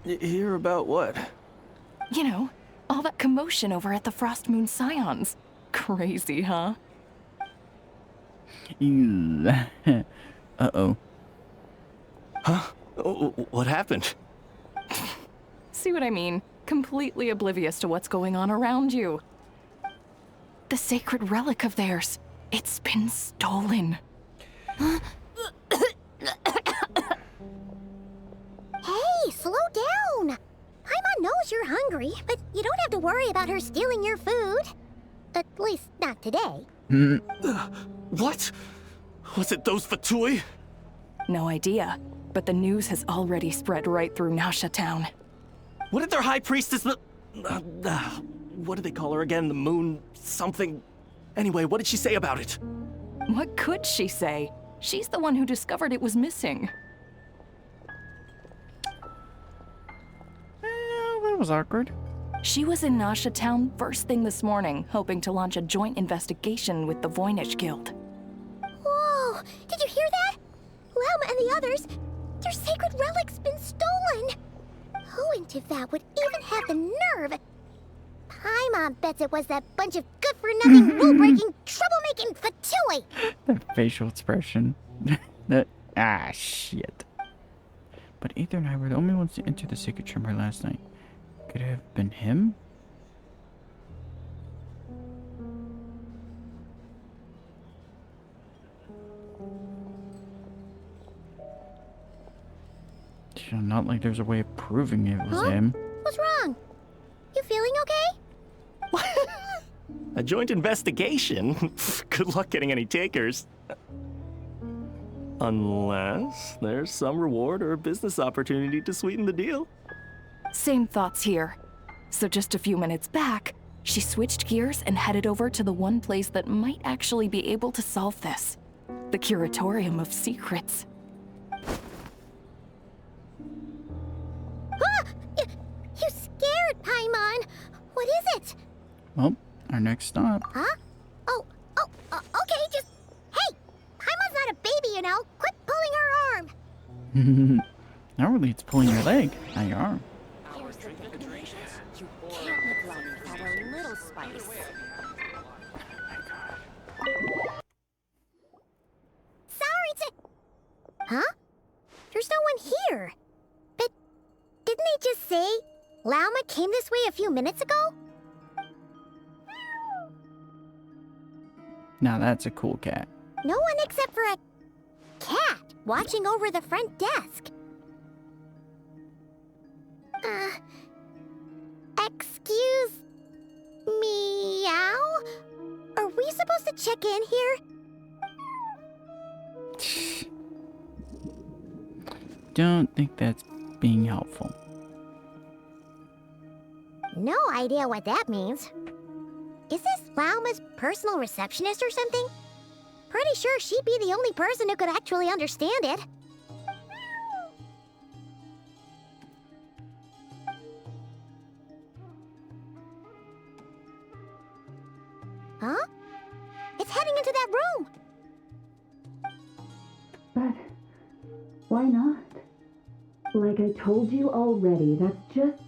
Hear about what? You know, all that commotion over at the Frost Moon Scions. Crazy, huh? Uh-oh. Huh? What happened? See what I mean? Completely oblivious to what's going on around you. The sacred relic of theirs. It's been stolen. Hey, slow down. Paimon knows you're hungry, but you don't have to worry about her stealing your food. At least, not today. What? Was it those Fatui? No idea, but the news has already spread right through Nasha Town. What did their high priestess... what did they call her again? The moon... something... Anyway, what did she say about it? What could she say? She's the one who discovered it was missing. That was awkward. She was in Nasha Town first thing this morning, hoping to launch a joint investigation with the Voynich Guild. Whoa! Did you hear that? Lauma and the others, their sacred relic's been stolen! Who in Teyvat would even have the nerve? Paimon bets it was that bunch of good-for-nothing, rule-breaking, troublemaking fatui! That facial expression. Shit. But Aether and I were the only ones to enter the sacred chamber last night. Could it have been him? Not like there's a way of proving it was him. What's wrong? You feeling okay? A joint investigation? Good luck getting any takers. Unless there's some reward or business opportunity to sweeten the deal. Same thoughts here. So just a few minutes back, she switched gears and headed over to the one place that might actually be able to solve this. The Curatorium of Secrets. You scared, Paimon! What is it? Well, our next stop. Huh? Okay, just... Hey! Paimon's not a baby, you know! Quit pulling her arm! Not really, it's pulling your leg, not your arm. Here's the thing. You can't live life without a little spice. Sorry to... Huh? There's no one here. But didn't they just say Lauma came this way a few minutes ago? Now that's a cool cat. No one except for a cat watching over the front desk. Excuse... meow? Are we supposed to check in here? Don't think that's being helpful. No idea what that means. Is this Lauma's personal receptionist or something? Pretty sure she'd be the only person who could actually understand it. Huh? It's heading into that room! But why not? Like I told you already, that's just...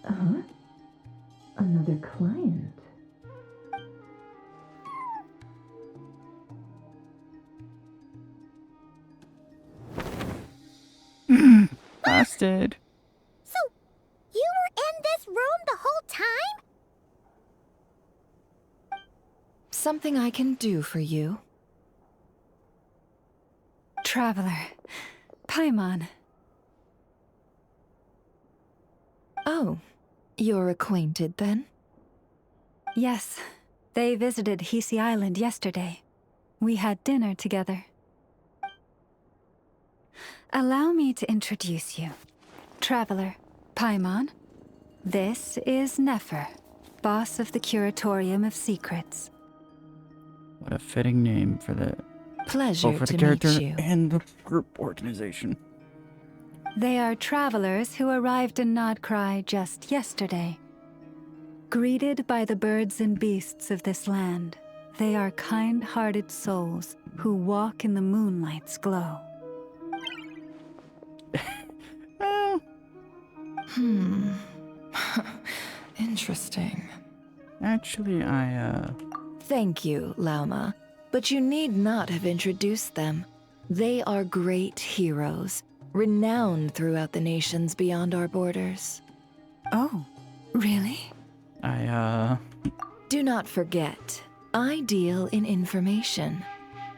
Huh? Another client. Busted. So, you were in this room the whole time? Something I can do for you? Traveler. Paimon. Oh, you're acquainted then? Yes. They visited Hisi Island yesterday. We had dinner together. Allow me to introduce you. Traveler, Paimon. This is Nefer, boss of the Curatorium of Secrets. What a fitting name for the... Pleasure for the to character meet you. and the group organization. They are travelers who arrived in Nod-Krai just yesterday. Greeted by the birds and beasts of this land, they are kind-hearted souls who walk in the moonlight's glow. Interesting. Actually, Thank you, Lauma. But you need not have introduced them. They are great heroes, renowned throughout the nations beyond our borders. Oh, really? Do not forget, I deal in information.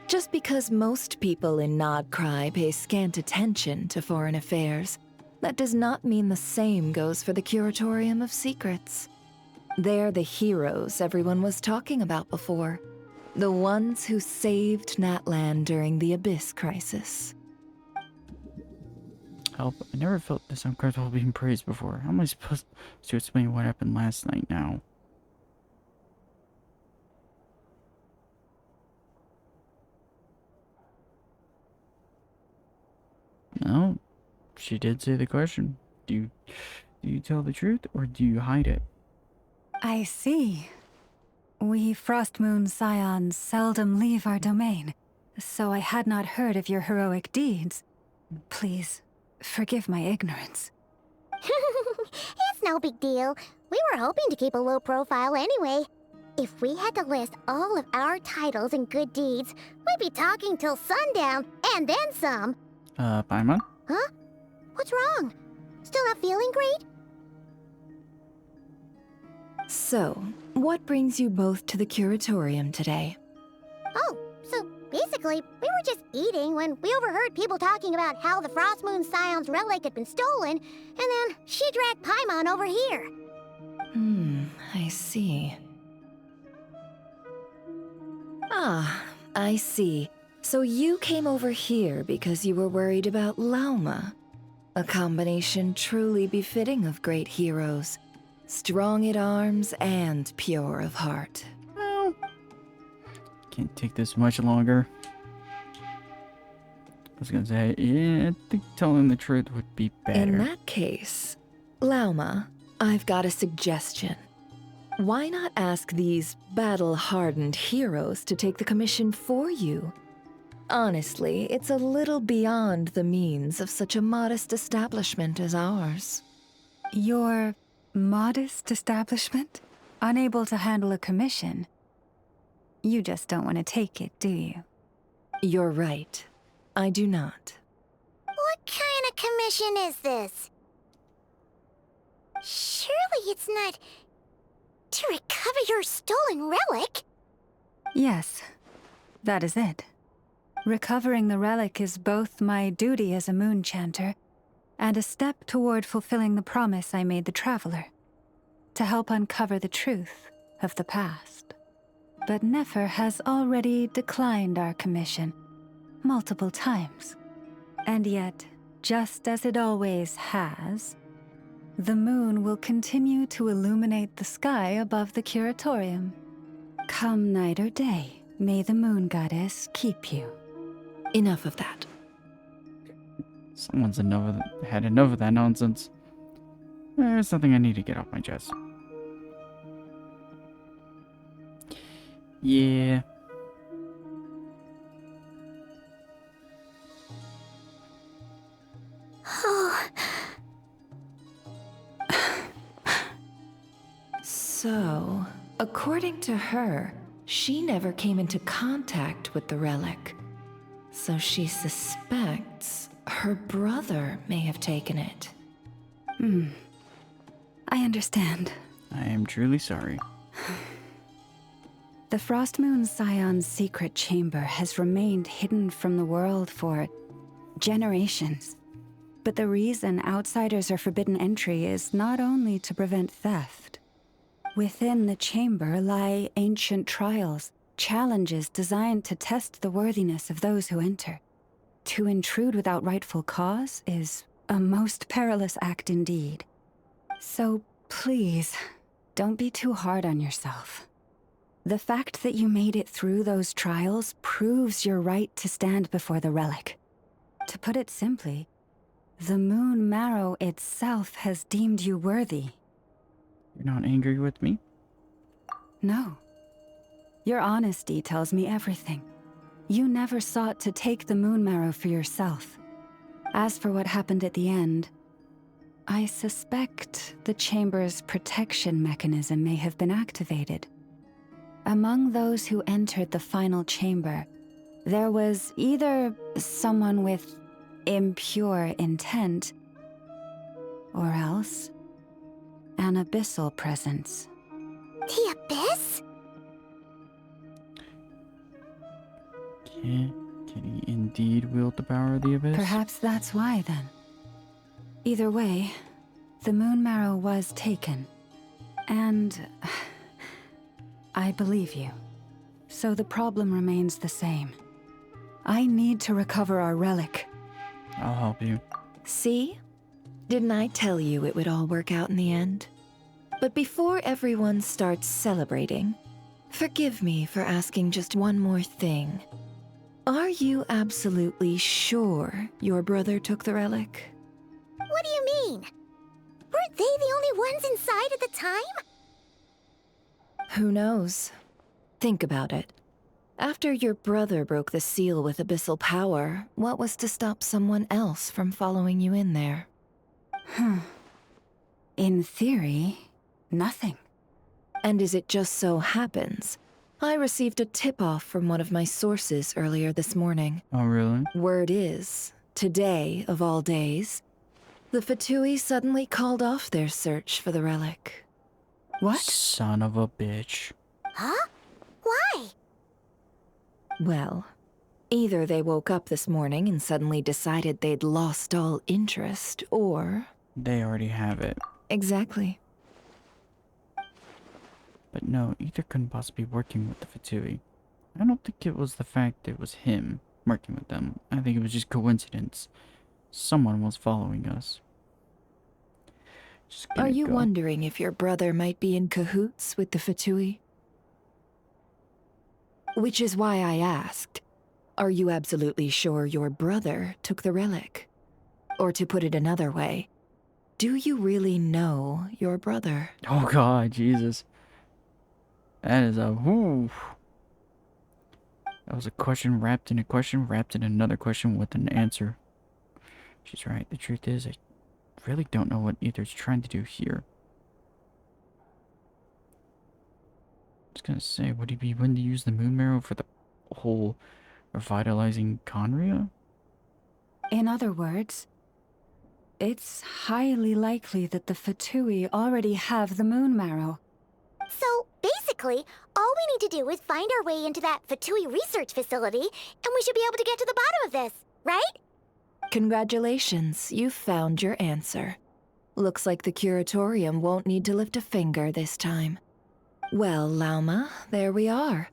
Just because most people in Nod-Krai pay scant attention to foreign affairs, that does not mean the same goes for the Curatorium of Secrets. They're the heroes everyone was talking about before. The ones who saved Natlan during the Abyss crisis. help. I never felt this uncomfortable being praised before. How am I supposed to explain what happened last night now? No, she did say the question. Do you tell the truth or do you hide it? I see. We Frostmoon Scions seldom leave our domain, so I had not heard of your heroic deeds. Please, forgive my ignorance. It's no big deal. We were hoping to keep a low profile anyway. If we had to list all of our titles and good deeds, we'd be talking till sundown, and then some. Paimon? Huh? What's wrong? Still not feeling great? So, what brings you both to the curatorium today? Oh, so basically, we were just eating when we overheard people talking about how the Frostmoon Scion's relic had been stolen, and then she dragged Paimon over here. I see. Ah, I see. So you came over here because you were worried about Lauma. A combination truly befitting of great heroes. Strong at arms and pure of heart. Well, can't take this much longer. I was gonna say, yeah, I think telling the truth would be better. In that case, Lauma, I've got a suggestion. Why not ask these battle-hardened heroes to take the commission for you? Honestly, it's a little beyond the means of such a modest establishment as ours. Your modest establishment? Unable to handle a commission? You just don't want to take it, do you? You're right. I do not. What kind of commission is this? Surely it's not to recover your stolen relic? Yes, that is it. Recovering the relic is both my duty as a moon chanter and a step toward fulfilling the promise I made the Traveler, to help uncover the truth of the past. But Nefer has already declined our commission multiple times. And yet, just as it always has, the moon will continue to illuminate the sky above the curatorium. Come night or day, may the moon goddess keep you. Enough of that. Someone's had enough of that nonsense. There's something I need to get off my chest. Yeah. So, according to her, she never came into contact with the relic. So she suspects her brother may have taken it. I understand. I am truly sorry. The Frostmoon Scion's secret chamber has remained hidden from the world for generations. But the reason outsiders are forbidden entry is not only to prevent theft. Within the chamber lie ancient trials, challenges designed to test the worthiness of those who enter. To intrude without rightful cause is a most perilous act indeed. So please, don't be too hard on yourself. The fact that you made it through those trials proves your right to stand before the relic. To put it simply, the Moon Marrow itself has deemed you worthy. You're not angry with me? No. Your honesty tells me everything. You never sought to take the Moon Marrow for yourself. As for what happened at the end, I suspect the Chamber's protection mechanism may have been activated. Among those who entered the final chamber, there was either someone with impure intent, or else an abyssal presence. The Abyss? Can he indeed wield the power of the Abyss? Perhaps that's why, then. Either way, the Moon Marrow was taken. And I believe you. So the problem remains the same. I need to recover our relic. I'll help you. See? Didn't I tell you it would all work out in the end? But before everyone starts celebrating, forgive me for asking just one more thing. Are you absolutely sure your brother took the relic? What do you mean? Weren't they the only ones inside at the time? Who knows? Think about it. After your brother broke the seal with abyssal power, what was to stop someone else from following you in there? In theory, nothing. And as it just so happens, I received a tip-off from one of my sources earlier this morning. Oh, really? Word is, today of all days, the Fatui suddenly called off their search for the relic. What? Son of a bitch. Huh? Why? Well, either they woke up this morning and suddenly decided they'd lost all interest, or... They already have it. Exactly. But no, either couldn't possibly be working with the Fatui. I don't think it was the fact it was him working with them. I think it was just coincidence. Someone was following us. Are you wondering if your brother might be in cahoots with the Fatui? Which is why I asked, are you absolutely sure your brother took the relic? Or to put it another way, do you really know your brother? Oh god, Jesus. That is a whoo. That was a question wrapped in a question, wrapped in another question with an answer. She's right. The truth is, I really don't know what either's trying to do here. I was gonna say, would he be willing to use the moon marrow for the whole revitalizing Conria? In other words, it's highly likely that the Fatui already have the moon marrow. So, basically, all we need to do is find our way into that Fatui research facility, and we should be able to get to the bottom of this, right? Congratulations, you've found your answer. Looks like the curatorium won't need to lift a finger this time. Well, Lauma, there we are.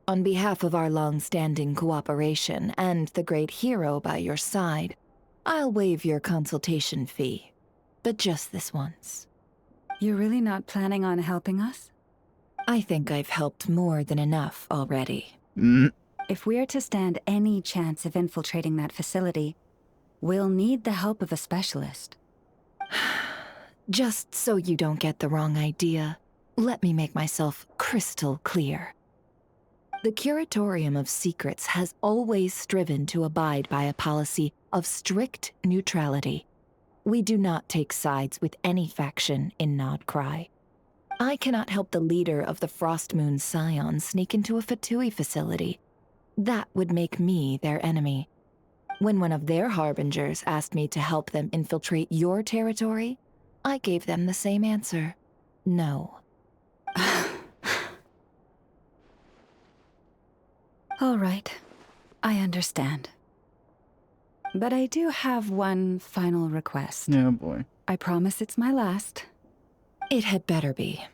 On behalf of our long-standing cooperation and the great hero by your side, I'll waive your consultation fee. But just this once. You're really not planning on helping us? I think I've helped more than enough already. If we're to stand any chance of infiltrating that facility, we'll need the help of a specialist. Just so you don't get the wrong idea, let me make myself crystal clear. The Curatorium of Secrets has always striven to abide by a policy of strict neutrality. We do not take sides with any faction in Nod-Krai. I cannot help the leader of the Frostmoon Scions sneak into a Fatui facility. That would make me their enemy. When one of their harbingers asked me to help them infiltrate your territory, I gave them the same answer. No. All right, I understand. But I do have one final request. Oh boy. I promise it's my last. It had better be.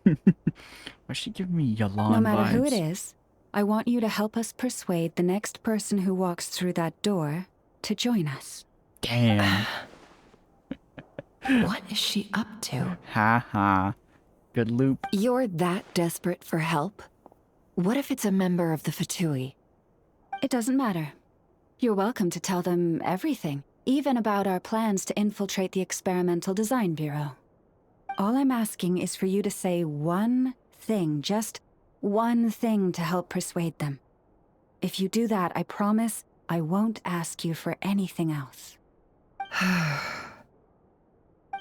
Why she give me Yalan No matter vibes? who it is, I want you to help us persuade the next person who walks through that door to join us. Damn. What is she up to? Ha ha. Good loop. You're that desperate for help? What if it's a member of the Fatui? It doesn't matter. You're welcome to tell them everything, even about our plans to infiltrate the Experimental Design Bureau. All I'm asking is for you to say one thing, just one thing to help persuade them. If you do that, I promise I won't ask you for anything else.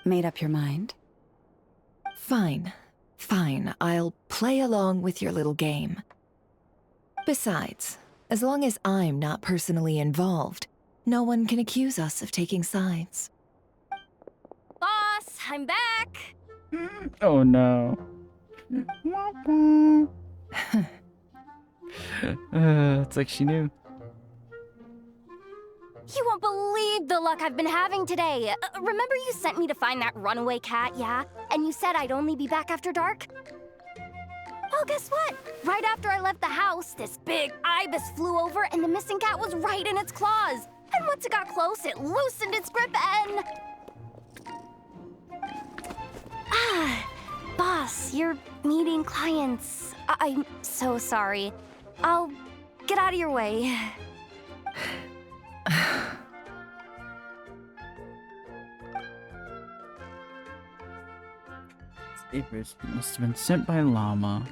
Made up your mind? Fine. Fine, I'll play along with your little game. Besides, as long as I'm not personally involved, no one can accuse us of taking sides. Boss, I'm back! Oh no. It's like she knew. You won't believe the luck I've been having today. Remember you sent me to find that runaway cat, yeah? And you said I'd only be back after dark? Well, guess what? Right after I left the house, this big ibis flew over and the missing cat was right in its claws. And once it got close, it loosened its grip and... Boss, you're meeting clients. I'm so sorry. I'll get out of your way. It must have been sent by llama.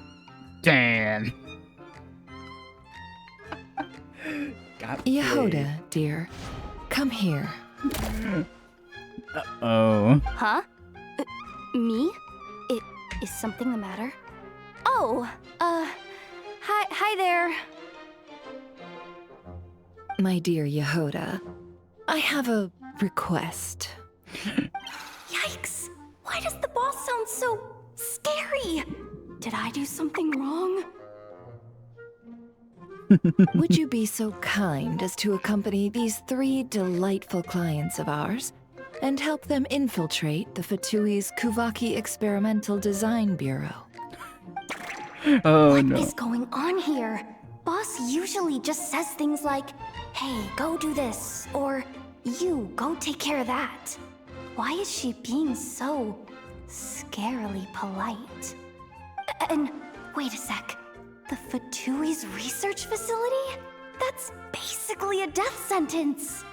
Damn. Yehoda, dear, come here. Uh-oh. Huh? Me? Is something the matter? Oh, hi there. My dear Yehoda, I have a request. Yikes! Why does the boss sound so scary? Did I do something wrong? Would you be so kind as to accompany these 3 delightful clients of ours and help them infiltrate the Fatui's Kuvaki Experimental Design Bureau? Oh, What is going on here? Boss usually just says things like, hey, go do this, or you, go take care of that. Why is she being so scarily polite? And wait a sec, the Fatui's research facility? That's basically a death sentence.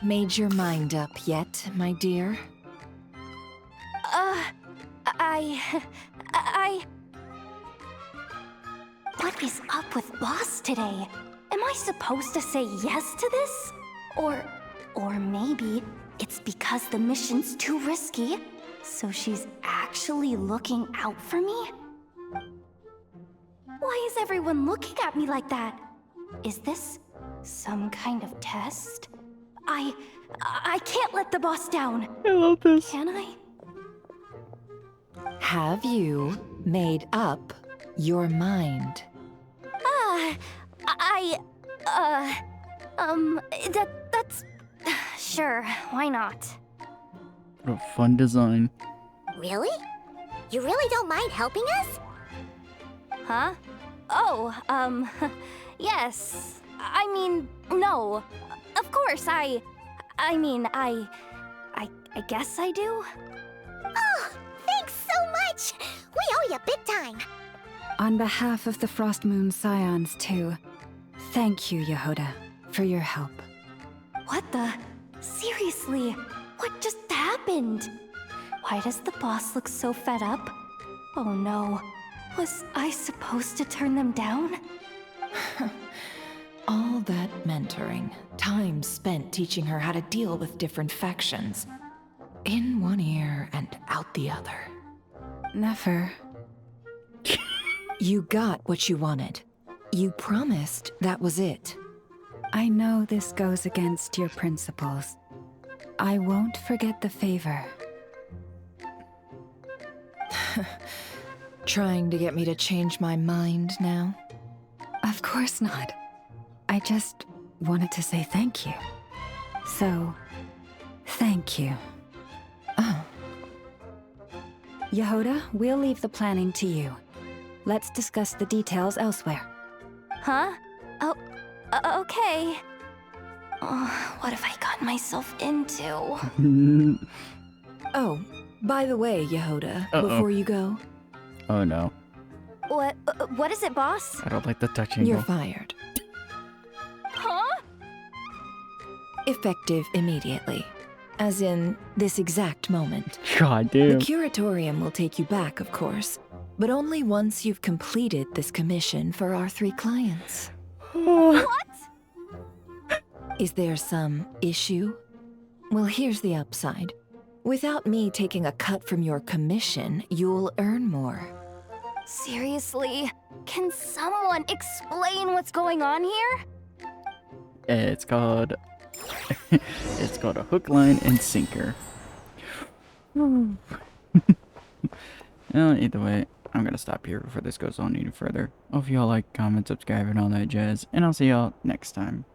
Made your mind up yet, my dear? What is up with Boss today? Am I supposed to say yes to this? Or maybe it's because the mission's too risky, so she's actually looking out for me? Why is everyone looking at me like that? Is this some kind of test? I can't let the boss down. I love this. Can I? Have you made up your mind? That's... Sure, why not? What a fun design. Really? You really don't mind helping us? Huh? Oh, yes. I mean, no. Of course, I guess I do. Oh, thanks so much! We owe you big time! On behalf of the Frost Moon Scions, too, thank you, Yehoda, for your help. What the? Seriously, what just happened? Why does the boss look so fed up? Oh no, was I supposed to turn them down? All that mentoring, time spent teaching her how to deal with different factions. In one ear and out the other. Never. You got what you wanted. You promised that was it. I know this goes against your principles. I won't forget the favor. Trying to get me to change my mind now? Of course not. I just wanted to say thank you. So, thank you. Oh. Yehoda, we'll leave the planning to you. Let's discuss the details elsewhere. Huh? Oh, okay. Oh, what have I gotten myself into? Oh, by the way, Yehoda, before you go... Oh no. What is it, boss? I don't like the touching. You're fired. Huh? Effective immediately. As in, this exact moment. God damn. The curatorium will take you back, of course. But only once you've completed this commission for our 3 clients. What? Is there some issue? Well, here's the upside. Without me taking a cut from your commission, you'll earn more. Seriously? Can someone explain what's going on here? It's called... it's called a hook, line, and sinker. Well, either way, I'm gonna stop here before this goes on any further. Hope y'all like, comment, subscribe, and all that jazz. And I'll see y'all next time.